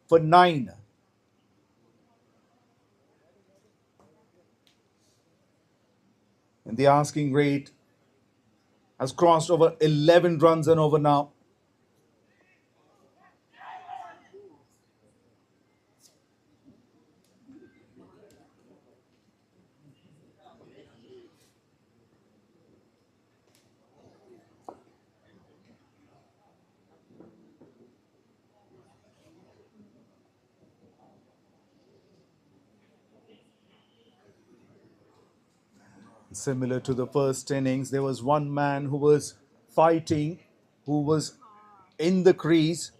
for 9. And the asking rate has crossed over 11 runs and over now. Similar to the first innings, there was one man who was fighting, who was in the crease.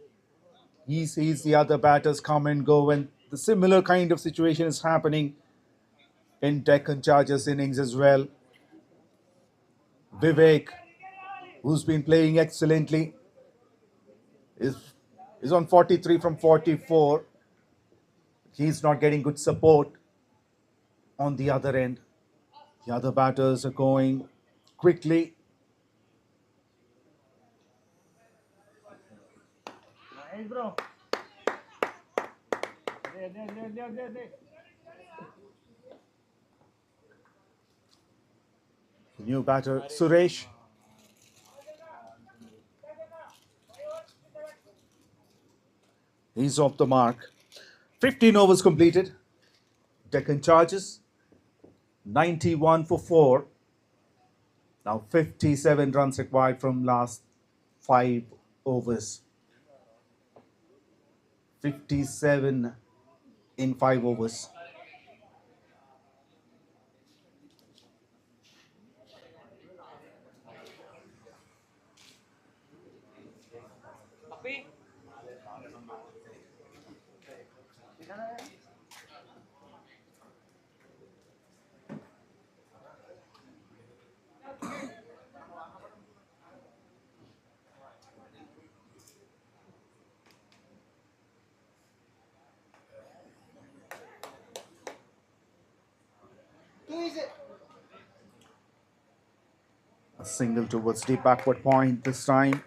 He sees the other batters come and go, and the similar kind of situation is happening in Deccan Chargers innings as well. Vivek, who's been playing excellently, is on 43 from 44. He's not getting good support on the other end. The other batters are going quickly. Nice, bro. There. New batter, Suresh. He's off the mark. 15 overs completed. Deccan Chargers 91 for 4. Now 57 runs required from last 5 overs. 57 in 5 overs. A single towards the backward point this time.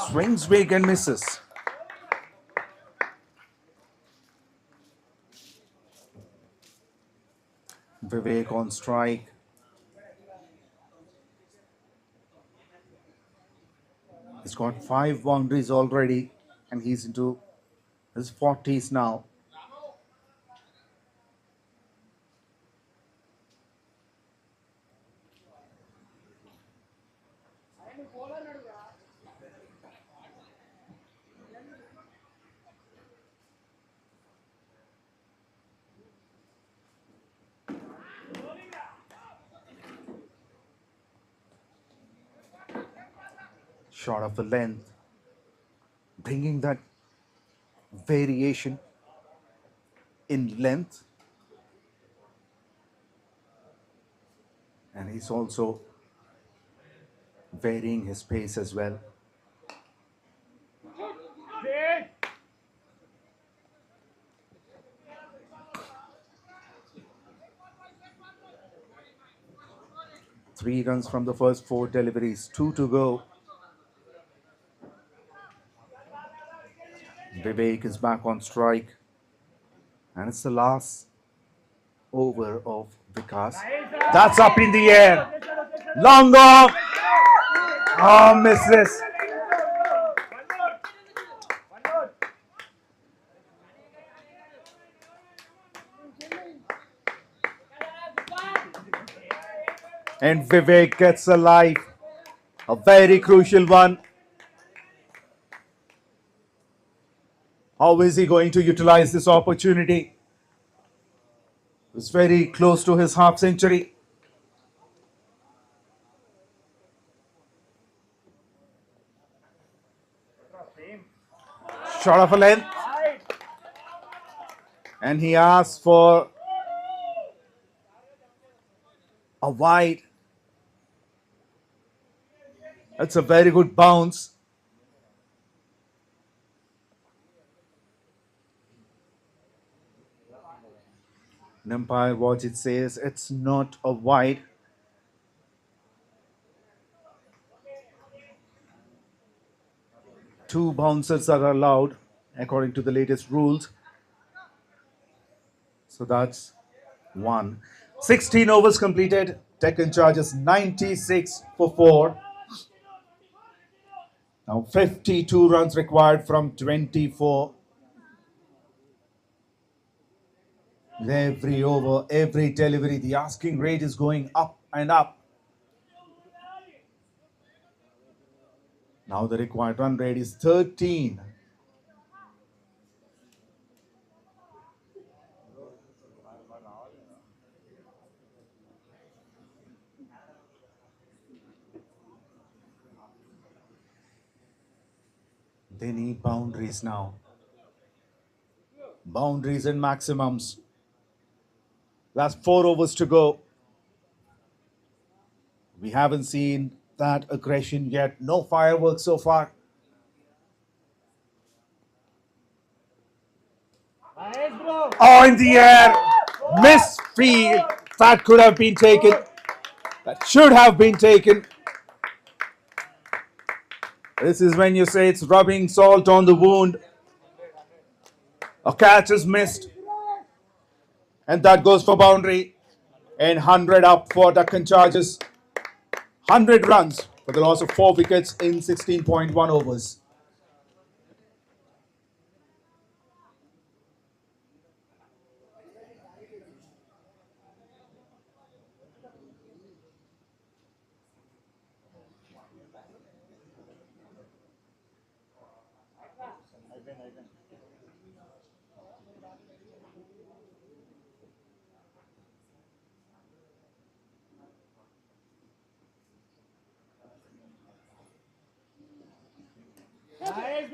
Swings big and misses. Vivek on strike. He's got 5 boundaries already and he's into his 40s now. Short of the length, bringing that variation in length, and he's also varying his pace as well. Three runs from the first 4 deliveries, 2 to go. Vivek is back on strike, and it's the last over of Vikas. That's up in the air. Long off. Oh, misses. And Vivek gets a life, a very crucial one. How is he going to utilize this opportunity? It's very close to his half century. Short of a length. And he asks for a wide. That's a very good bounce. Umpire watch it says it's not a wide. Two bouncers are allowed according to the latest rules. So that's 1. 16 overs completed. Deccan charges 96 for 4. Now 52 runs required from 24. Every over, every delivery, the asking rate is going up and up. Now the required run rate is 13. They need boundaries now. Boundaries and maximums. Last 4 overs to go. We haven't seen that aggression yet. No fireworks so far. Oh, in the air. Misfield. That could have been taken. That should have been taken. This is when you say it's rubbing salt on the wound. A catch is missed. And that goes for boundary. And 100 up for Deccan Chargers. 100 runs for the loss of 4 wickets in 16.1 overs.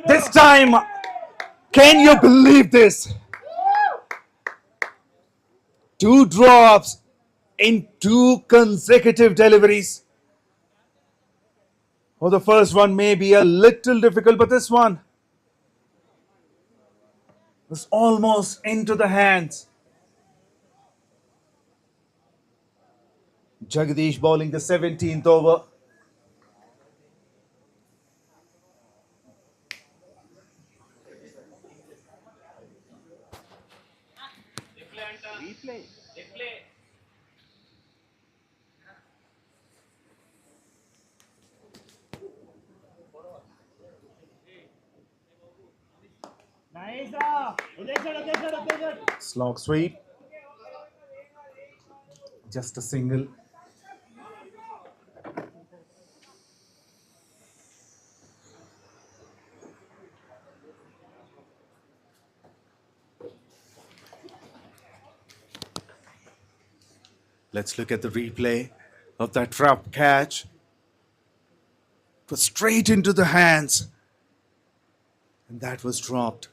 This time, can you believe this? 2 drops in 2 consecutive deliveries. Oh, the first one may be a little difficult, but this one was almost into the hands. Jagdish bowling the 17th over. Nice. Okay. Slog sweep. Just a single. Let's look at the replay of that trap catch. It was straight into the hands. And that was dropped.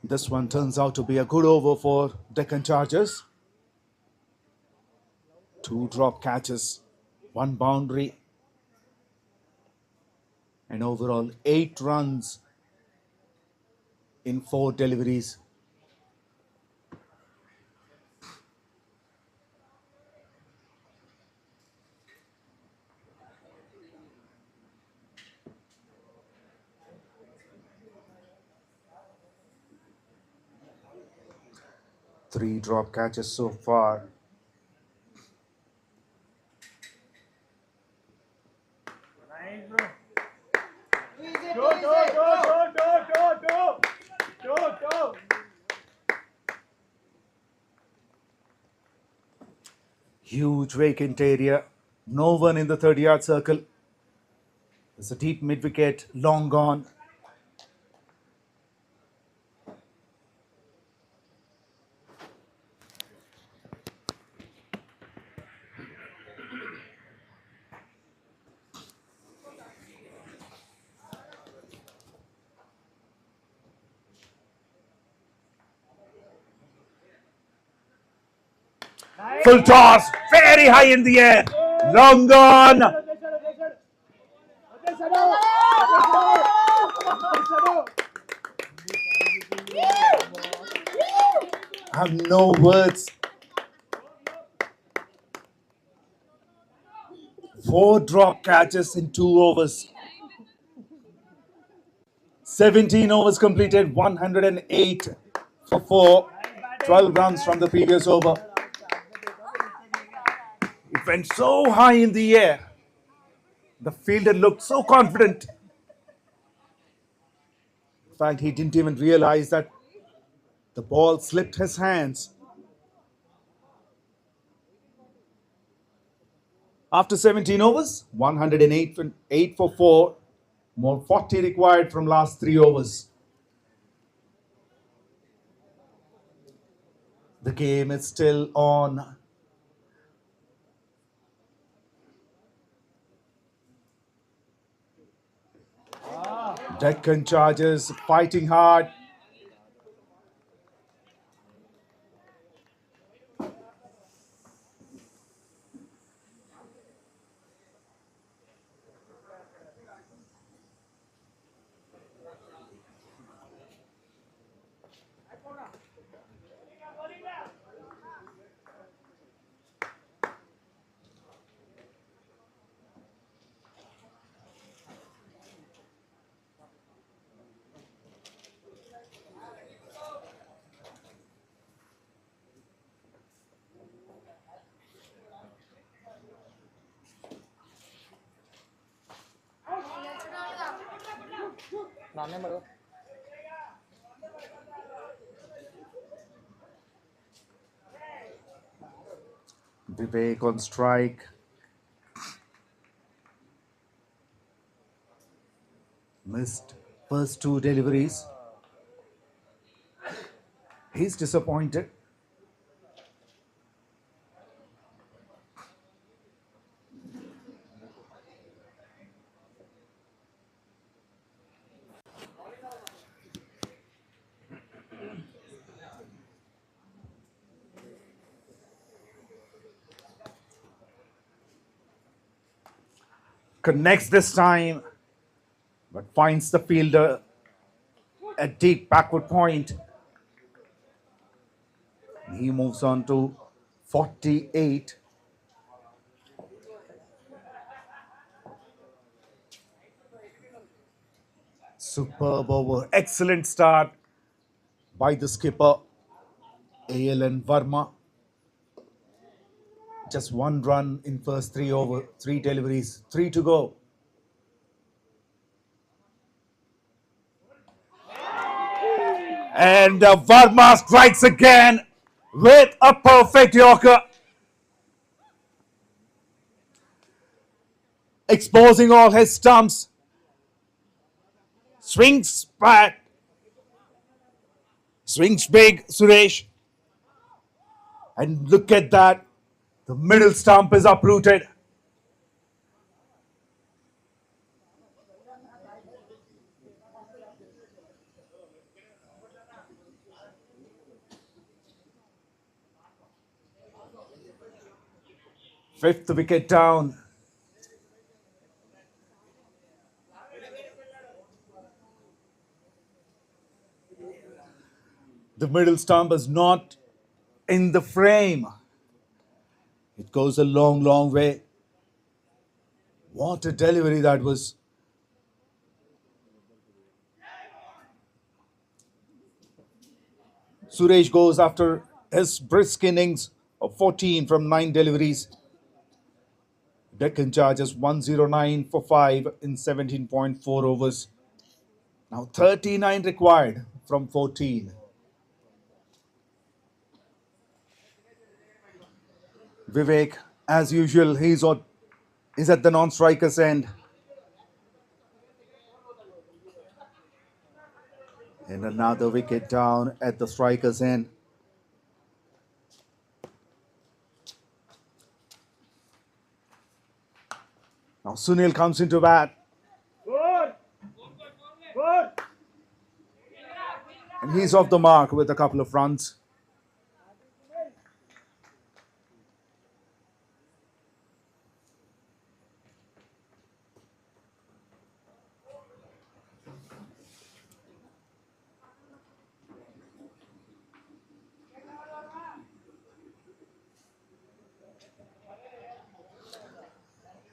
This one turns out to be a good over for Deccan Chargers. 2 drop catches, 1 boundary, and overall 8 runs in 4 deliveries. Three drop catches so far. Nice, bro. Go. Huge vacant area. No one in the 30-yard circle. There's a deep mid-wicket, long gone. Full toss, very high in the air. Long gone. I have no words. 4 drop catches in 2 overs. 17 overs completed, 108 for 4. 12 runs from the previous over. It went so high in the air. The fielder looked so confident. In fact, he didn't even realize that the ball slipped his hands. After 17 overs, 108 for 4. More 40 required from last 3 overs. The game is still on. Deccan Chargers fighting hard. नाने मरो Vivek on strike. Missed first two deliveries. He's disappointed. Connects this time, but finds the fielder at deep backward point. He moves on to 48. Superb over. Excellent start by the skipper, A.L.N. Verma. Just one run in first 3 over, 3 deliveries, 3 to go. And Verma strikes again with a perfect Yorker. Exposing all his stumps. Swings back. Swings big, Suresh. And look at that. The middle stump is uprooted. Fifth wicket down. The middle stump is not in the frame. It goes a long, long way. What a delivery that was. Suresh goes after his brisk innings of 14 from 9 deliveries. Deccan Chargers 109 for 5 in 17.4 overs. Now 39 required from 14. Vivek, as usual, he's at the non-striker's end. And another wicket down at the striker's end. Now Sunil comes into bat. Good. Good. And he's off the mark with a couple of runs.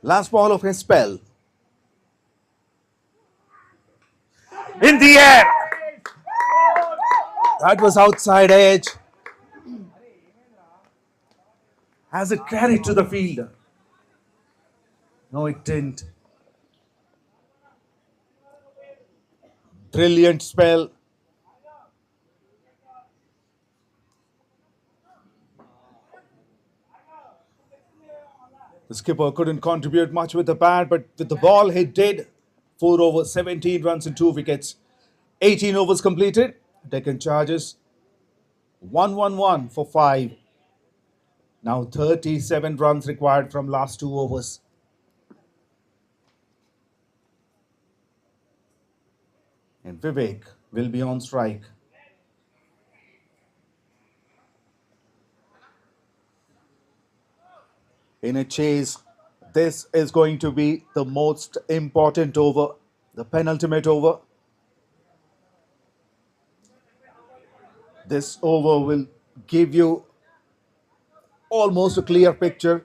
Last ball of his spell. In the air. That was outside edge. Has it carried to the fielder? No, it didn't. Brilliant spell. The skipper couldn't contribute much with the bat, but with the ball he did. 4 overs, 17 runs and 2 wickets. 18 overs completed. Deccan Chargers 111 for 5. Now 37 runs required from last 2 overs. And Vivek will be on strike. In a chase, this is going to be the most important over, the penultimate over. This over will give you almost a clear picture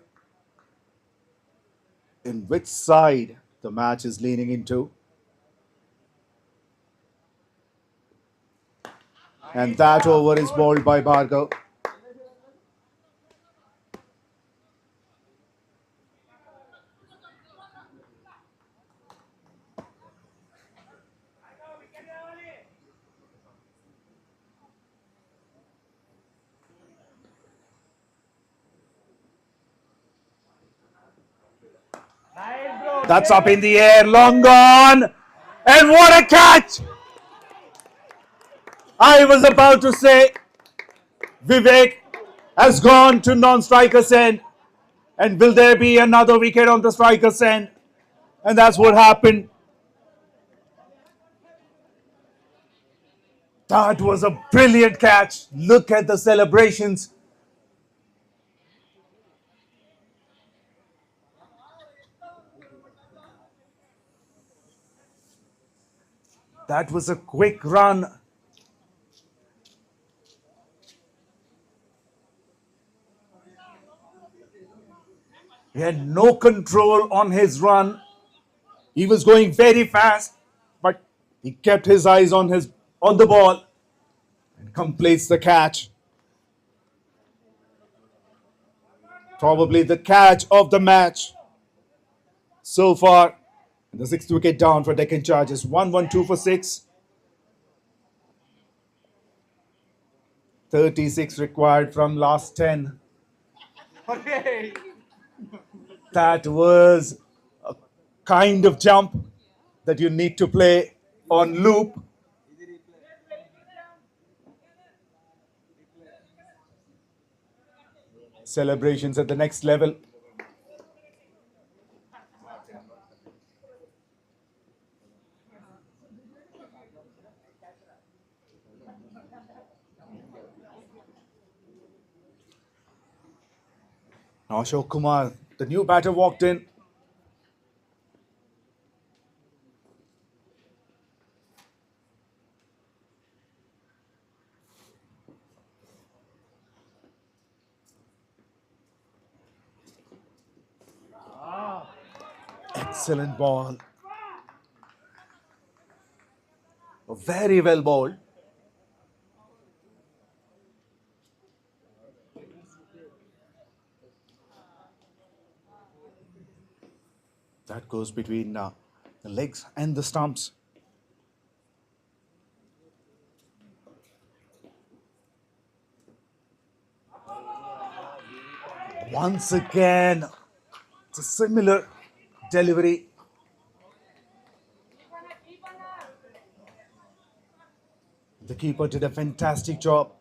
in which side the match is leaning into. And that over is bowled by Bhargav. That's up in the air, long gone. And what a catch! I was about to say, Vivek has gone to non-striker's end. And will there be another wicket on the striker's end? And that's what happened. That was a brilliant catch. Look at the celebrations. That was a quick run. He had no control on his run. He was going very fast, but he kept his eyes on the ball and completes the catch. Probably the catch of the match so far. The 6th wicket down for Deccan Chargers. 1-1-2 for 6. 36 required from last 10. That was a kind of jump that you need to play on loop. Celebrations at the next level. Now Ashok Kumar, the new batter, walked in. Excellent ball. Very well bowled. That goes between the legs and the stumps. Once again, it's a similar delivery. The keeper did a fantastic job.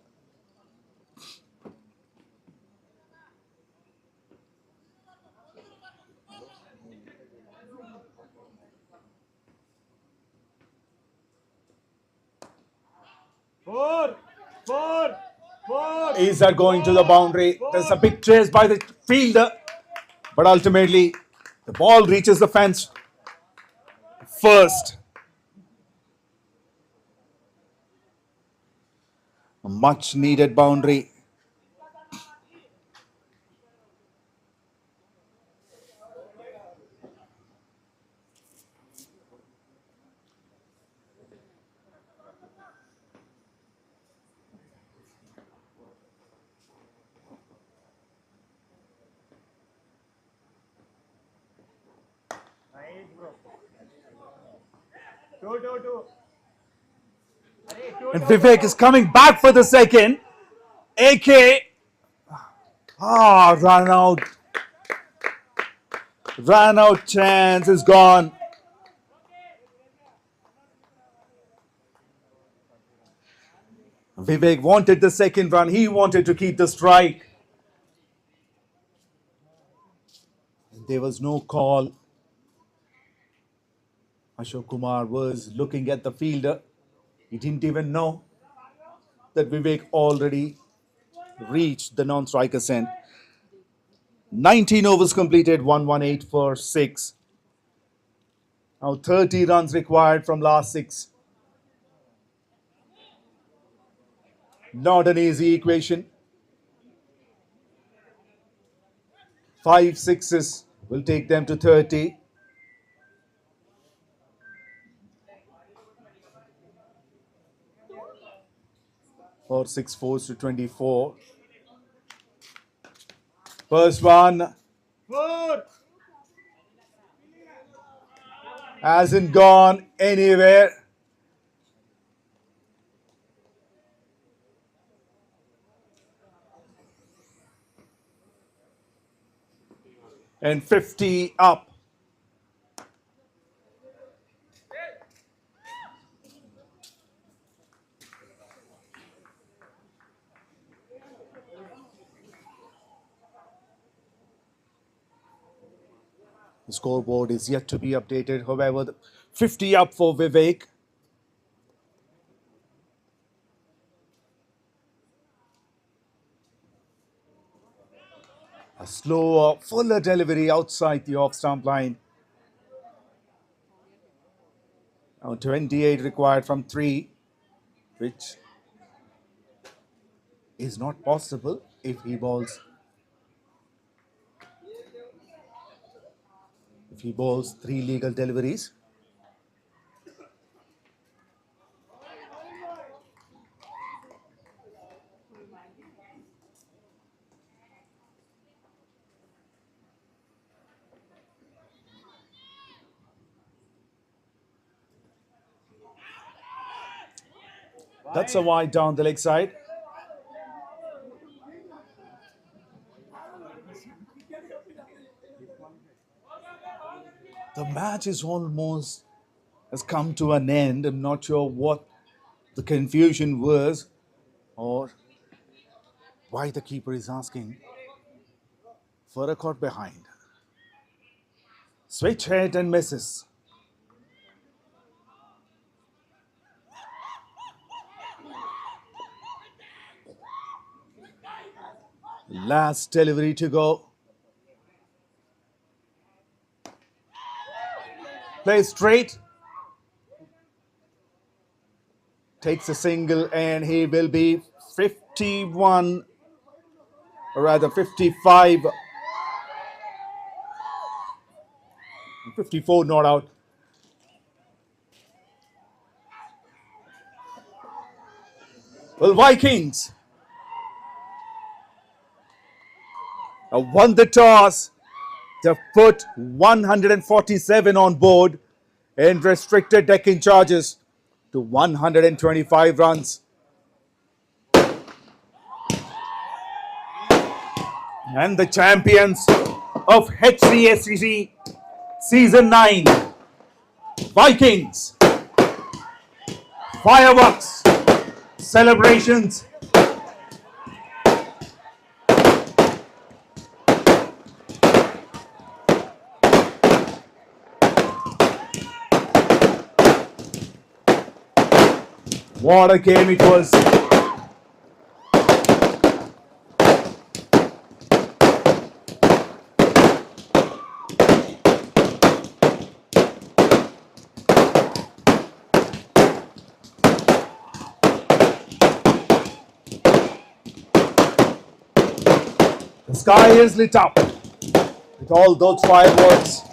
Is that going to the boundary? There's a big chase by the fielder, but ultimately the ball reaches the fence first. A much needed boundary. And Vivek is coming back for the second. AK. Run out. Run out chance is gone. Vivek wanted the second run. He wanted to keep the strike. There was no call. Ashok Kumar was looking at the fielder He didn't even know that Vivek already reached the non-striker's end. 19 overs completed, 118 for 6. Now 30 runs required from last 6. Not an easy equation. 5 sixes will take them to 30. Or 6 fours to 24. First one hasn't gone anywhere. And 50 up. The scoreboard is yet to be updated. However, 50 up for Vivek. A slower, fuller delivery outside the off-stump line. Now 28 required from 3, which is not possible if he bowls. If he bowls 3 legal deliveries. That's a wide down the leg side. The match is almost has come to an end. I'm not sure what the confusion was or why the keeper is asking for a caught behind. Switch hit and misses. Last delivery to go. Plays straight. Takes a single and he will be 51, or rather 55. 54 not out. Well, Vikings won the toss. They've put 147 on board and restricted Deccan charges to 125 runs. And the champions of HCACT Season 9, Vikings. Fireworks, celebrations. What a game it was. The sky is lit up with all those fireworks.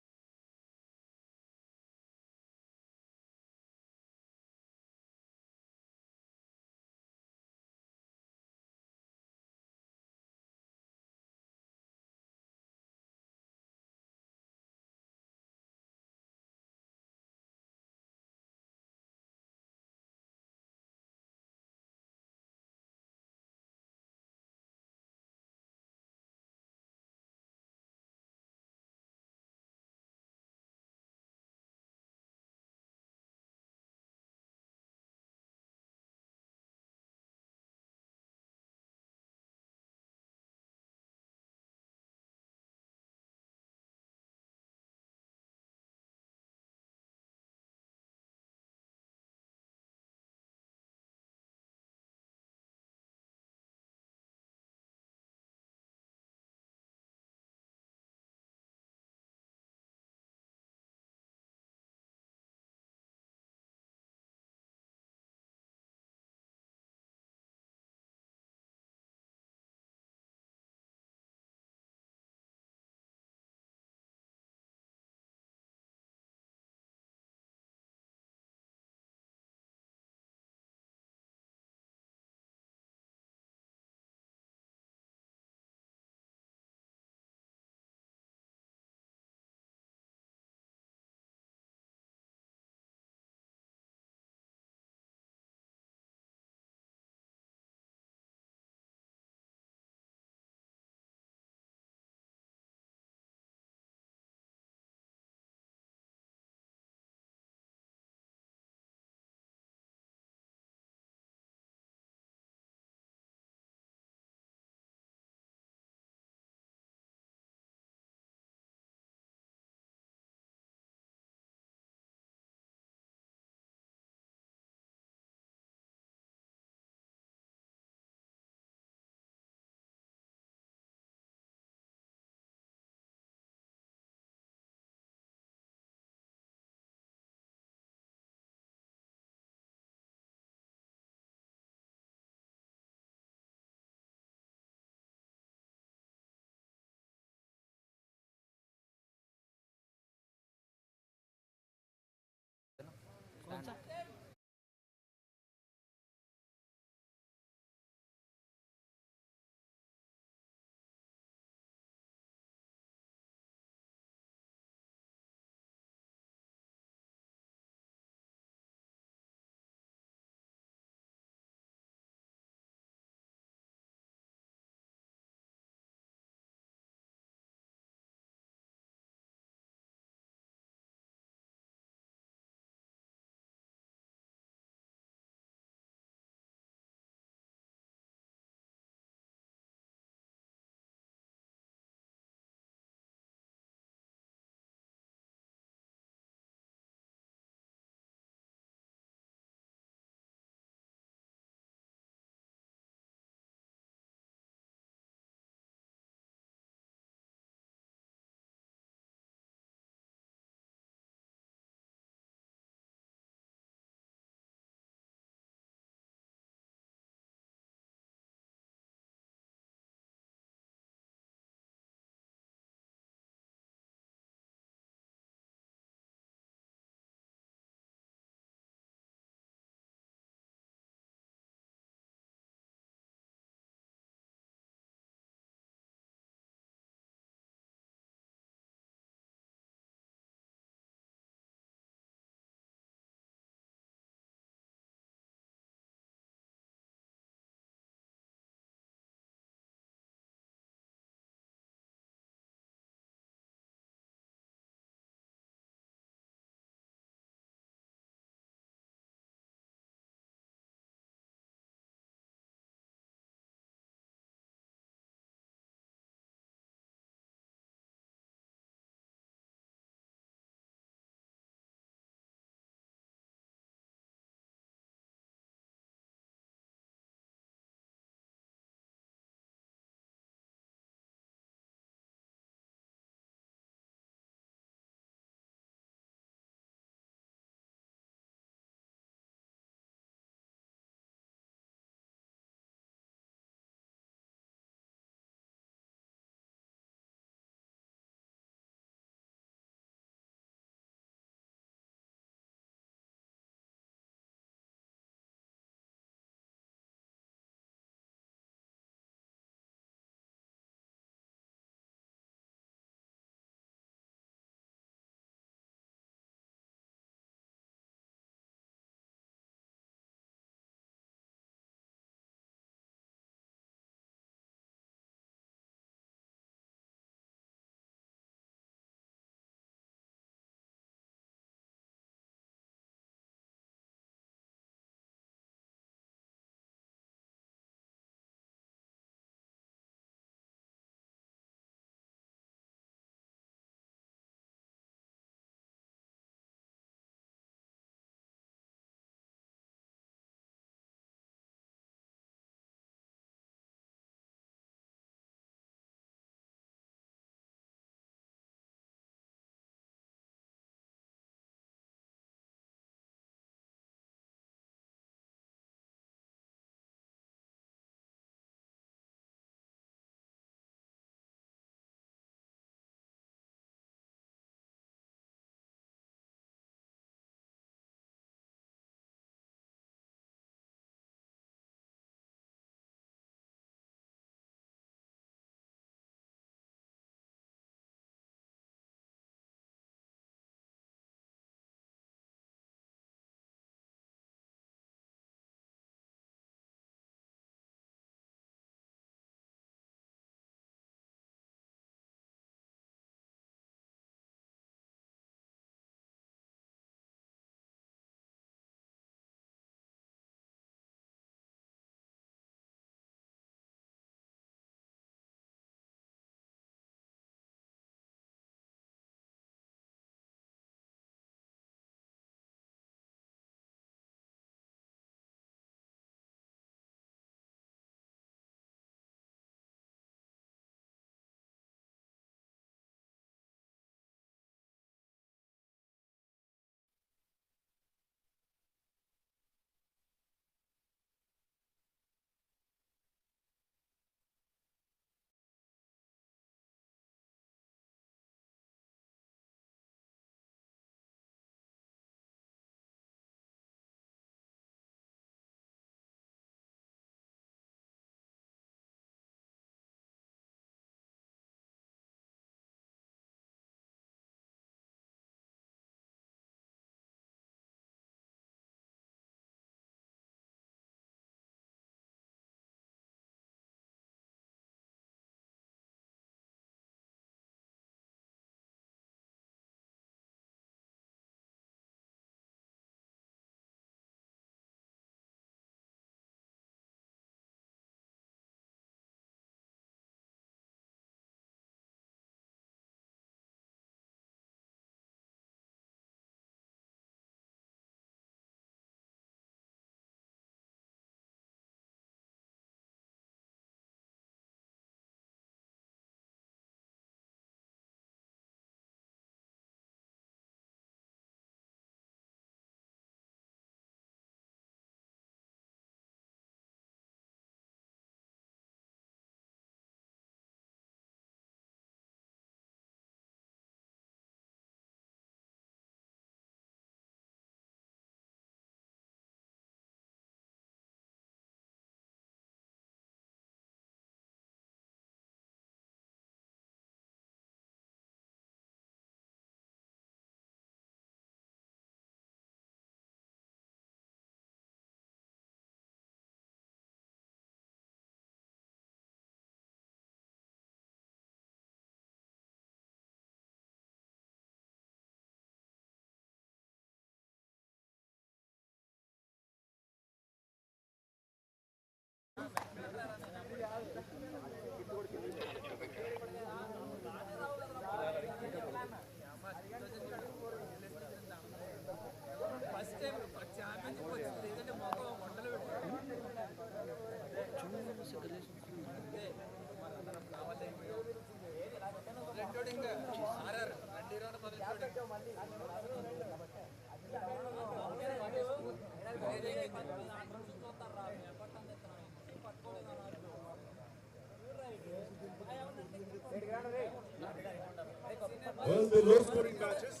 Well, the low-scoring matches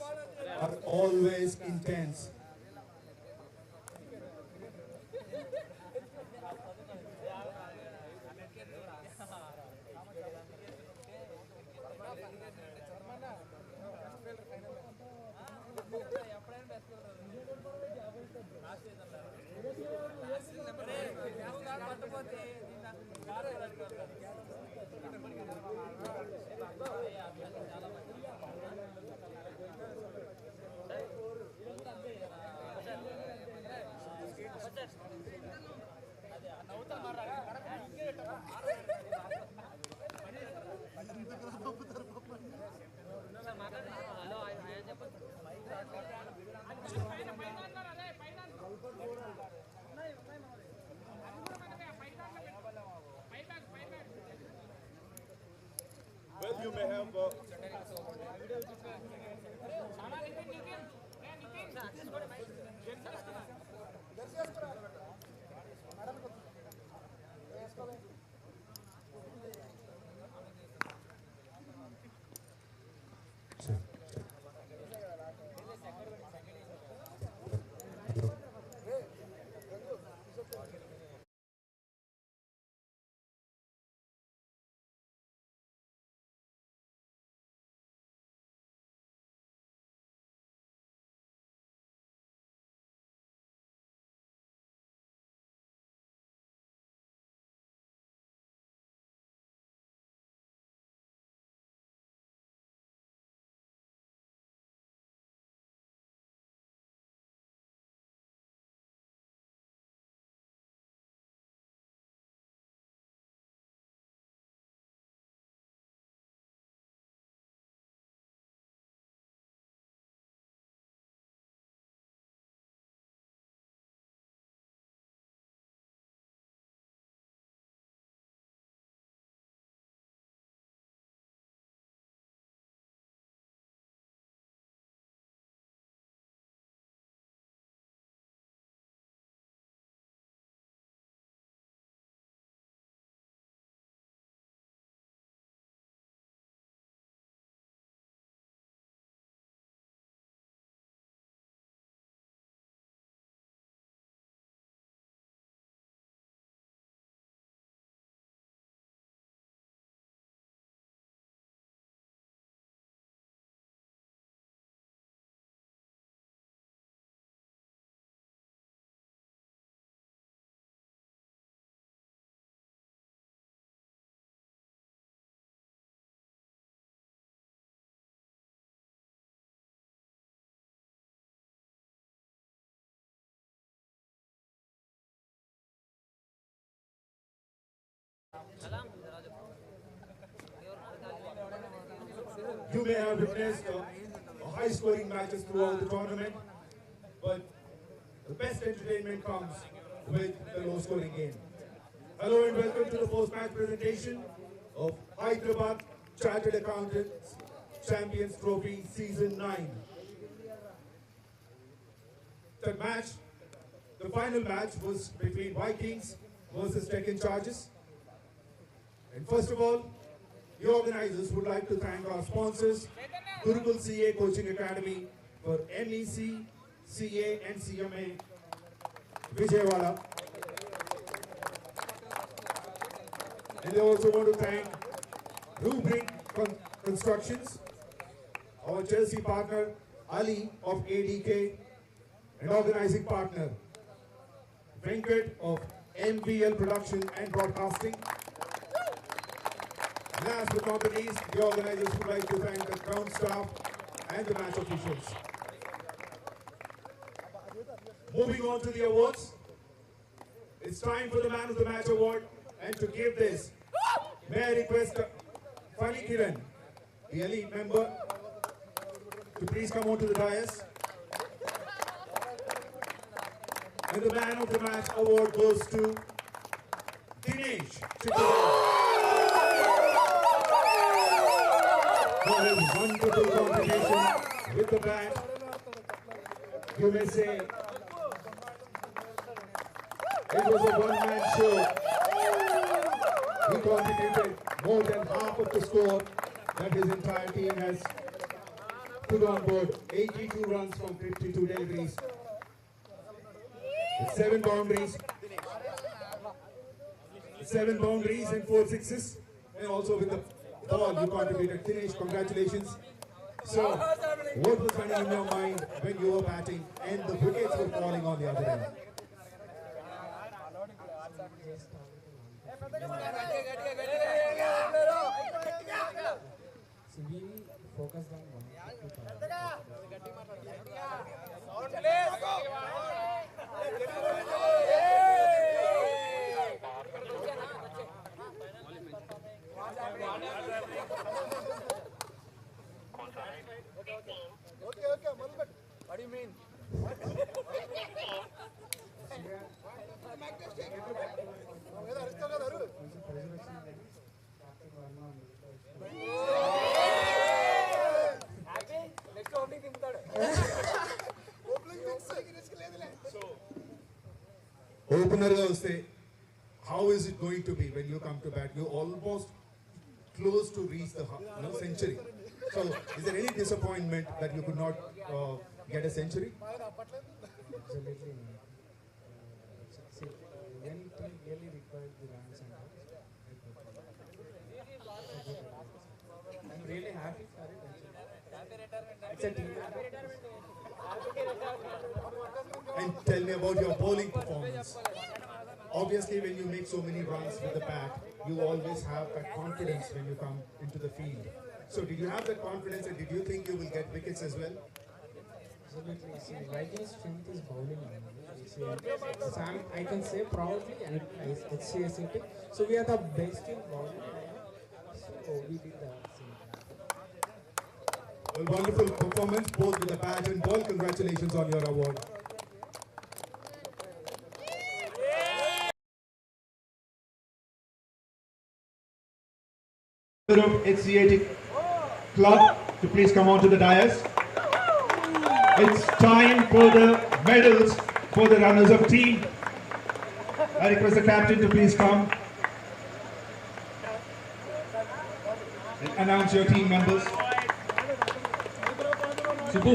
are always intense. Well, you may have You may have witnessed high-scoring matches throughout the tournament, but the best entertainment comes with the low-scoring game. Hello and welcome to the post-match presentation of Hyderabad Chartered Accountants Champions Trophy Season 9. The final match was between Vikings versus DECCAN charges. And first of all, the organizers would like to thank our sponsors, 𝗀𝗏𝗃 Coaching Academy for 𝗬ecie, 𝐶A and 𝐶MA Vijayawada. And they also want to thank 𝗬𝗏𝗃𝗃 Constructions, our Chelsea partner Ali of ADK, and organizing partner Venkat of MVL Production and Broadcasting. Last but not least, the organizers would like to thank the ground staff and the match officials. Moving on to the awards, It's time for the Man of the Match award, and to give this, may I request Funny Kiran, the elite member, to please come onto the dais. And the Man of the Match award goes to 𝗃𝗃𝗃𝗃 for his wonderful contribution with the bat. You may say it was a one-man show. He contributed more than half of the score that his entire team has put on board. 82 runs from 52 deliveries. With 7 boundaries. 7 boundaries and 4 sixes. And also with the ball you contributed. 𝗃𝗃𝗃𝗃, congratulations. So, what was running in your mind when you were batting and the wickets were falling on the other end? So we focused on one. What do you mean? Opener will say, how is it going to be when you come to bat? You're almost close to reach the century. So, is there any disappointment that you could not get a century? Absolutely not. See, when team really required the runs and all, I'm really happy for it. It's a team. And tell me about your bowling performance. Obviously, when you make so many runs with the bat, you always have that confidence when you come into the field. So did you have that confidence, and did you think you will get wickets as well? Absolutely. See, Vikings' strength is bowling. So I can say proudly, and HCACT. So we are the best in bowling. So we did the same. Well, wonderful performance, both with the bat and ball. Congratulations on your award. Of HCACT club to please come on to the dais. It's time for the medals for the runners-up team. I request the captain to please come and announce your team members. Subbu.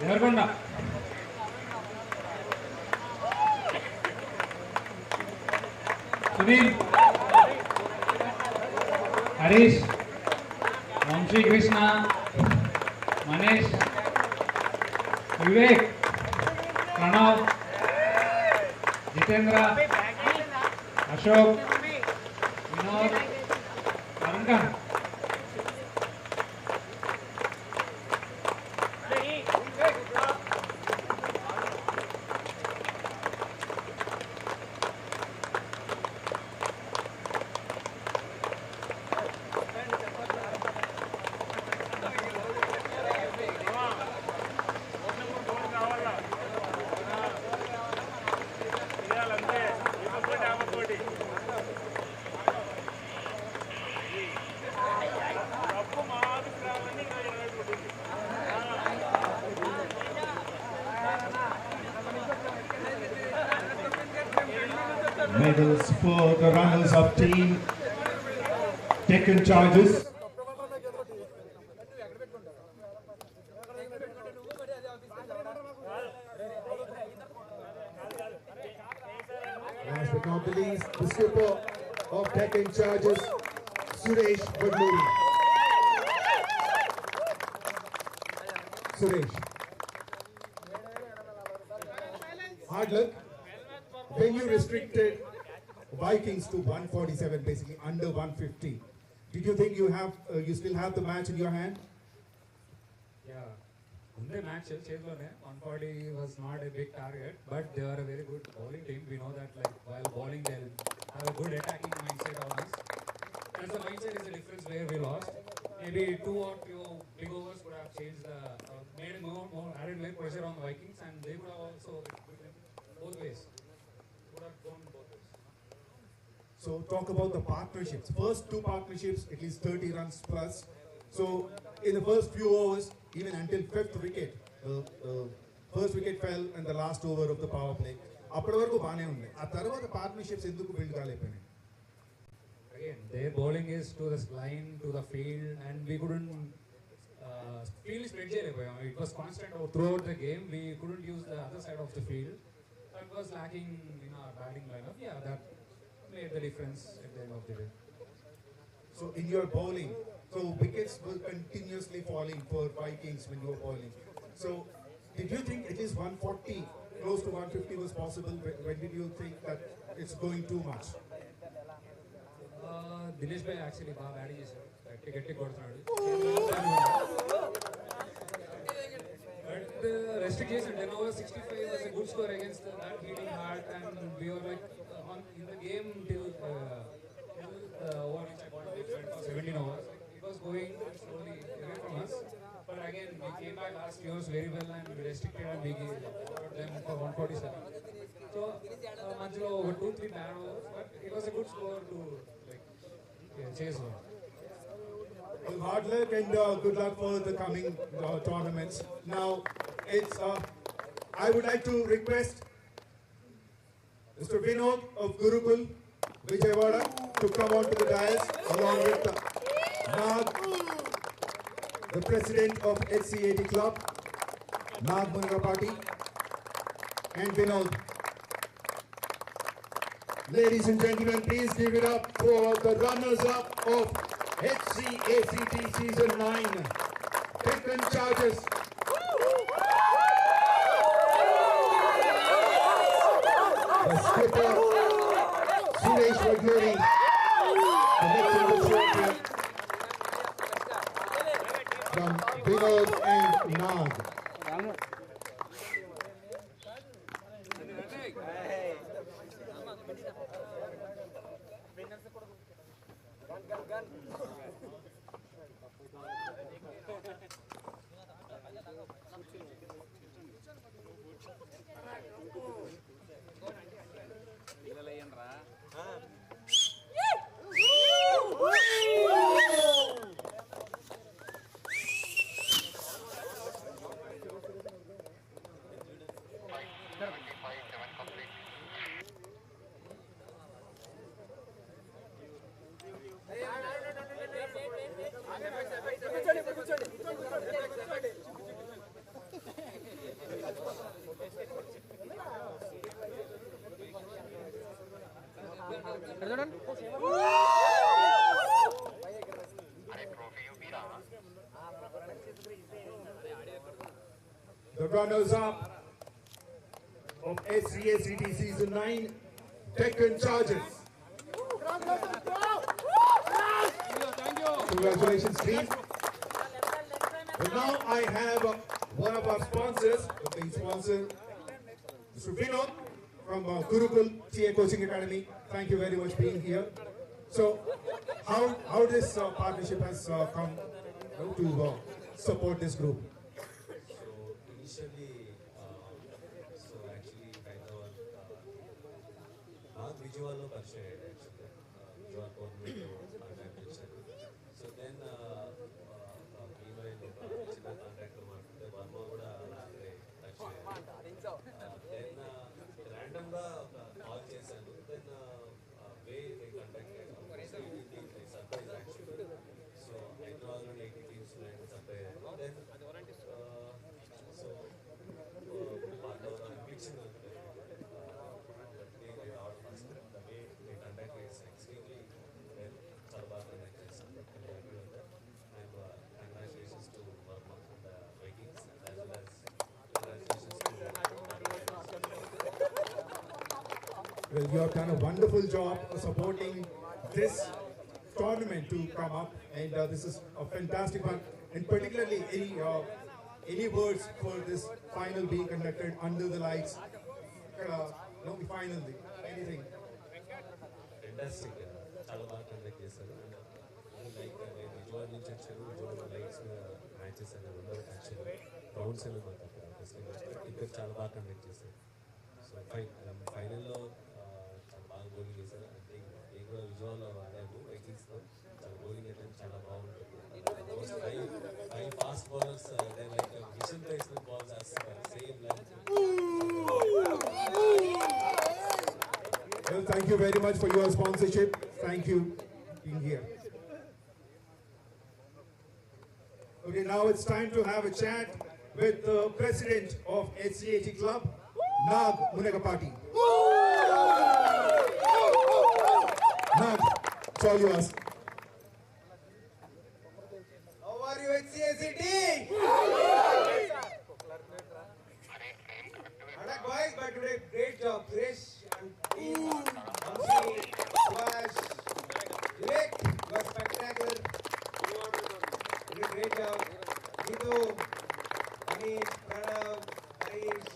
𝗪కొండ Sunil Harish Vamsikrishna Manish Vivek Pranav Jitendra Ashok Vinod అరంగన్ Medals for the runners-up team. Deccan Chargers. Last but not the least, the skipper of Deccan Chargers, 𝗀𝗃𝗃𝗃. Suresh. Hard luck. when you restricted Vikings to 147, basically under 150, did you think you still have the match in your hand? Yeah. Unde match chesloone 140 was not a big target, but they are a very good bowling team. We know that while bowling they'll have a good attacking mindset on us. And the mindset is the difference where we lost. Maybe 2 or 2 big overs would have changed made added more pressure on the Vikings, and they would have also both ways. Would have gone both ways. So talk about the partnerships. First 2 partnerships, at least 30 runs plus. So in the first few overs, even until 5th wicket, first wicket fell and the last over of the power play. అప్పటి వరకు బానే ఉంది. ఆ తర్వాత partnerships ఎందుకు build కాలేకపోయినాయి? Again, their bowling is to the line, to the field, and we couldn't field spread చేయలేకపోయాం. It was constant throughout the game. We couldn't use the other side of the field. That was lacking in our batting lineup. Yeah, that made the difference at the end of the day. So in your bowling, so wickets were continuously falling for Vikings when you were bowling. So did you think at least 140, close to 150 was possible? When did you think that it's going too much? Dinesh bhai actually బాగా batting చేశారు. గట్టి కొడుతున్నాడు. But restrict చేసిన 10 overs 65 was a good score against that hitting hard, and we were in the game till over which I got different for 17 overs. It was going slowly away from us. But again, we came back last few overs very well, and we restricted and we gave them for 147. So Manjlo over 2-3 bad overs, but it was a good score to chase one. Well, hard luck and good luck for the coming tournaments. Now, it's I would like to request Mr. Vinod of 𝗃𝗃𝗃𝗵 to come on to the dais along with 𝗏𝗃𝗃, the president of HCACT club, 𝗏𝗃𝗃 and Vinod. Ladies and gentlemen, please give it up for the runners-up of HCACT Season 9, Deccan Chargers. The skipper, 𝗬𝗁𝗲 connecting the trophy from Vinod and 𝗏𝗃𝗃. The runners-up of HCACT Season 9, Deccan Chargers. Congratulations, team. But now I have one of our sponsors, the main sponsor, Mr. Vinod from Gurukul TA Coaching Academy. Thank you very much for being here. So, how this partnership has come to support this group? Initially, actually నాకు విజయవాడలో పరిచయం అయ్యాడు యాక్చువల్గా Vijayawada government contact ఇచ్చారు. So then email చిన్న contactor మాట్లాడితే వర్మ కూడా అక్కడే పరిచయం అయ్యారు. దెన్ ర్యాండమ్గా ఒక కాల్ చేశాను. దెన్ వే కాంటాక్ట్ అయ్యాను సర్ప్రైజ్ యాక్చువల్లీ. సో హైదరాబాద్లో 80 teams ఉన్నాయండి సర్ప్రైజ్ అయ్యాను. Then so part of the fiction first the way they conduct is extremely well. చాలా బాగా కండక్ట్ చేస్తాను. Well, you have done a wonderful job of supporting this tournament to come up, and this is a fantastic one. And particularly, any words for this final being conducted under the lights? No, finally, anything. Fantastic. చాలా బాగా conduct చేశారు. And like నేను విజయవాడ నుంచి వచ్చాను. Vijayawada lights matches అనేవి ఉండవు actually rounds అనేవి మాకు ఇక్కడ చాలా బాగా కండక్ట్ చేశారు. సో ఫైనల్లో చాలా బాగా బౌలింగ్ చేశారు. అంటే నేను కూడా విజయవాడలో ఆడాము వైకింగ్స్తో. చాలా బౌలింగ్ అయితే చాలా బాగుంటుంది. Five fast bowlers like machine వేసిన బాల్స్ వేస్తున్నారు same like. Well, thank you very much for your sponsorship. Thank you being here. Okay, now it's time to have a chat with the president of HCACT Club, 𝗏𝗏. Nag, it's all yours. How are you, HCACT? Attack boys, but today great job, Suresh and team. 𝗪𝗓𝗏, Subash, Vivek, you were spectacular. You did great job. Neetu, Anish, Pranav, Harish,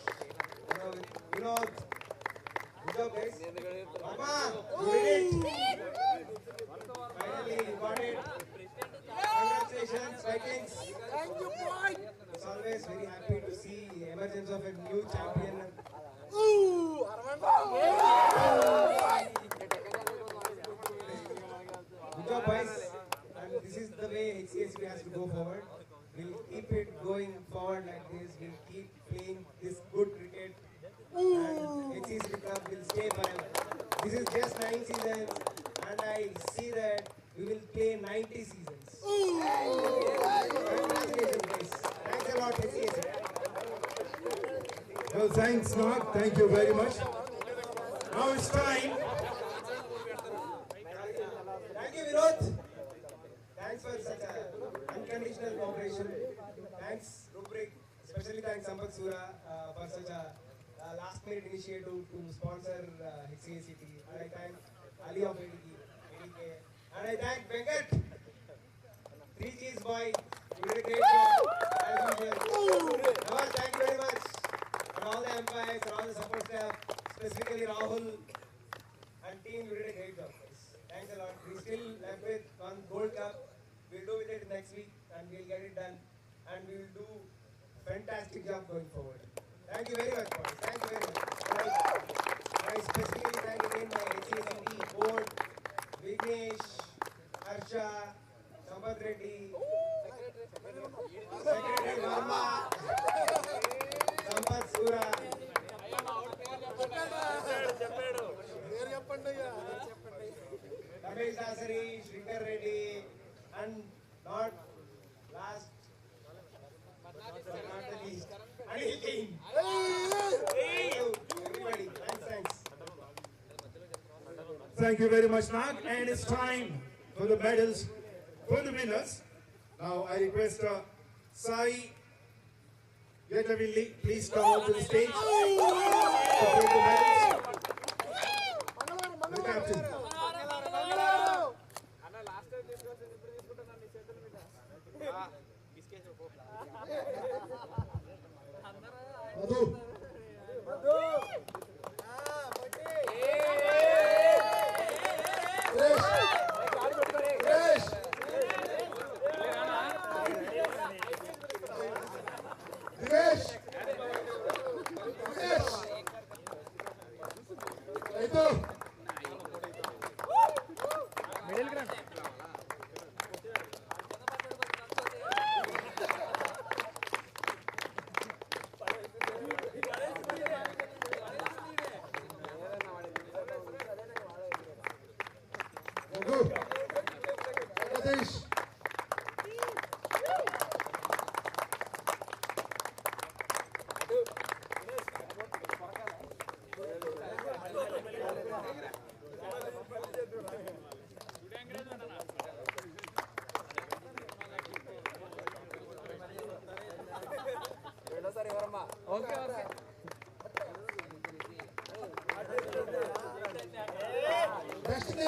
Vinod. Good job, guys. Mama, you did it. Finally, you got it. Congratulations, Vikings. Thank you, boy. It's always very happy to see emergence of a new champion. Good job, boys. And this is the way HCACT has to go forward. We'll keep it going forward like this. We'll keep playing this good cricket. And HCACT Club will stay forever. This is just 9 seasons, and I see that we will play 90 seasons. Congratulations, guys. Thanks a lot, HCACT. Well, thanks, Nag. Thank you very much. Now it's time. Thank you, Vinod. Thanks for such a unconditional cooperation. Thanks, 𝗃𝗏. Especially thanks 𝗪𝗏 for such a last-minute initiative to sponsor HCACT. And I thank Ali of 𝗬𝗏𝗃. And I thank Venkat, 3G's boy. You did a great job as usual. Nawaz, thank you very much. And all the umpires and all the support staff, specifically Rahul and team, you did a great job, guys. Thanks a lot. We still left with one Gold Cup. We'll do with it next week and we'll get it done. And we will do fantastic job going forward. Thank you very much, boys. Thank you very much. I specifically thank again my HCACT board, Vignesh, Harsha, Sampath Reddy, Secretary Varma, Sampath Sura, Ramesh Dasari, Shrikar Reddy, and not last but not the least, Anil King. Thank you, everybody. Thanks. Thank you very much, Nag. And it's time for the medals for the winners. Now I request 𝘂𝗶𝗃𝗏, please come out to the stage to take the medals. The captain. Madhu. Dinesh. Ito. Jagadish.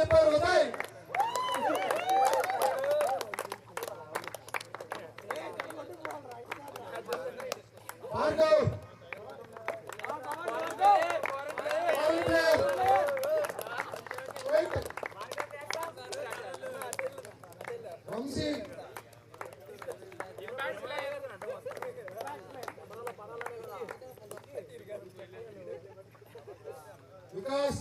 skipper Uday. Bhargav. Wait. 𝗬𝗁𝗲. Vikas.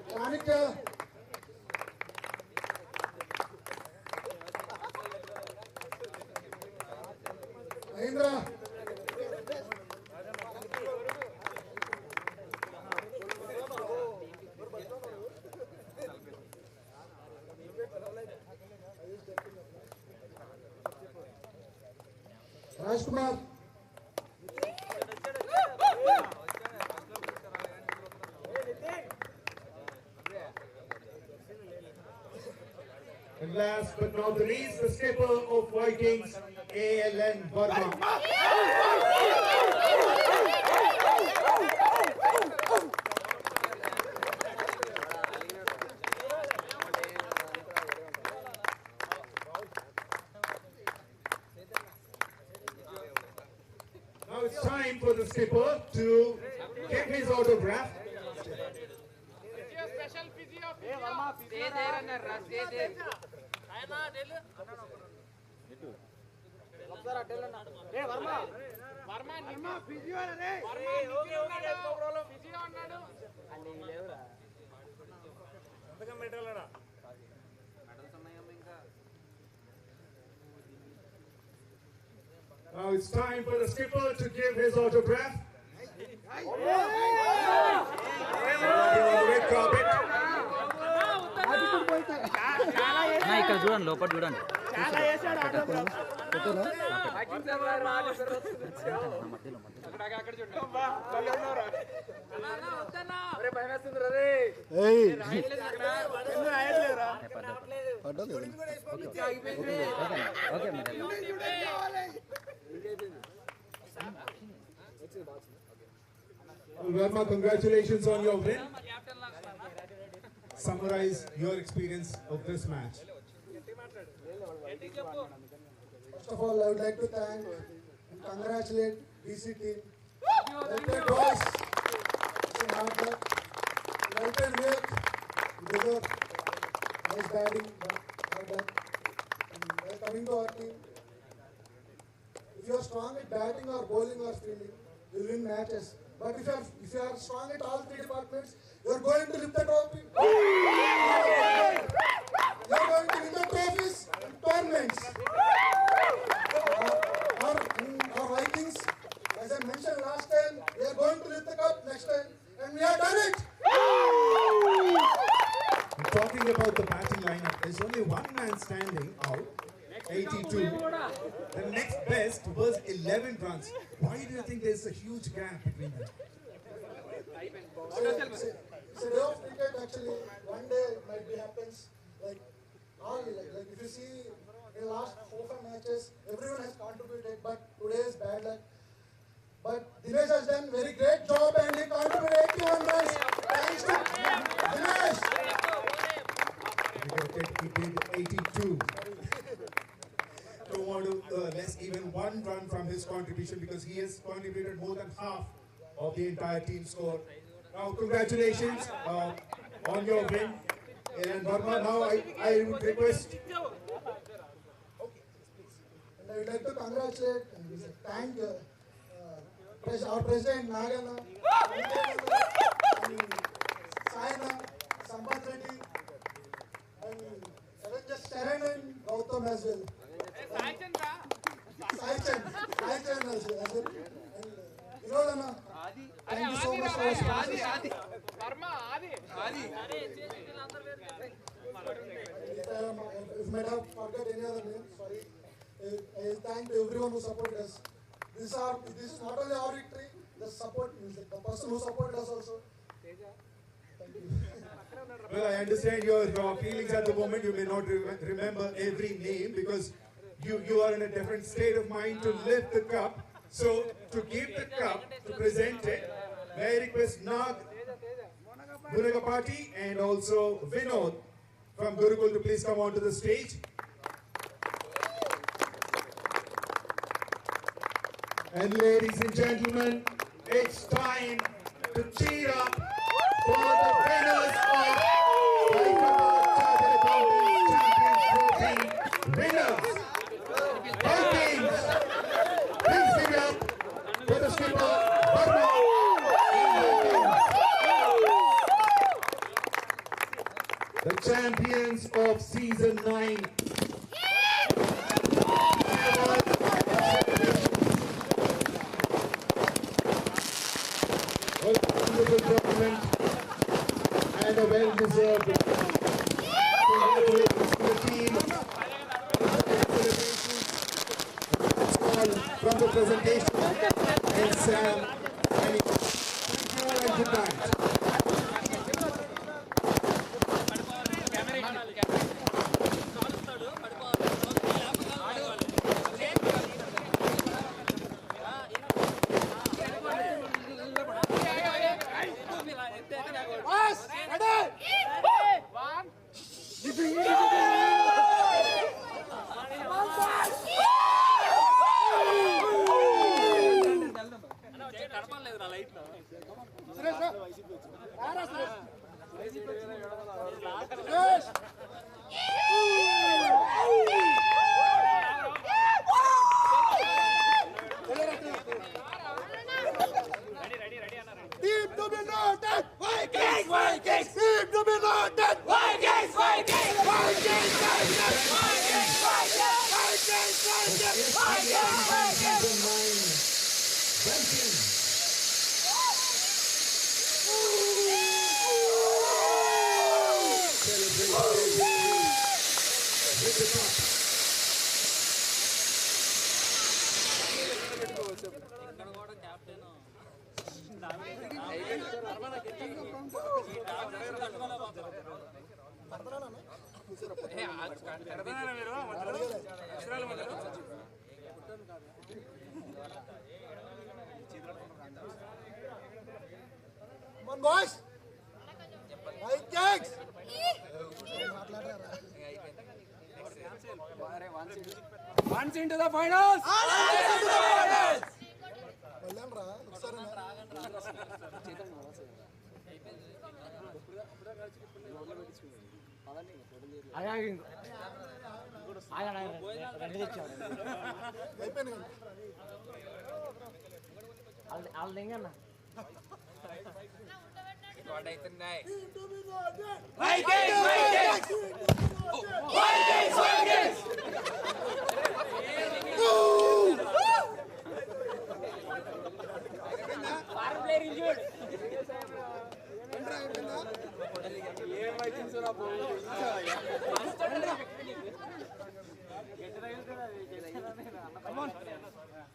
Chanakya. Mahindra. Rajkumar. And last but not the least, the skipper of Vikings, 𝗂𝗏𝗏. Now it's time for the skipper to get his autograph. Now it's time for the skipper to give his autograph. On the red carpet. నా ఇక్కడ చూడండి లోపల చూడండి Verma, congratulations on your win. Summarize your experience of this match. First of all, I would like to thank and congratulate DC team. Well played, boys. It's a hard work. Well played, work. You deserve nice batting, but well done. And while coming to our team, if you are strong at batting or bowling or fielding, you will win matches. But if you are strong at all three departments, you are going to lift the trophy. You are going to win the trophies and tournaments. Our Vikings, as I mentioned last time, we are going to lift the cup next time, and we have done it. Talking about the batting lineup, there's only one man standing out, 82. The next best was 11 runs. Why do you think there's a huge gap between them? It's a day of cricket actually. One day it might be happens. Like if you see in the last 4-5 matches, everyone has contributed, but today is bad luck. But Dinesh has done very great job and he contributed 81 runs. Thanks to Dinesh. He did 82. Don't want to less even one run from his contribution because he has contributed more than half of the entire team score. Now, congratulations on your win. And Verma, now I would request. And I would like to congratulate and thank our President Nagana, and Saina, Sampath Reddy, and just Sharan and Gautam as well. Saichan as well. And Vinodana, thank you so much for your sponsorship. If I might have forgot any other name, sorry. I thank everyone who supported us. This is not only our victory, the support means the person who supported us also. Thank you. Well, I understand your feelings at the moment. You may not remember every name because you are in a different state of mind to lift the cup. So to give the cup, to present it, may I request 𝗏𝗏 and also Vinod from Gurukul to please come onto the stage. And ladies and gentlemen, it's time to cheer up for the winners of 𝗙𝗵𝗃𝗃 Trophy winners. Vikings, please give it up for the skipper, the champions of season 9. A wonderful tournament and a well-deserved congratulations to the team. That's all from the presentation. And Sam, thank you and good night. Come on, boys. Vikings. Once into the finals.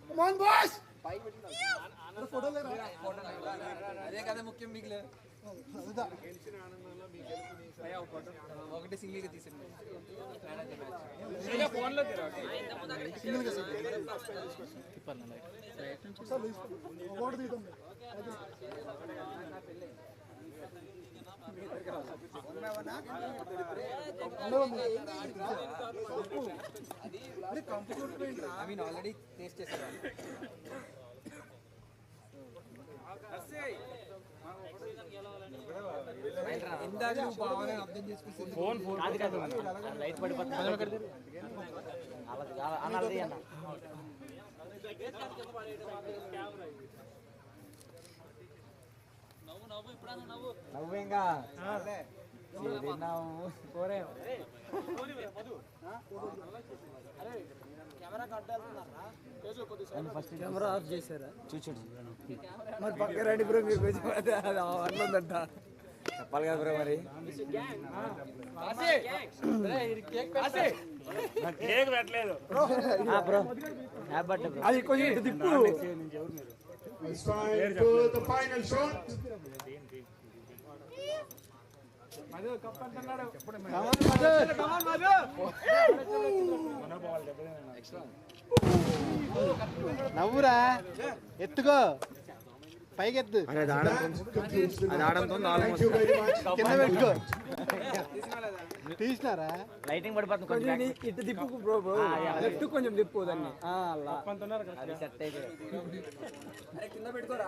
Come on, boys. అదే కదా ముఖ్యం మీకు ఒకటి single గా తీసింది ఫోన్లో అవి already taste చేశారు ఇందాక బాగానే అర్థం చేసుకుంటుంది ఫోన్ కాదు లైట్ పడిపోతుంది నవ్వు ఇంకా నవ్వు కోరే ఫస్ట్ కెమెరా ఆఫ్ చేశారా చూచండి మరి పక్క రండి బ్రో మీరు అట్లుందంట చెప్పాలి కదా బ్రో మరి కేక్ పెట్టలేదు బ్రో అది కొంచెం దిప్పు It's time for the final shot. నవ్వురా ఎత్తుకో పైకి ఎత్తు అది ఆడంతో కింద పెట్టుకో తీసినారా లైటింగ్ పడిపోతుంది కొంచెం ఇటు తిప్పు బ్రో లెఫ్ట్ కొంచెం తిప్పు దాన్ని అది సెట్ అయితే కింద పెట్టుకోరా